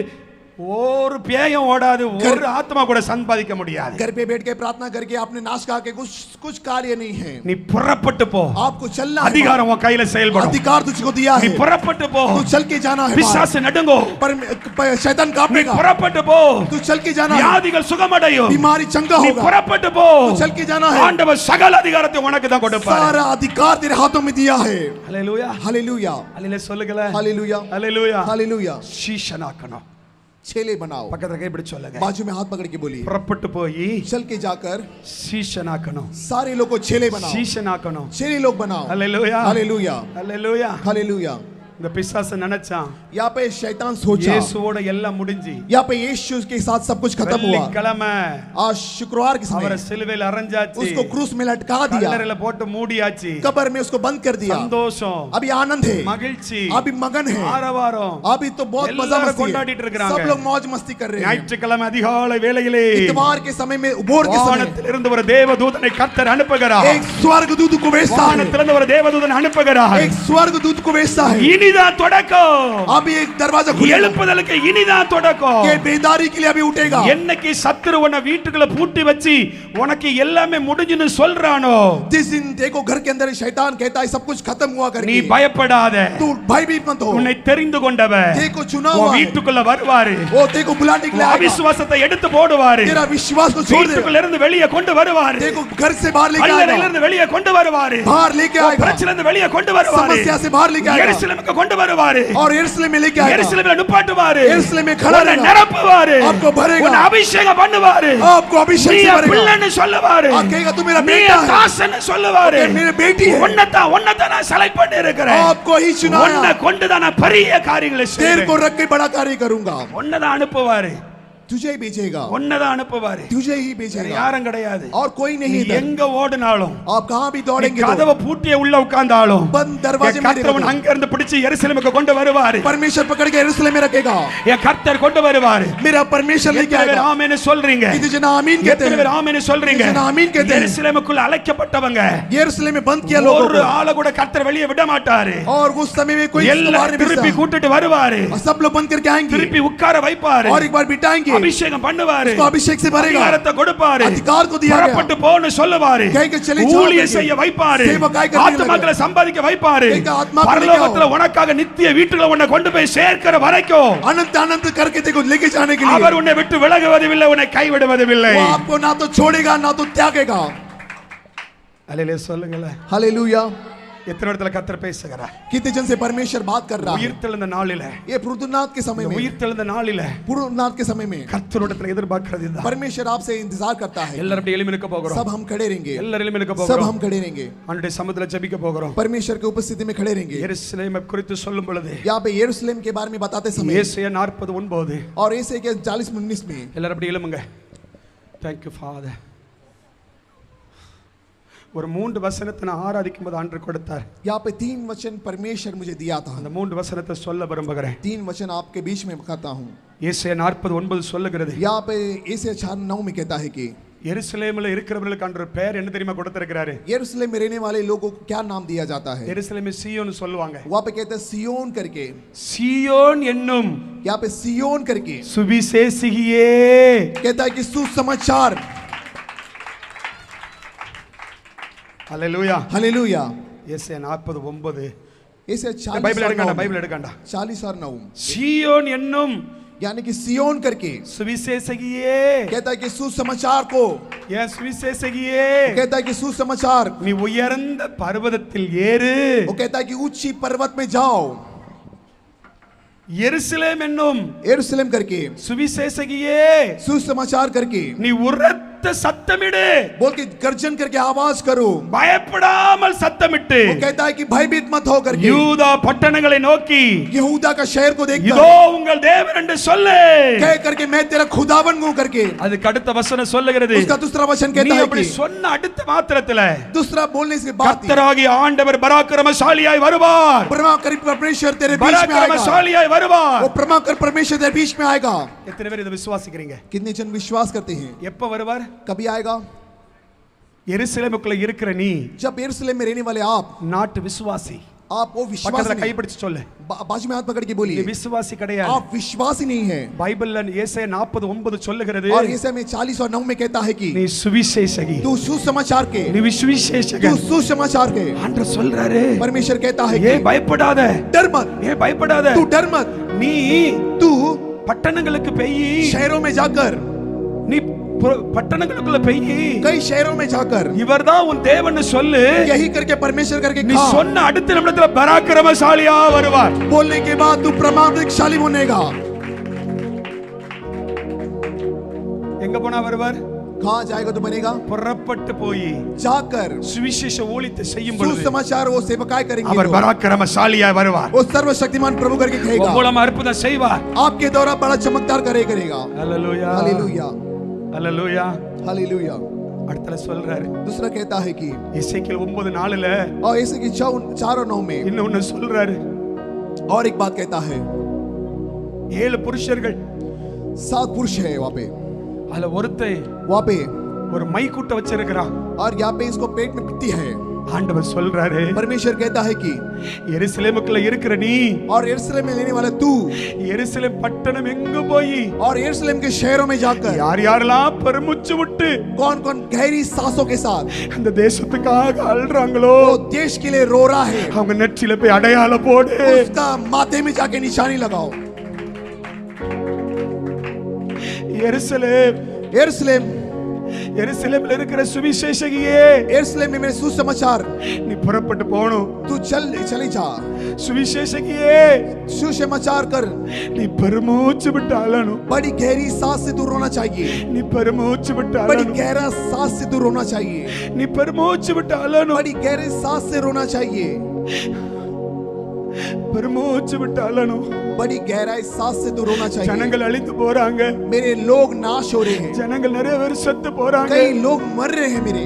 ஒரு பேயம் ஓடாது ஒரு ஆத்மா கூட சம்பாதிக்க முடியாது घर पे बैठ के प्रार्थना करके आपने नाश खा के कुछ कार्य नहीं है நீ புறப்பட்டு போ आपको चलना है அதிகாரம் உன் கையில செயல்படும் अधिकार तुझको दिया நீ है புறப்பட்டு போ तू चल के जाना है பிசாசு நடுங்கோ पर शैतान நீ कांपेगा புறப்பட்டு போ तू चल के जाना है வியாதிகள் சுகமடையும் बीमारी चंगा நீ होगा புறப்பட்டு போ तू चल के जाना है ஆண்டவர் சகல அதிகாரத்தை உனக்கு தான் கொடுப்பார் सारा अधिकार तेरे हाथों में दिया है ஹalleluya हालेलुया அல்லேலூயா சொல்லுங்களே हालेलुया ஹalleluya हालेलुया சீஷனாக்கணும் चेले बनाओ பக்கத்துல கை பிடிச்சு சொல்லுங்க बाजू में हाथ पकड़ के बोलिए புறப்பட்டு போய் चल के जाकर சீஷனாக்கணும் सारे लोग को चेले बनाओ சீஷனாக்கணும் चेले लोग बनाओ ஹalleluya हालेलुया ஹalleluya हालेलुया இந்த பிசாசு நினைச்சான் यहाँ पे शैतान सोचा இயேசுவோட எல்லாம் முடிஞ்சு यहाँ पे यीशु के साथ सब कुछ खत्म हुआ வெள்ளிக்கிழமை आज शुक्रवार के அவரை समय சிலுவையில் அறைஞ்சாச்சு उसको क्रूस में लटका दिया கல்லறையில போட்டு மூடியாச்சு कब्र में उसको बंद कर दिया சந்தோஷம் अभी आनंद है மகிழ்ச்சி अभी मगन है ஆரவாரம் अभी तो बहुत मजा எல்லாரும் मस्ती கொண்டாடிட்டு है இருக்காங்க. सब लोग मौज मस्ती कर रहे हैं ஞாயிற்றுக்கிழமை அதிகாலை வேளையிலே इतवार के समय में भोर के समय வானத்திலிருந்து ஒரு தேவதூதனை கர்த்தர் அனுப்புகிறார் एक स्वर्गदूत को भेजता है வானத்திலிருந்து ஒரு தேவதூதன் அனுப்புகிறார் एक स्वर्गदूत को भेजता है இனிதான் தொடக்கம் अभी एक दरवाजा खुलेगा எழுப்புதலுக்கு இனிதான் தொடக்கம் ये बेदारी के लिए अभी उठेगा என்னைக்கு சத்துரு உன்னை வீட்டுக்குள்ள பூட்டி வச்சு உனக்கு எல்லாமே முடிஞ்சுன்னு சொல்றானோ जिस दिन देखो घर के अंदर शैतान कहता है सब कुछ खत्म हुआ நீ करके பயப்படாத तू भयभीत मत हो உன்னை தெரிந்து கொண்டவர் देखो चुना உன் हुआ है வீட்டுக்குள்ள வருவாரு वो देखो बुलाने के लिए உன் आएगा அவிசுவாசத்தை எடுத்து போடுவாரு तेरा विश्वास को छोड़ दे வீட்டுக்குள்ள இருந்து வெளியே கொண்டு வருவாரு देखो घर से बाहर लेके கல்லறையில आएगा இருந்து வெளியே கொண்டு வருவாரு बाहर लेके आएगा பிரச்சனை இருந்து வெளியே கொண்டு வருவாரு समस्या से बाहर लेके आएगा எருசலேமுக்கு கொண்டு வருவாரு और यरूशलेम में लेके आएगा எருசலேமில் நிப்பாட்டுவாரு यरूशलेम में खड़ा உன்னை रहेगा நிரப்புவாரு आपको भरेगा உன்னை அபிஷேகம் பண்ணுவாரு आपको अभिषेक நீ से என் भरेगा பிள்ளைன்னு சொல்லுவாரு आप कहेगा तू मेरा நீ बेटा என் है தாசன்னு சொல்லுவாரு ये मेरी बेटी है உன்னதான் நான் செலக்ட் பண்ணி இருக்கிறேன் आपको ही चुना உன்னை है கொண்டு தான் நான் பெரிய காரியங்களை तेरे செய்வேன் को रख के बड़ा कार्य करूंगा உன்னதான் அனுப்புவாரு तुझे ही भेजेगा உன்னதான் அனுப்புவாரு तुझे ही வேற भेजेगा யாரும் கிடையாது और कोई நீ नहीं इधर எங்க ஓடினாலும் आप कहां भी நீ दौड़ेंगे तो கதவை பூட்டிய உள்ள உட்கார்ந்தாலும் बंद दरवाजे में கர்த்தர் रहेगा அங்க இருந்து பிடிச்சு எருசலேமுக்கு கொண்டு வருவாரு परमेश्वर पकड़ के यरूशलेम में रखेगा என் கர்த்தர் கொண்டு வருவாரு मेरा परमेश्वर लेके எத்தனை பேர் आएगा ஆமென்னு சொல்றீங்க कितने जना आमीन कहते எத்தனை பேர் हैं ஆமென்னு சொல்றீங்க कितने जना आमीन कहते हैं எருசலேமுக்குள்ள அழைக்கப்பட்டவங்க यरूशलेम में बंद किया लोगों ஒரு को ஆளை கூட கர்த்தர் வெளியே விட மாட்டாரு और उस समय में कोई इसको बाहर எல்லாம் नहीं திருப்பி भेजता கூட்டிட்டு வருவாரு और सब लोग बंद करके आएंगे திருப்பி உட்கார வைப்பாரு और एक बार बिठाएंगे அபிஷேகம் பண்ணுவாரு, उसको अभिषेक से भरेगा, அதிகாரத்தை கொடுப்பாரு, अधिकार को दिया गया, புறப்பட்டு போன்னு சொல்லுவாரு, कह के चले जाओ, ஊழியம் செய்ய வைப்பாரு, सेवकाई करने ஆத்துமாக்களை சம்பாதிக்க வைப்பாரு, कह के आत्मा को பரலோகத்துல உனக்காக நித்திய வீட்டுல உன்னை கொண்டு போய் சேர்க்கிற வரைக்கும் अनंत अनंत करके तेरे को लेके जाने के लिए அவர் உன்னை விட்டு விலகுவதுமில்லை, உன்னை கைவிடுவதுமில்லை. वो आपको ना तो छोड़ेगा ना तो त्यागेगा. அல்லேலூயா சொல்லுங்களேன். हालेलुया. எத்தனை இடத்துல கர்த்தர் பேசுகிறார். कितने जन से परमेश्वर बात कर रहा है. உயிர்த்தெழுந்த நாளிலே, ये पुनरुत्थान के समय में, உயிர்த்தெழுந்த நாளிலே, पुनरुत्थान के समय में கர்த்தரோடத்துல எதிர்பார்க்கிறது இதுதான். परमेश्वर आपसे इंतजार करता है. எல்லாரும் அப்படியே எழும்பி நிற்க போகிறோம். सब हम खड़े रहेंगे, எல்லாரும் எழும்பி நிற்க सब போகிறோம். हम खड़े रहेंगे, அவருடைய சமூகத்துல ஜெபிக்க போகிறோம். परमेश्वर की उपस्थिति में खड़े रहेंगे. எருசலேமை குறித்து சொல்லும் பொழுது यहाँ पे यरूशलेम के बारे में बताते समय ஏசாயா 40:9 और ऐसे के 40:19 में எல்லாரும் அப்படியே எழும்புங்க. Thank you Father. ஒரு 3 வசனத்தை நான் ஆராதிக்கும் போது ஆண்டவர் கொடுத்தார். यहाँ पे 3 वचन परमेश्वर मुझे दिया था. அந்த 3 வசனத்தை சொல்ல விரும்புகிறேன். 3 वचन आपके बीच में कहता हूँ. ஏசாயா 40:9 சொல்லுகிறது, यहाँ पे ऐसे 4:9 में कहता है कि எருசலேமில் இருக்கிறவர்களுக்கு ஆண்டவர் பெயர் என்ன தெரியுமா கொடுத்திருக்கிறாரு? यरूशलेम में रहने वाले लोगों को क्या नाम दिया जाता है? எருசலேமை சீயோன் சொல்லுவாங்க. वहाँ पे कहते हैं सियोन करके. சீயோன் என்னும் यहाँ पे सियोन करके சுவிசேஷியே, कहता है कि सुसमाचार. ஹalleluya. हालेलुया. ஏசாயா 40:9. ऐसे பைபிள் எடுக்கണ്ട, 40:9 பைபிள் எடுக்கണ്ട. 40:9 சீயோன் என்னும் यानी कि सियोन करके சுவிசேஷியே, कहता है कि सुसमाचार को, ஏன் சுவிசேஷியே, कहता है कि सुसमाचार, நீ உயர்ந்த பர்வதத்தில் ஏறு, वो कहता है कि ऊंची पर्वत में जाओ. எருசலேம் என்னும் यरूशलेम करके சுவிசேஷியே, सुसमाचार करके நீ உரத்த சத்தமிடு, बोल के गर्जन करके आवाज करो. பயப்படாமல் சத்தமிட்டு, वो कहता है कि भयभीत मत हो करके யூதா பட்டணங்களை நோக்கி यहूदा का शहर को देखकर இதோ உங்கள் தேவன் என்று சொல்லு. कह करके मैं तेरा खुदावन हूं करके. அதுக்கு அடுத்த வசனம் சொல்லுகிறது, उसका दूसरा वचन நீ कहता है அப்படி कि சொன்ன அடுத்த மாத்திரத்துல दूसरा बोलने के बाद கர்த்தராகிய ஆண்டவர் பராக்கிரமசாலியாய் வருவார், परमाकर परमेश्वर तेरे बीच में आएगा. பராக்கிரமசாலியாய் வருவார். वो परमाकर परमेश्वर तेरे बीच में आएगा. எத்தனை பேர் இதை விசுவாசிக்கிறீங்க? कितने जन विश्वास करते हैं? எப்ப வருவார்? कभी आएगा எருசலேமுக்குள்ள இருக்கிற நீ, जब यरूशलेम में रहने वाले आप நாட்டு விசுவாசி. वो विश्वास பக்கத்துல नहीं. கைப்பிடிச்சு சொல்லு, बाजू में हाथ पकड़ के நீ बोलिए விசுவாசி கிடையாது. आप विश्वासी नहीं है. பைபிள்ல ஏசாயா 40:9 சொல்லுகிறது, और ऐसे में 40:9 में कहता है कि நீ சுவிசேஷகி, तू सुसमाचार के, நீ விசுவிசேஷக. तू सुसमाचार के. ஆண்டவர் சொல்றாரு, परमेश्वर कहता है ஏ कि பயப்படாத, डर मत, ஏ பயப்படாத, तू डर मत. நீ तू பட்டணங்களுக்கு பெய்யி, शहरों में जाकर, நீ பட்டணங்களுக்குள்ள பெய்யி, कई शहरों में जाकर இவர்தான் உன் தேவன் சொல்லு. यही करके परमेश्वर करके நீ खा. சொன்ன அடுத்த நிமிடத்துல பராக்கிரமசாலியா வருவார். बोलने के बाद तू प्रमाणिकशाली बनेगा. எங்க போனா வருவார்? कहाँ जाएगा तो बनेगा? புறப்பட்டு போய் जाकर சுவிசேஷ ஊழியத்தை செய்யும் பொழுது सुसमाचार वो सेवकाई करेंगे. அவர் பராக்கிரமசாலியா வருவார். वो सर्वशक्तिमान प्रभु करके कहेगा. மூலம் அற்புதம் செய்வார். आपके द्वारा बड़ा चमत्कार करेगा. ஹalleluya, हालेलुया, ஹalleluya. हालेलुया. அடுத்தல சொல்றாரு, दूसरा कहता है कि எசேக்கியேல் 9:4ல और ऐसे कि 4:9 में இன்னொன்னு சொல்றாரு, और एक बात कहता है. 7 புருஷர்கள், 7 पुरुष है वहाँ पे, அதுல ஒருத்தன் वहाँ पे, ஒரு மைக்கூட்ட வச்சிருக்கிறான். और यहाँ पे इसको पेट में पित्ती है. ஆண்டவர் சொல்றாரு, परमेश्वर कहता है कि எருசலேமுக்குள்ள இருக்கிற நீ, और यरूशलेम में लेने वाला तू, எருசலேம் பட்டணம் எங்க போய் और यरूशलेम के शहरों में जाकर யார் யாரெல்லாம் பெருமூச்சு விட்டு कौन कौन गहरी सांसों के साथ அந்த தேசத்துக்காக அழுறாங்களோ, वो देश के लिए रो रहा है, அவங்க நெற்றில போய் அடையாளம் போடு. उसका माथे में जाके निशानी लगाओ. எருசலேம், यरूशलेम, எருசலேம்ல இருக்கிற சுவிசேஷகியே, यरूशलेम में मेरे सुसमाचार, நீ புறப்பட்டு போணும். तू चली जा. சுவிசேஷகியே, सुसमाचार कर. நீ பெருமூச்சு விட்டு அழணும். बड़ी गहरी सांस से तू रोना चाहिए. நீ பெருமூச்சு விட்டு बड़ी அழணும். गहरा सांस से तू रोना चाहिए. நீ பெருமூச்சு விட்டு அழணும். बड़ी गहरे सांस से रोना चाहिए. பெருமூச்சு விட்டு அழணும். बड़ी गहराई सांस से तू रोना चाहिए. ஜனங்கள் அழிந்து போறாங்க. मेरे लोग नाश हो रहे हैं. ஜனங்கள் நிறைய பேர் செத்து போறாங்க. कई लोग मर रहे हैं मेरे.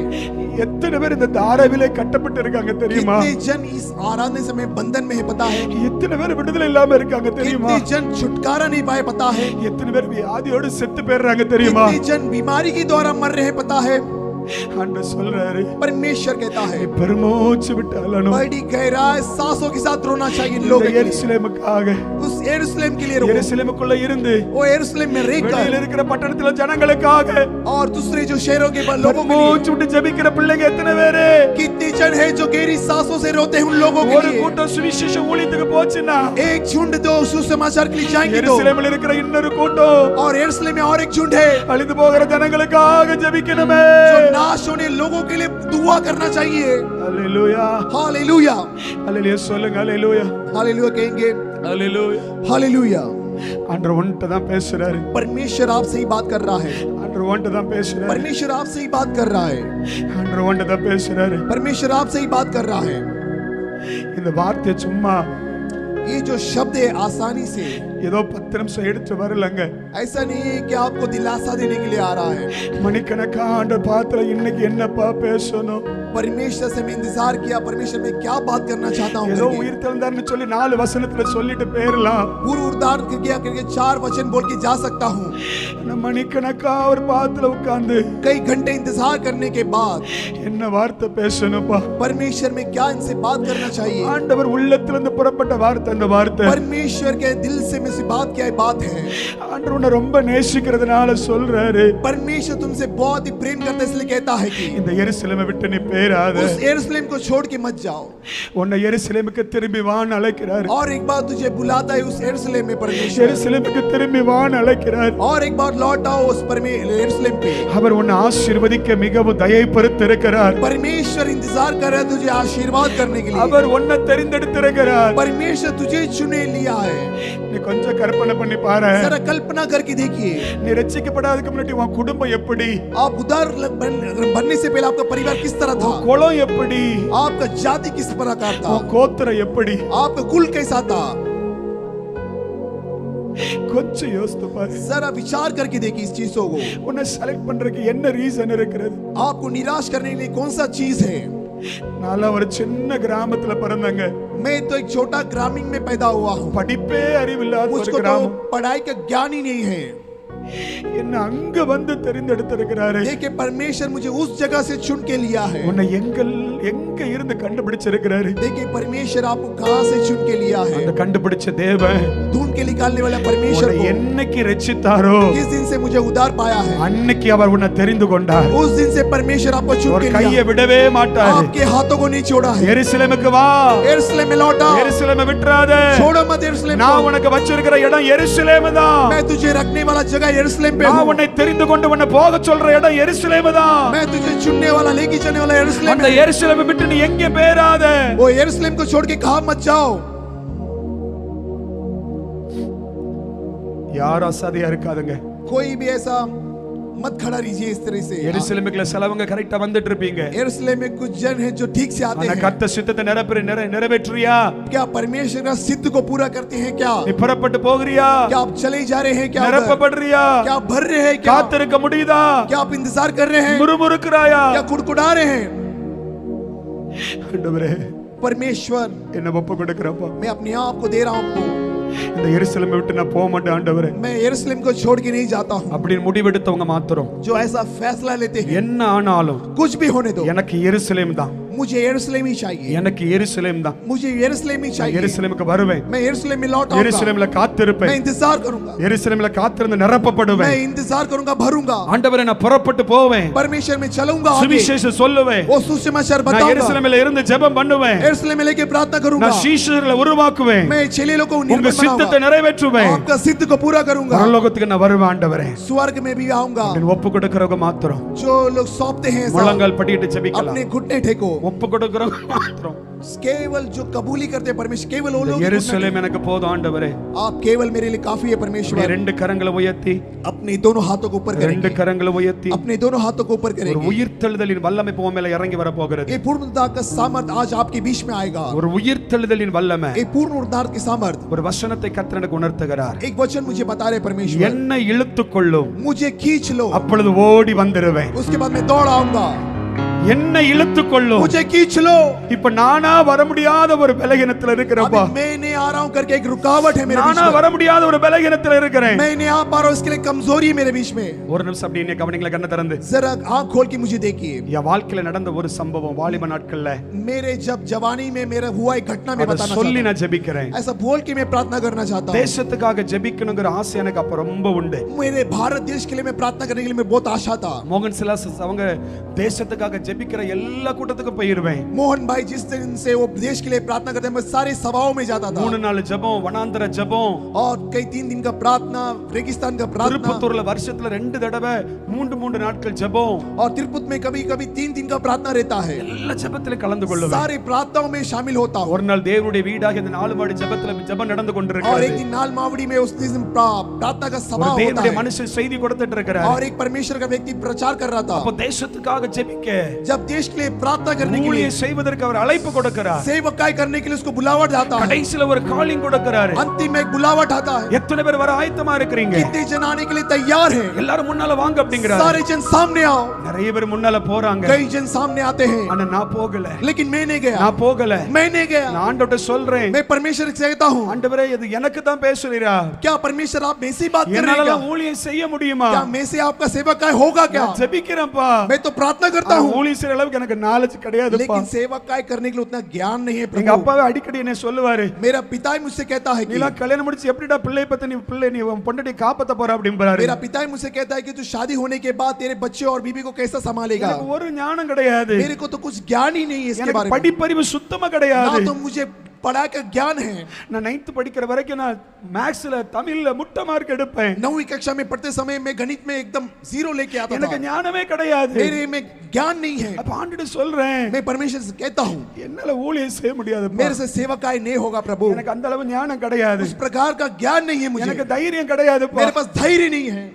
எத்தனை பேர் இந்த தாராவிலே கட்டப்பட்டு இருக்காங்க தெரியுமா? कितने जन इस आराधना समय बंधन में है पता है? எத்தனை பேர் விடுதலை இல்லாம இருக்காங்க தெரியுமா? कितने जन छुटकारा नहीं पाए पता है? எத்தனை பேர் வியாதியோடு செத்து போயிடுறாங்க தெரியுமா? कितने जन बीमारी के द्वारा मर रहे हैं पता है? ஆண்டவர் சொல்றாரு परमेश्वर कहता है பெருமூச்சு விட்டு அழணும். बड़ी गहराई सांसों के साथ रोना चाहिए इन लोगों இந்த के लिए, எருசலேமுக்காக उस यरूशलेम के लिए रो, எருசலேமுக்குள்ள இருந்து वो यरूशलेम में வெளியில रहकर இருக்கிற பட்டணத்துல ஜனங்களுக்காக और दूसरे जो शहरों के लोगों के लिए மூச்சு விட்டு ஜெபிக்கிற பிள்ளைங்க எத்தனை பேரு? कितने जन है जो गहरी सांसों से रोते हैं उन लोगों के ஒரு लिए। கூட்டம் சுவிசேஷ ஊழியத்துக்கு போச்சுன்னா एक झुंड दो सुसमाचार के लिए जाएंगे तो, எருசலேமில் இருக்கிற இன்னொரு கூட்டம் और यरूशलेम में और एक झुंड है அழிந்து போகிற ஜனங்களுக்காக ஜெபிக்கணுமே. जो नाश होने लोगों के लिए दुआ करना चाहिए। அல்லேலூயா हालेलुया அல்லேலூயா சொல்லுங்க. அல்லேலூயா हालेलुया कहेंगे, அல்லேலூயா. हालेलुया। ஆண்டவர் உன்கிட்ட தான் பேசுறாரு. परमेश्वर आपसे ही बात कर रहा है, ஆண்டவர் உன்கிட்ட தான் பேசுறாரு. परमेश्वर आपसे ही बात कर रहा है, ஆண்டவர் உன்கிட்ட தான் பேசுறாரு. परमेश्वर आपसे ही बात कर रहा है। இந்த வார்த்தை சும்மா ये जो शब्द है आसानी से, ஏதோ 10 நிமிஷம் எடுத்து வரலங்க. ऐसा नहीं है कि आपको दिलासा देने के लिए आ रहा है। மணிக்கணக்கா ஆண்டவர் பாத்துல இன்னைக்கு என்னப்பா பேசணும், परमेश्वर से मैं इंतजार किया, परमेश्वर में क्या बात करना चाहता हूँ ஏதோ करके। உயிர் தெழுந்தார்னு சொல்லி 4 வசனத்துல சொல்லிட்டு போயிரலாம். पूर्व उद्धार किया करके 4 वचन बोल के जा सकता हूँ। ஆனா மணிக்கணக்கா அவர் பாத்துல உட்கார்ந்து कई घंटे इंतजार करने के बाद என்ன வார்த்தை பேசணும்ப்பா? परमेश्वर में क्या इनसे बात करना चाहिए। ஆண்டவர் உள்ளத்திலிருந்து புறப்பட்ட வார்த்தை அந்த வார்த்தை. परमेश्वर के दिल से मुझसे बात क्या बात है। ஆண்டவர் உன்னை ரொம்ப நேசிக்கிறதுனால சொல்றாரு, परमेश्वर तुमसे बहुत ही प्रेम करता है इसलिए कहता है कि இந்த எருசலேமை விட்டு நீ பேராத, उस यरूशलेम को छोड़ के मत जाओ। உன்னை எருசலேமுக்கு திரும்பி வான்னு அழைக்கிறார். और एक बार तुझे बुलाता है उस यरूशलेम में परमेश्वर, எருசலேமுக்கு திரும்பி வான்னு அழைக்கிறார். और एक बार लौट आओ उस यरूशलेम पे। அவர் உன்னை ஆசீர்வதிக்க மிகவும் தயை பொறுத்திருக்கிறார். परमेश्वर इंतजार कर रहा है तुझे आशीर्वाद करने के लिए। அவர் உன்னை தெரிந்தெடுத்திருக்கிறார். परमेश्वर तुझे चुने लिया है। நீ கொஞ்சம் கற்பனை பண்ணி பாரு. जरा कल्पना करके देखिए, நீ ரட்சிக்கப்படாததுக்கு முன்னாடி உன் குடும்பம் எப்படி, आप उदार बनने से पहले आपका परिवार किस तरह था, குலம் எப்படி, आपका जाति किस प्रकार था, உன் கோத்திரம் எப்படி, आपका कुल कैसा था। கொஞ்சம் யோசித்து பாரு. जरा विचार करके देखिए इस चीजों को। உன்னை செலக்ட் பண்றதுக்கு என்ன ரீசன் இருக்கிறது? आपको निराश करने के लिए कौन सा चीज है। நான் ஒரு சின்ன கிராமத்துல பிறந்தங்க. मैं तो एक छोटा ग्रामीण में पैदा हुआ हूँ, படிப்பே அறிவில்லாத ஒரு मुझको तो கிராமம். पढ़ाई का ज्ञान ही नहीं है। என்ன அங்க வந்து தெரிந்தெடுத்திருக்கிறாரு. देखिए परमेश्वर मुझे उस जगह से चुन के लिया है। உன்னை எங்க இருந்து கண்டுபிடிச்சிருக்கிறாரு. देखिए परमेश्वर आपको कहां से चुन के लिया है। அந்த கண்டுபிடிச்ச தேவன் ढूंढ के निकालने वाला परमेश्वर உன்னை को என்னைக்கு ரட்சித்தாரோ किस दिन से मुझे उद्धार पाया है, அன்னைக்கு அவர் உன்னை தெரிந்து கொண்டார். उस दिन से परमेश्वर आपको चुन ஒரு के கையை लिया, விடவே மாட்டார். आपके हाथों को नहीं छोड़ा है। எருசலேமுக்கு வா, यरूशलेम में लौटा, எருசலேமை விட்டுறாத. छोड़ो मत यरूशलेम நான் को। உனக்கு வச்சிருக்கிற இடம் எருசலேம் தான். मैं तुझे रखने वाला जगह यरूशलेम पे நான் हूँ। உன்னை தெரிந்து கொண்டு உன்னை போக சொல்ற இடம் எருசலேம் தான். मैं तुझे चुनने वाला लेके चलने वाला यरूशलेम அந்த है। எருசலேமை விட்டு நீ எங்க பேராத. वो यरूशलेम को छोड़ के कहां मत जाओ। யாரும் அசாதியா இருக்காதுங்க. कोई भी ऐसा मत खड़ा रहिए इस तरह से। எருசலேமுக்குள்ள சிலவங்க கரெக்ட்டா வந்துட்டு இருப்பீங்க. यरूशलेम में कुछ जन है जो ठीक से आते ஆனா हैं। கர்த்தர் சித்தத்தை நிறைவேற்றியா? क्या परमेश्वर का सिद्ध को पूरा करते हैं क्या? நீ புறப்பட்டு போகிறியா? क्या आप चले जा रहे हैं क्या? நிரப்பப்படுறியா? क्या आप भर रहे हैं क्या? காத்திருக்க முடியுதா? क्या आप इंतजार कर रहे हैं? முறுமுறுக்கிறாயா? क्या कुड़कुड़ा रहे हैं? ஆண்டவரே परमेश्वर என்ன ஒப்பு கொடுக்கறப்பா. मैं अपने आप को दे रहा हूं आपको। இந்த எருசலேமை விட்டு நான் போக மாட்டேன் ஆண்டவரே. मैं यरूशलेम को छोड़ के नहीं जाता हूं। அப்படி முடிவெடுத்தவங்க மாத்திரம் जो ऐसा फैसला लेते हैं, என்ன ஆனாலும் कुछ भी होने दो, எனக்கு எருசலேம் தான், मुझे यरूशलेम ही चाहिए, எனக்கு எருசலேம் தான். मुझे यरूशलेम ही चाहिए। எருசலேமுக்கு வருவேன், मैं यरूशलेम में लौट आऊंगा, எருசலேம்ல मैं காத்திருப்பேன், इंतजार करूंगा, எருசலேம்ல காத்திருந்து நிரப்பப்படுவேன். मैं इंतजार करूंगा, भरूंगा। ஆண்டவரே நான் புறப்பட்டு போவேன், परमेश्वर में चलूंगा आगे, சுவிசேஷம் சொல்லுவேன், वो सुसमाचार நான் बताऊंगा, எருசலேமில இருந்து ஜெபம் பண்ணுவேன், यरूशलेम में लेके प्रार्थना करूंगा, நான் சீஷர்களை உருவாக்குவேன், मैं चेले लोगों को உங்க निर्माण சித்தத்தை बनाऊंगा, நிறைவேற்றுவேன். आपका सिद्ध को पूरा करूंगा। பரலோகத்துக்கு நான் வருவேன் ஆண்டவரே. स्वर्ग में भी आऊंगा। நான் ஒப்பு கொடுக்கறவங்க மாத்திரம் जो लोग सौंपते हैं ऐसा, முழங்கால் படியிட்டு ஜெபிக்கலாம். अपने घुटने टेको। ஒப்பு கொடுக்கறவங்க மாத்திரம் केवल जो कबूली करते हैं परमेश्वर, केवल वो लोग எருசலேம் எனக்கு போதும் ஆண்டவரே. आप केवल मेरे लिए काफी है परमेश्वर। ரெண்டு கரங்களை உயர்த்தி, अपने दोनों हाथों को ऊपर ரெண்டு करेंगे, கரங்களை உயர்த்தி अपने दोनों हाथों को ऊपर ஒரு करेंगे। உயிர்த்தெழுதலின் வல்லமை உன் மேல இறங்கி வர போகிறது. ये पूर्ण उद्धार का सामर्थ आज आपके बीच में आएगा। ஒரு உயிர்த்தெழுதலின் வல்லமை, ये पूर्ण उद्धार की सामर्थ, ஒரு வசனத்தை கர்த்தர் எனக்கு உணர்த்துகிறார். एक वचन मुझे बता रहे परमेश्वर, என்னை இழுத்துக் கொள்ளும், मुझे खींच लो, அப்பொழுது ஓடி வந்துருவேன். उसके बाद मैं दौड़ आऊंगा। என்னை இழுத்துக் கொள்ளும். मुझे खींच लो। இப்ப நானா வர முடியாத ஒரு பலகீனத்துல இருக்கிறப்பா, अभी मैं नहीं आ रहा हूं करके एक रुकावट है मेरे बीच நானா में। வர முடியாத ஒரு பலகீனத்துல இருக்கிறேன். मैं नहीं आ पा रहा हूं, इसके लिए कमजोरी है मेरे बीच में। ஒரு நிமிஷம் அப்படி என்ன கவனிங்கள, கண்ணை திறந்து जरा आंख खोल के मुझे देखिए। என் வாழ்க்கையில நடந்த ஒரு சம்பவம் வாலிப நாட்கள்ல मेरे जब जवानी में मेरा हुआ एक घटना में அதை बताना சொல்லி चाहता நான் ஜெபிக்கிறேன். हूं। ऐसा बोल के मैं प्रार्थना करना चाहता हूं। தேசத்துக்காக ஜெபிக்கணுங்கிற ஆசை எனக்கு அப்ப ரொம்ப உண்டு. मेरे भारत देश के लिए मैं प्रार्थना करने के लिए मैं बहुत आशा था। மோகன் சிலாஸ் அவங்க தேசத்துக்காக ஜெபிக்கிற எல்லா கூட்டத்துக்கும் போயிருவேன். मोहन भाई जिस दिन से वो देश के लिए प्रार्थना करते हैं, मैं सारे सभाओं में जाता था। 3 நாள் ஜெபம், வனாந்தர ஜெபம், और कई 3 दिन का प्रार्थना, रेगिस्तान का प्रार्थना, திருப்பத்தூர்ல வருஷத்துல 2 தடவை 3 நாட்கள் ஜெபம், और तिरुपत में कभी कभी 3 दिन का प्रार्थना रहता है। எல்லா ஜெபத்திலும் கலந்து கொள்ளுவேன். सारे प्रार्थनाओं में शामिल होता हूं। ஒரு நாள் தேவனுடைய வீடாக இந்த 4 மாடி ஜெபத்துல ஜெபம் நடந்து और கொண்டிருக்கிறது. एक दिन नाल मावड़ी में उस दिन प्रार्थना का सभा ஒரு होता தேவனுடைய है, மனுஷன் செய்தி கொடுத்துட்டு இருக்கிறார். और एक परमेश्वर का व्यक्ति प्रचार कर रहा था। அப்ப தேசத்துக்காக ஜெபிக்க, जब देश के लिए प्रार्थना करने के लिए, ஊழியம் செய்வதற்கு அவர் அழைப்பு கொடுக்கிறார். सेवकाई करने के लिए उसको बुलावट आता है। கடைசில ஒரு காலிங் கொடுக்கிறார். अंतिम में एक बुलावट आता है। எத்தனை பேர் வர ஆயத்தமா இருக்கீங்க? कितने जन आने के लिए तैयार हैं? எல்லாரும் முன்னால வாங்க அப்படிங்கறார். सारे जन सामने आओ। நிறைய பேர் முன்னால போறாங்க. कई जन सामने आते हैं, ஆனா நான் போகல. लेकिन मैं नहीं गया। நான் போகல. मैं नहीं गया। நான் ஆண்டவர்ட்ட சொல்றேன், मैं परमेश्वर से कहता हूं, ஆண்டவரே இது எனக்கு தான் பேசுறீரா? क्या परमेश्वर आप में से बात कर रहे हैं? என்னால क्या ஊழியம் செய்ய முடியுமா? क्या में से आपका सेवकाई होगा क्या? நான் ஜெபிக்கிறேன்ப்பா. मैं तो प्रार्थना करता हूं, ஊழியம் செய்யற அளவுக்கு எனக்கு நாலேஜ் கிடையாதுப்பா. लेकिन सेवकाई करने के लिए उतना ज्ञान नहीं है எங்க प्रभु। அப்பாவே அடிக்கடி என்ன சொல்லுவாரு, मेरा पिता ही मुझसे कहता है कि நீலா கல்யாணம் முடிச்சு எப்படிடா பிள்ளை பத்தி நீ பிள்ளை நீ உன் பொண்டாட்டி காப்பாத்த போற அப்படிங்கறாரு. मेरा पिता ही मुझसे कहता है कि तू शादी होने के बाद तेरे बच्चे और बीबी को कैसा संभालेगा। எனக்கு ஒரு ஞானம் கிடையாது. मेरे को तो कुछ ज्ञान ही नहीं है इसके எனக்கு बारे में। படிப்பறிவு சுத்தமா ना கிடையாது. तो मुझे पढ़ाई का ज्ञान है। நான் 9th படிக்கிற வரைக்கும் நான் மேத்ஸ்ல தமிழ்ல முட்டை மார்க் எடுப்பேன். 9वीं कक्षा में पढ़ते समय मैं गणित में एकदम 0 लेके आता எனக்கு था। ஞானமே கிடையாது. मेरे में ज्ञान नहीं है। அப்ப ஆண்டவரே சொல்றேன், मैं परमेश्वर से कहता हूं, என்னால ஊழியம் செய்ய முடியாதுப்பா. मेरे से सेवकाई नहीं होगा प्रभु। எனக்கு அந்த அளவு ஞானம் கிடையாது. उस प्रकार का ज्ञान नहीं है मुझे। எனக்கு தைரியம் கிடையாதுப்பா. मेरे पास धैर्य नहीं है।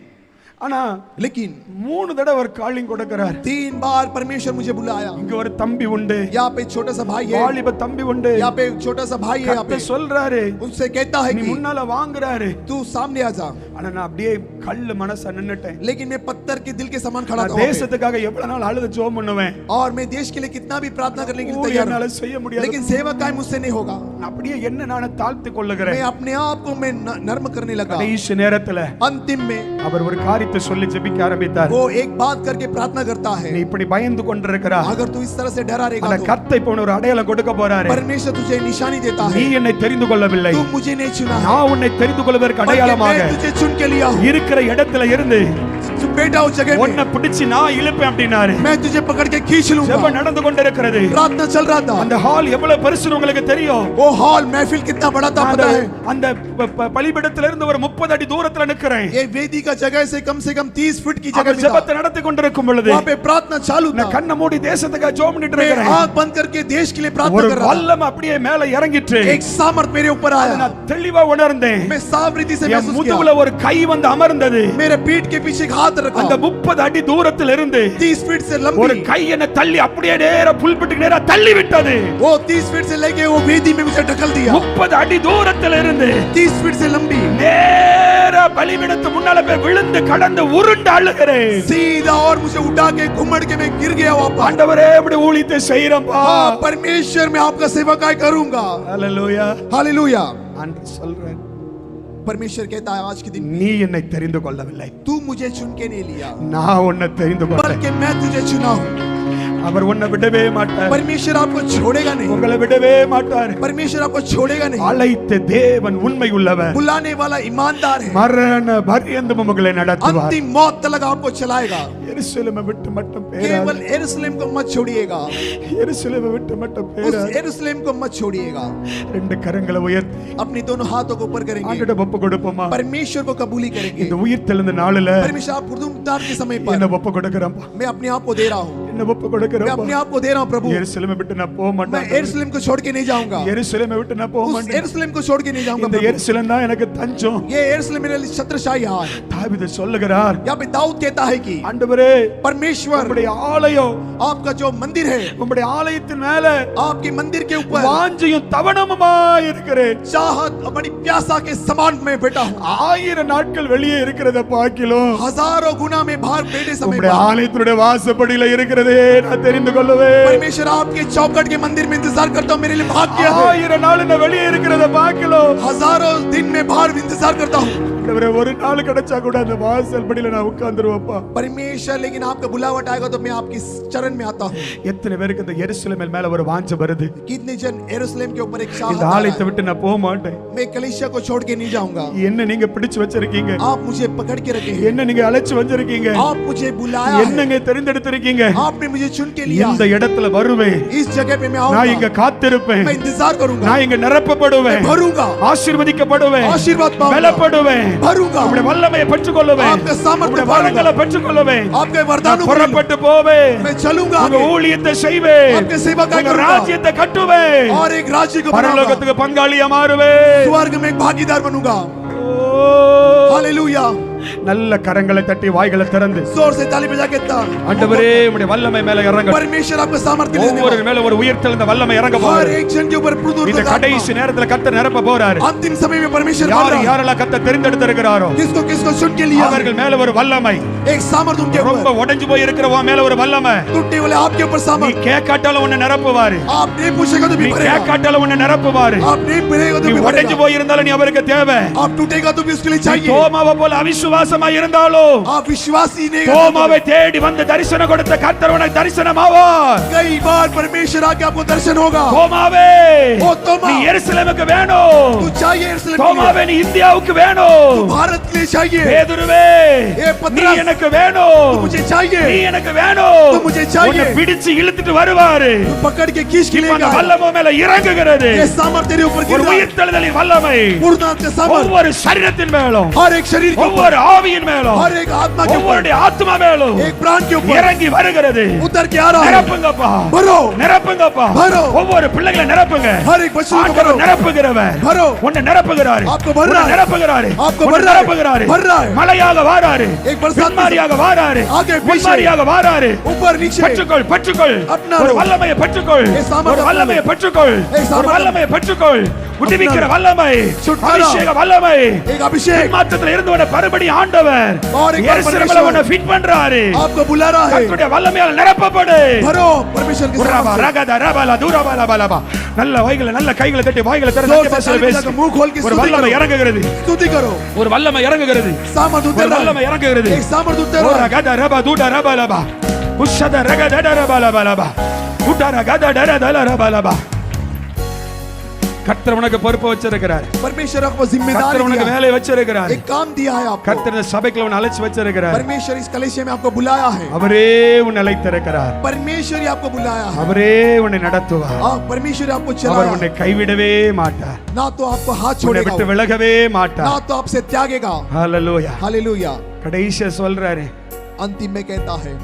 ஆனா लेकिन 3 தடவை ஒரு காலிங் கொடுக்கிறார். 3 बार परमेश्वर मुझे बुलाया। இங்க ஒரு தம்பி உண்டு, यहाँ पे छोटा सा भाई है, வாலிப தம்பி உண்டு. यहाँ पे एक छोटा सा भाई है, यहाँ पे கர்த்தர் சொல்றாரு, उससे कहता है நீ कि முன்னால வாங்குறாரு. तू सामने आ जा। ஆனா நான் அப்படியே கல்லு மனசா நின்னுட்டேன். लेकिन मैं पत्थर के दिल के समान खड़ा நான் था वहाँ पे। தேசத்துக்காக எவ்வளவு நாள் அழுது ஜெபம் பண்ணுவேன். और मैं देश के लिए कितना भी प्रार्थना करने के लिए ஊழியம் तैयार என்னால हूं, செய்ய முடியாது. लेकिन सेवकाई मुझसे नहीं होगा। நான் அப்படியே என்ன நானே தாழ்த்தி मैं கொள்ளுகிறேன். अपने आप को मैं नर्म करने लगा। கடைசி நேரத்துல अंतिम में அவர் ஒரு காரியத்தை சொல்லி ஜெபிக்க ஆரம்பித்தார். वो एक बात करके प्रार्थना करता நீ है, இப்படி பயந்து கொண்டிருக்கிறா, अगर तू इस तरह से डरा அந்த रहेगा तो கர்த்தர் இப்ப உனக்கு ஒரு அடையாளம் கொடுக்க போறாரு. परमेश्वर तुझे निशानी देता நீ है। என்னை தெரிந்து கொள்ளவில்லை, तू मुझे नहीं चुना है, நான் உன்னை தெரிந்து கொள்வதற்கு बल्कि அடையாளமாக मैं तुझे चुन के लिया हूं। இருக்கிற இடத்துல இருந்து तू बैठा उस जगह में, உன்னை பிடிச்சு நான் இழுப்பேன் அப்படினாரு. मैं तुझे पकड़ के खींच लूंगा। ஜெபம் நடந்து கொண்டிருக்கிறது. प्रार्थना चल रहा था। அந்த ஹால் எவ்வளவு பெருசுன்னு உங்களுக்கு தெரியும். वो हॉल महफिल कितना बड़ा था அந்த पता है? அந்த பலிபீடத்துல இருந்து ஒரு 30 அடி தூரத்துல நிக்கிறேன். ये वेदी का जगह से कम 30 फुट की जगह அவர் में था। ஜெபத்தை நடத்தி கொண்டிருக்கும் பொழுது वहाँ पे प्रार्थना चालू था। நான் கண்ணை மூடி தேசத்துக்காக ஜெபம் பண்ணிட்டு मैं இருக்கிறேன். आंख बंद करके देश के लिए प्रार्थना ஒரு कर रहा था। வல்லம் அப்படியே மேல இறங்கிட்டு एक सामर्थ मेरे ऊपर அதை आया। நான் தெளிவா உணர்ந்தேன். मैं साफ रीति से என் महसूस किया। முதுகுல ஒரு கை வந்து அமர்ந்தது. मेरे पीठ के पीछे एक हाथ रखा। அந்த 30 அடி தூரத்தில் இருந்து 30 फीट से ஒரு लंबी, கை என்ன தள்ளி அப்படியே நேரா புல்பிட்டுக்கு நேரா தள்ளி விட்டது. वो 30 फीट से लेके वो वेदी में मुझे ढकल दिया। 30 அடி தூரத்தில் இருந்து 30 फीट से लंबी, நேரா பலிபீடத்து முன்னால போய் விழுந்து கடந்து உருண்டு அழுகிறேன். सीधा और मुझे उठा के घुमड़ के मैं गिर गया वापस। ஆண்டவரே இப்படி ஊழியத்தை செய்றப்பா. हाँ, परमेश्वर मैं आपका सेवकाई करूंगा। ஹalleluya. हालेलुया। ஆண்டவர் சொல்றார், परमेश्वर कहता है आज के दिन, நீ என்னை தெரிந்து கொள்ளவில்லை, तू मुझे चुन के नहीं लिया, நான் உன்னை தெரிந்து கொண்டேன். बल्कि मैं तुझे चुना हूँ। அவர் உன்னை விடவே மாட்டார். परमेश्वर आपको छोड़ेगा नहीं। உங்களை விடவே மாட்டார். परमेश्वर आपको छोड़ेगा नहीं। அழைத்த தேவன் உண்மை உள்ளவர். बुलाने वाला ईमानदार है। மரண பரியந்தம் உங்களை நடத்துவார். अंतिम मौत तक आपको चलाएगा। எருசலேமை விட்டு மட்டும் केवल பேராது. यरूशलेम को मत छोड़िएगा। எருசலேமை விட்டு மட்டும் उस பேராது. यरूशलेम को मत छोड़िएगा। 2 கரங்களை உயர்த்தி अपनी दोनों हाथों को ऊपर करेंगे, ஆண்டவரிடம் ஒப்பு கொடுப்போமா? परमेश्वर को कबूली करेंगे। இந்த உயிர் தெழுந்த நாளில परमेश्वर आप पुनरुद्धार के समय என்ன पर ஒப்பு கொடுக்கறப்பா? मैं अपने आप को दे रहा हूँ। என்ன ஒப்பு मैं கொடுக்கறப்பா? अपने आप को दे रहा हूँ प्रभु। எருசலேமை விட்டு நான் போக मैं மாட்டேன். यरूशलेम को छोड़ के नहीं जाऊंगा। எருசலேமை விட்டு நான் போக उस மாட்டேன். यरूशलेम को छोड़ के नहीं जाऊंगा இந்த प्रभु। எருசலேம் தான் எனக்கு தஞ்சம். ये यरूशलेम मेरे लिए छत्रछाया है। தாவீது சொல்லுகிறார், यहाँ पे दाऊद कहता है कि ஆண்டவரே परमेश्वर உம்முடைய ஆலயம், आपका जो मंदिर है, உம்முடைய ஆலயத்தின் மேல आपके मंदिर के ऊपर வாஞ்சையும் தவணமுமாய் இருக்கிறேன். चाहत और बड़ी प्यासा के समान मैं बैठा हूँ। 1000 நாட்கள் வெளியே இருக்கிறத பாக்கிலும் हजारों गुना में बाहर बैठे समय உம்முடைய पर ஆலயத்தினுடைய வாசப்படியில இருக்கிறதை சந்நிதியை நான் தெரிந்து கொள்ளுவேன். परमेश्वर आपके चौखट के मंदिर में इंतजार करता हूँ, मेरे लिए भाग्य है। 1000 நாள் நான் வெளியே இருக்கிறத பார்க்கலாம். हजारों दिन में बाहर इंतजार करता हूँ। ஆண்டவரே, ஒரு நாள் கிடைச்சா கூட அந்த வாசல் படியில நான் உட்கார்ந்துருவேன்ப்பா. परमेश्वर लेकिन आपका बुलावट आएगा तो मैं आपके चरण में आता हूँ। எத்தனை பேருக்கு இந்த எருசலேம் மேல ஒரு வாஞ்சை வருது? कितने जन यरूशलेम के ऊपर एक चाहत இந்த आ रहा ஆலயத்தை है। விட்டு நான் போக மாட்டேன். मैं कलीसिया को छोड़ के नहीं जाऊंगा। என்ன நீங்க பிடிச்சு வச்சிருக்கீங்க? आप मुझे पकड़ के रखे हैं। என்ன நீங்க அழைச்சு வந்திருக்கீங்க? आप मुझे बुलाया है। என்னங்க தெரிந்தெடுத்திருக்கீங்க? आपने मुझे चुन के लिया। இந்த இடத்துல வருவேன். इस जगह पे मैं நான் आऊंगा। இங்க காத்திருப்பேன். मैं इंतजार करूंगा। நான் இங்க நிரப்பப்படுவேன். भरूंगा। ஆசீர்வதிக்கப்படுவேன். आशीर्वाद पाऊंगा। பலப்படுவேன். भरूंगा। உம்முடைய வல்லமையை பெற்றுக்கொள்ளுவேன். आपका सामर्थ्य உம்முடைய पाऊंगा। வரங்களை பெற்றுக்கொள்ளுவேன். आपके वरदानों को புறப்பட்டு போவேன். मैं चलूंगा உங்க आगे। ஊழியத்தை செய்வேன். आपके सेवा का உங்க करूंगा। ராஜ்யத்தை கட்டுவேன். और एक राज्य को बनाऊंगा। பரலோகத்துக்கு பங்காளியா மாறுவேன். स्वर्ग में एक भागीदार बनूंगा। ஓ, हालेलुया। நல்ல கரங்களை தட்டி வாய்களை திறந்து जोर से ताली बजा के ஆண்டவரே, உம்முடைய வல்லமை மேல இறங்க. परमेश्वर आपको सामर्थ्य देने ஒவ்வொரு वाला। மேல ஒரு உயர்த்தெழுந்த வல்லமை இறங்க हर போகுது. एक जन के ऊपर प्रदूर இந்த கடைசி நேரத்துல கர்த்தர் நிரப்ப போறாரு. अंतिम समय में परमेश्वर बोल யார் रहा है। யாரெல்லாம் கர்த்தர் தெரிந்தெடுத்திருக்கிறாரோ किसको किसको चुन के लिया है। அவர்கள் மேல ஒரு வல்லமை, एक सामर्थ्य उनके ரொம்ப ऊपर। உடைஞ்சு போய் இருக்கிறவங்க மேல ஒரு வல்லமை. टूटने वाले आपके ऊपर நீ सामर्थ्य। கேட்காட்டாலும் உன்னை நிரப்புவாரு. आप नहीं पूछेगा तो நீ भी भरेगा। கேட்காட்டாலும் உன்னை நிரப்புவாரு. आप नहीं भरेगा तो நீ भी உடைஞ்சு भरेगा। போய் இருந்தாலும் நீ அவருக்கு தேவை. आप टूटेगा तो भी उसके लिए चाहिए। தோமாவை போல அவிசுவாசமா இருந்தாலும் आप विश्वासी नहीं தோமாவை தேடி வந்து தரிசனம் கொடுத்த கர்த்தர் உனக்கு தரிசனமாவார். कई बार परमेश्वर आके आपको दर्शन होगा। தோமாவே, ओ तोमा, நீ எருசலேமுக்கு வேணும். तू चाहिए यरूशलेम के लिए। தோமாவே, நீ இந்தியாவுக்கு வேணும். तू भारत के लिए चाहिए। பேதுருவே, ए நீ पतरस, எனக்கு तू வேணும். मुझे चाहिए। நீ எனக்கு வேணும். तू मुझे चाहिए। உன்னை பிடிச்சு இழுத்துட்டு வருவாரு. तू पकड़ के खींच के இப்ப அந்த लेगा। வல்லமை மேல இறங்குகிறது. ये सामर्थ्य तेरे ऊपर गिर ஒரு रहा है। உயிர்த்தெழுதலின் வல்லமை पूर्णता का सामर्थ्य ஒவ்வொரு சரீரத்தின் மேலும், हर एक शरीर के ऊपर, ஒவ்வொரு ஆவியின் மேலும், हर एक आत्मा के ऊपर, ஒவ்வொரு ஆத்மா மேலும் एक प्राण के ऊपर இறங்கி வருகிறது. उतर के आ रहा है। நிரப்புங்கப்பா, भरो, நிரப்புங்கப்பா. भरो। ஒவ்வொரு பிள்ளைகளை நிரப்புங்க. हर एक बच्चे को ஆண்டவர் भरो। நிரப்புகிறவர். भरो। உன்னை நிரப்புகிறாரு. आपको भर உன்னை रहा है। நிரப்புகிறாரு. आपको உன்னை भर रहा है। நிரப்புகிறாரு. भर रहा है। மலையாக வாராரு. एक बरसात में பின்மாரியாக வாராரு. आगे पीछे, முன்மாரியாக வாராரு. ऊपर नीचे பெற்றுக்கொள், பெற்றுக்கொள். अपना ஒரு लो। வல்லமையை பெற்றுக்கொள். ये सामर्थ्य ஒரு வல்லமையை अपना लो। பெற்றுக்கொள். ये सामर्थ्य ஒரு வல்லமையை பெற்றுக்கொள். விடுவிக்கிற लो। வல்லமை, छुटकारा। அபிஷேக வல்லமை. एक अभिषेक மாற்றத்துல இருந்து உன்னை பருபடி ஆண்டவர் और एक बार எருசலேமில் परमेश्वर உன்னை ஃபிட் பண்றாரு. आपको बुला रहा है। கர்த்தருடைய வல்லமையால் நிரப்பப்படு. भरो परमेश्वर के உரபா, सामर्थ्य। ரகத, ரபல, தூரபல, பலபா. நல்ல வாய்களை, நல்ல கைகளை தட்டி வாய்களை திறந்து जोर நல்ல से பாஷையில ताली பேசு. बजा के मुंह खोल के ஒரு स्तुति வல்லமை करो। இறங்குகிறது. स्तुति करो। ஒரு வல்லமை இறங்குகிறது. सामर्थ्य ஒரு उतर रहा வல்லமை है। இறங்குகிறது. एक सामर्थ्य उतर ஓ रहा है। ரகத, ரப, தூட, ரபலபா. உஷத, ரகத, ரபல, பலபா. உட, ரகத, டரதல, ரபலபா. கர்த்தர் உனக்கு பொறுப்பு வச்சிருக்கிறார். परमेश्वर आपको जिम्मेदारी கர்த்தர் உனக்கு दिया है। வேலை வச்சிருக்கிறார். एक काम दिया है आपको। கர்த்தர் இந்த சபைக்குள்ள உன்னை அழைச்சு வச்சிருக்கிறார். परमेश्वर इस कलीसिया में आपको बुलाया है। அவரே உன்னை அழைத்திருக்கிறார். परमेश्वर ही आपको बुलाया है। அவரே உன்னை நடத்துவார். हाँ, परमेश्वर ही आपको அவர் चलाया உன்னை है। கைவிடவே மாட்டார். ना तो आपको हाथ உன்னை छोड़ेगा விட்டு वो, விலகவே ना மாட்டார். तो आपसे त्यागेगा। ஹalleluya. हालेलुया। கடைசியா சொல்றாரு, अंतिम में कहता है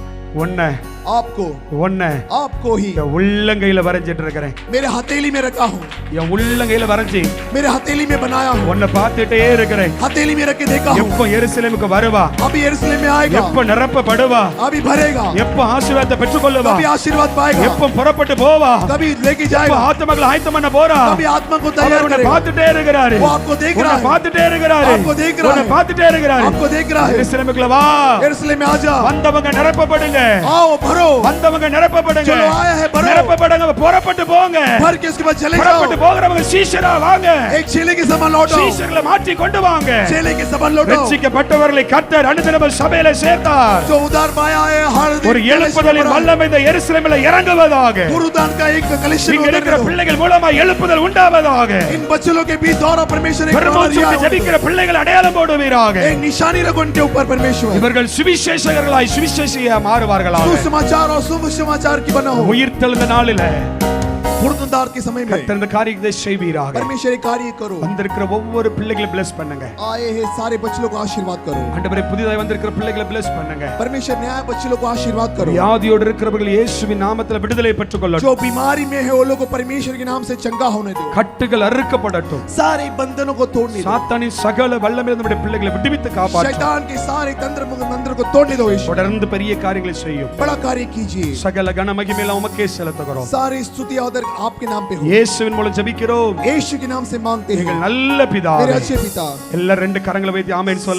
உன்னை आपको ही என் உள்ளங்கையில வரைஞ்சிட்டு இருக்கிறேன். मेरे हथेली में रखा हूँ। என் உள்ளங்கையில வரைஞ்சி मेरे हथेली में बनाया हूँ। உன்னை பார்த்துட்டே இருக்கிறேன். हथेली में रख के देखा हूँ। எப்போ எருசலேமுக்கு வருவா, अभी यरूशलेम में आएगा, எப்போ நிரப்பப்படுவா, अभी भरेगा, எப்போ ஆசீர்வாதத்தை பெற்றுக்கொள்ளுவா, कभी आशीर्वाद पाएगा, எப்போ புறப்பட்டு போவா, कभी लेके எப்போ जाएगा, ஆத்துமகளை ஆயத்தம் பண்ண போறா. कभी आत्मा को அவர் तैयार உன்னை करेगा। பார்த்துட்டே இருக்கிறாரு. वो आपको देख रहा உன்னை है। பார்த்துட்டே இருக்கிறாரு. आपको देख रहा உன்னை है। பார்த்துட்டே இருக்கிறாரு. आपको देख रहा है। எருசலேமுக்குள்ள வா. यरूशलेम में आ जा। வந்தவங்க நிரப்பப்படுங்க. आओ भरो। வந்தவங்க நிரப்பப்படுங்க. चलो आया है भरो। நிரப்பப்படுங்க, புறப்பட்டு போங்க. भर के उसके बाद चले जाओ। புறப்பட்டு போகிறவங்க சீஷரா வாங்க. एक चेले के समान लौटो। சீஷர்களை மாற்றி கொண்டு வாங்க. चेले के समान लौटो। ரட்சிக்கப்பட்டவர்களை கர்த்தர் அனுதினமும் சபையில சேர்த்தார். जो उद्धार पाया है हर दिन ஒரு எழுப்புதலின் வல்லமை இந்த எருசலேமில் இறங்குவதாக. गुरुदान का एक कलेक्शन இங்க இருக்கிற होता है। பிள்ளைகள் மூலமா எழுப்புதல் உண்டாவதாக. इन बच्चों के बीच द्वारा परमेश्वर एक பெருமூச்சுக்கு ஜெபிக்கிற பிள்ளைகள் அடையாளம் போடுவீராக. एक निशानी रखो उनके ऊपर परमेश्वर। இவர்கள் சுவிசேஷகர்களாய் சுவிசேஷியா மாறுவார்களாக. सुसमाचार और शुभ समाचार की बना हो। உயிர்த்தெழுந்த நாளில पुनरुद्धार के समय में கர்த்தர் இந்த காரியத்தை செய்வீராக. परमेश्वर एक कार्य करो। வந்திருக்கிற ஒவ்வொரு பிள்ளைகளை bless பண்ணுங்க. आए हैं सारे बच्चों को आशीर्वाद करो। ஆண்டவரே, புதிதாய் வந்திருக்கிற பிள்ளைகளை bless பண்ணுங்க. परमेश्वर नया बच्चों को आशीर्वाद करो। வியாதியோடு இருக்கிறவர்கள் இயேசுவின் நாமத்தில் விடுதலை பெற்றுக்கொள்ளட்டும். जो बीमारी में है वो लोग को परमेश्वर के नाम से चंगा होने दो। கட்டுகள் அறுக்கப்படட்டும். सारे बंधनों को तोड़ने दो। சாத்தானின் சகல வல்லமையிலிருந்து நம்முடைய பிள்ளைகளை விடுவித்து காப்பாற்றும். शैतान के सारे तंत्र को तोड़ने दो यीशु। தொடர்ந்து பெரிய காரியங்களை செய்யும். बड़ा कार्य कीजिए। சகல கன மகிமையெல்லாம் உமக்கே செலுத்துகிறோம். सारी स्तुति आदर आपके नाम पे हो। இயேசுவின் மூலம் ஜெபிக்கிறோம். यीशु के नाम से मांगते हैं எங்கள் நல்ல मेरे பிதாவே. अच्छे पिता। எல்லாரும் ரெண்டு கரங்களை வைத்து ஆமென் சொல்லுங்க.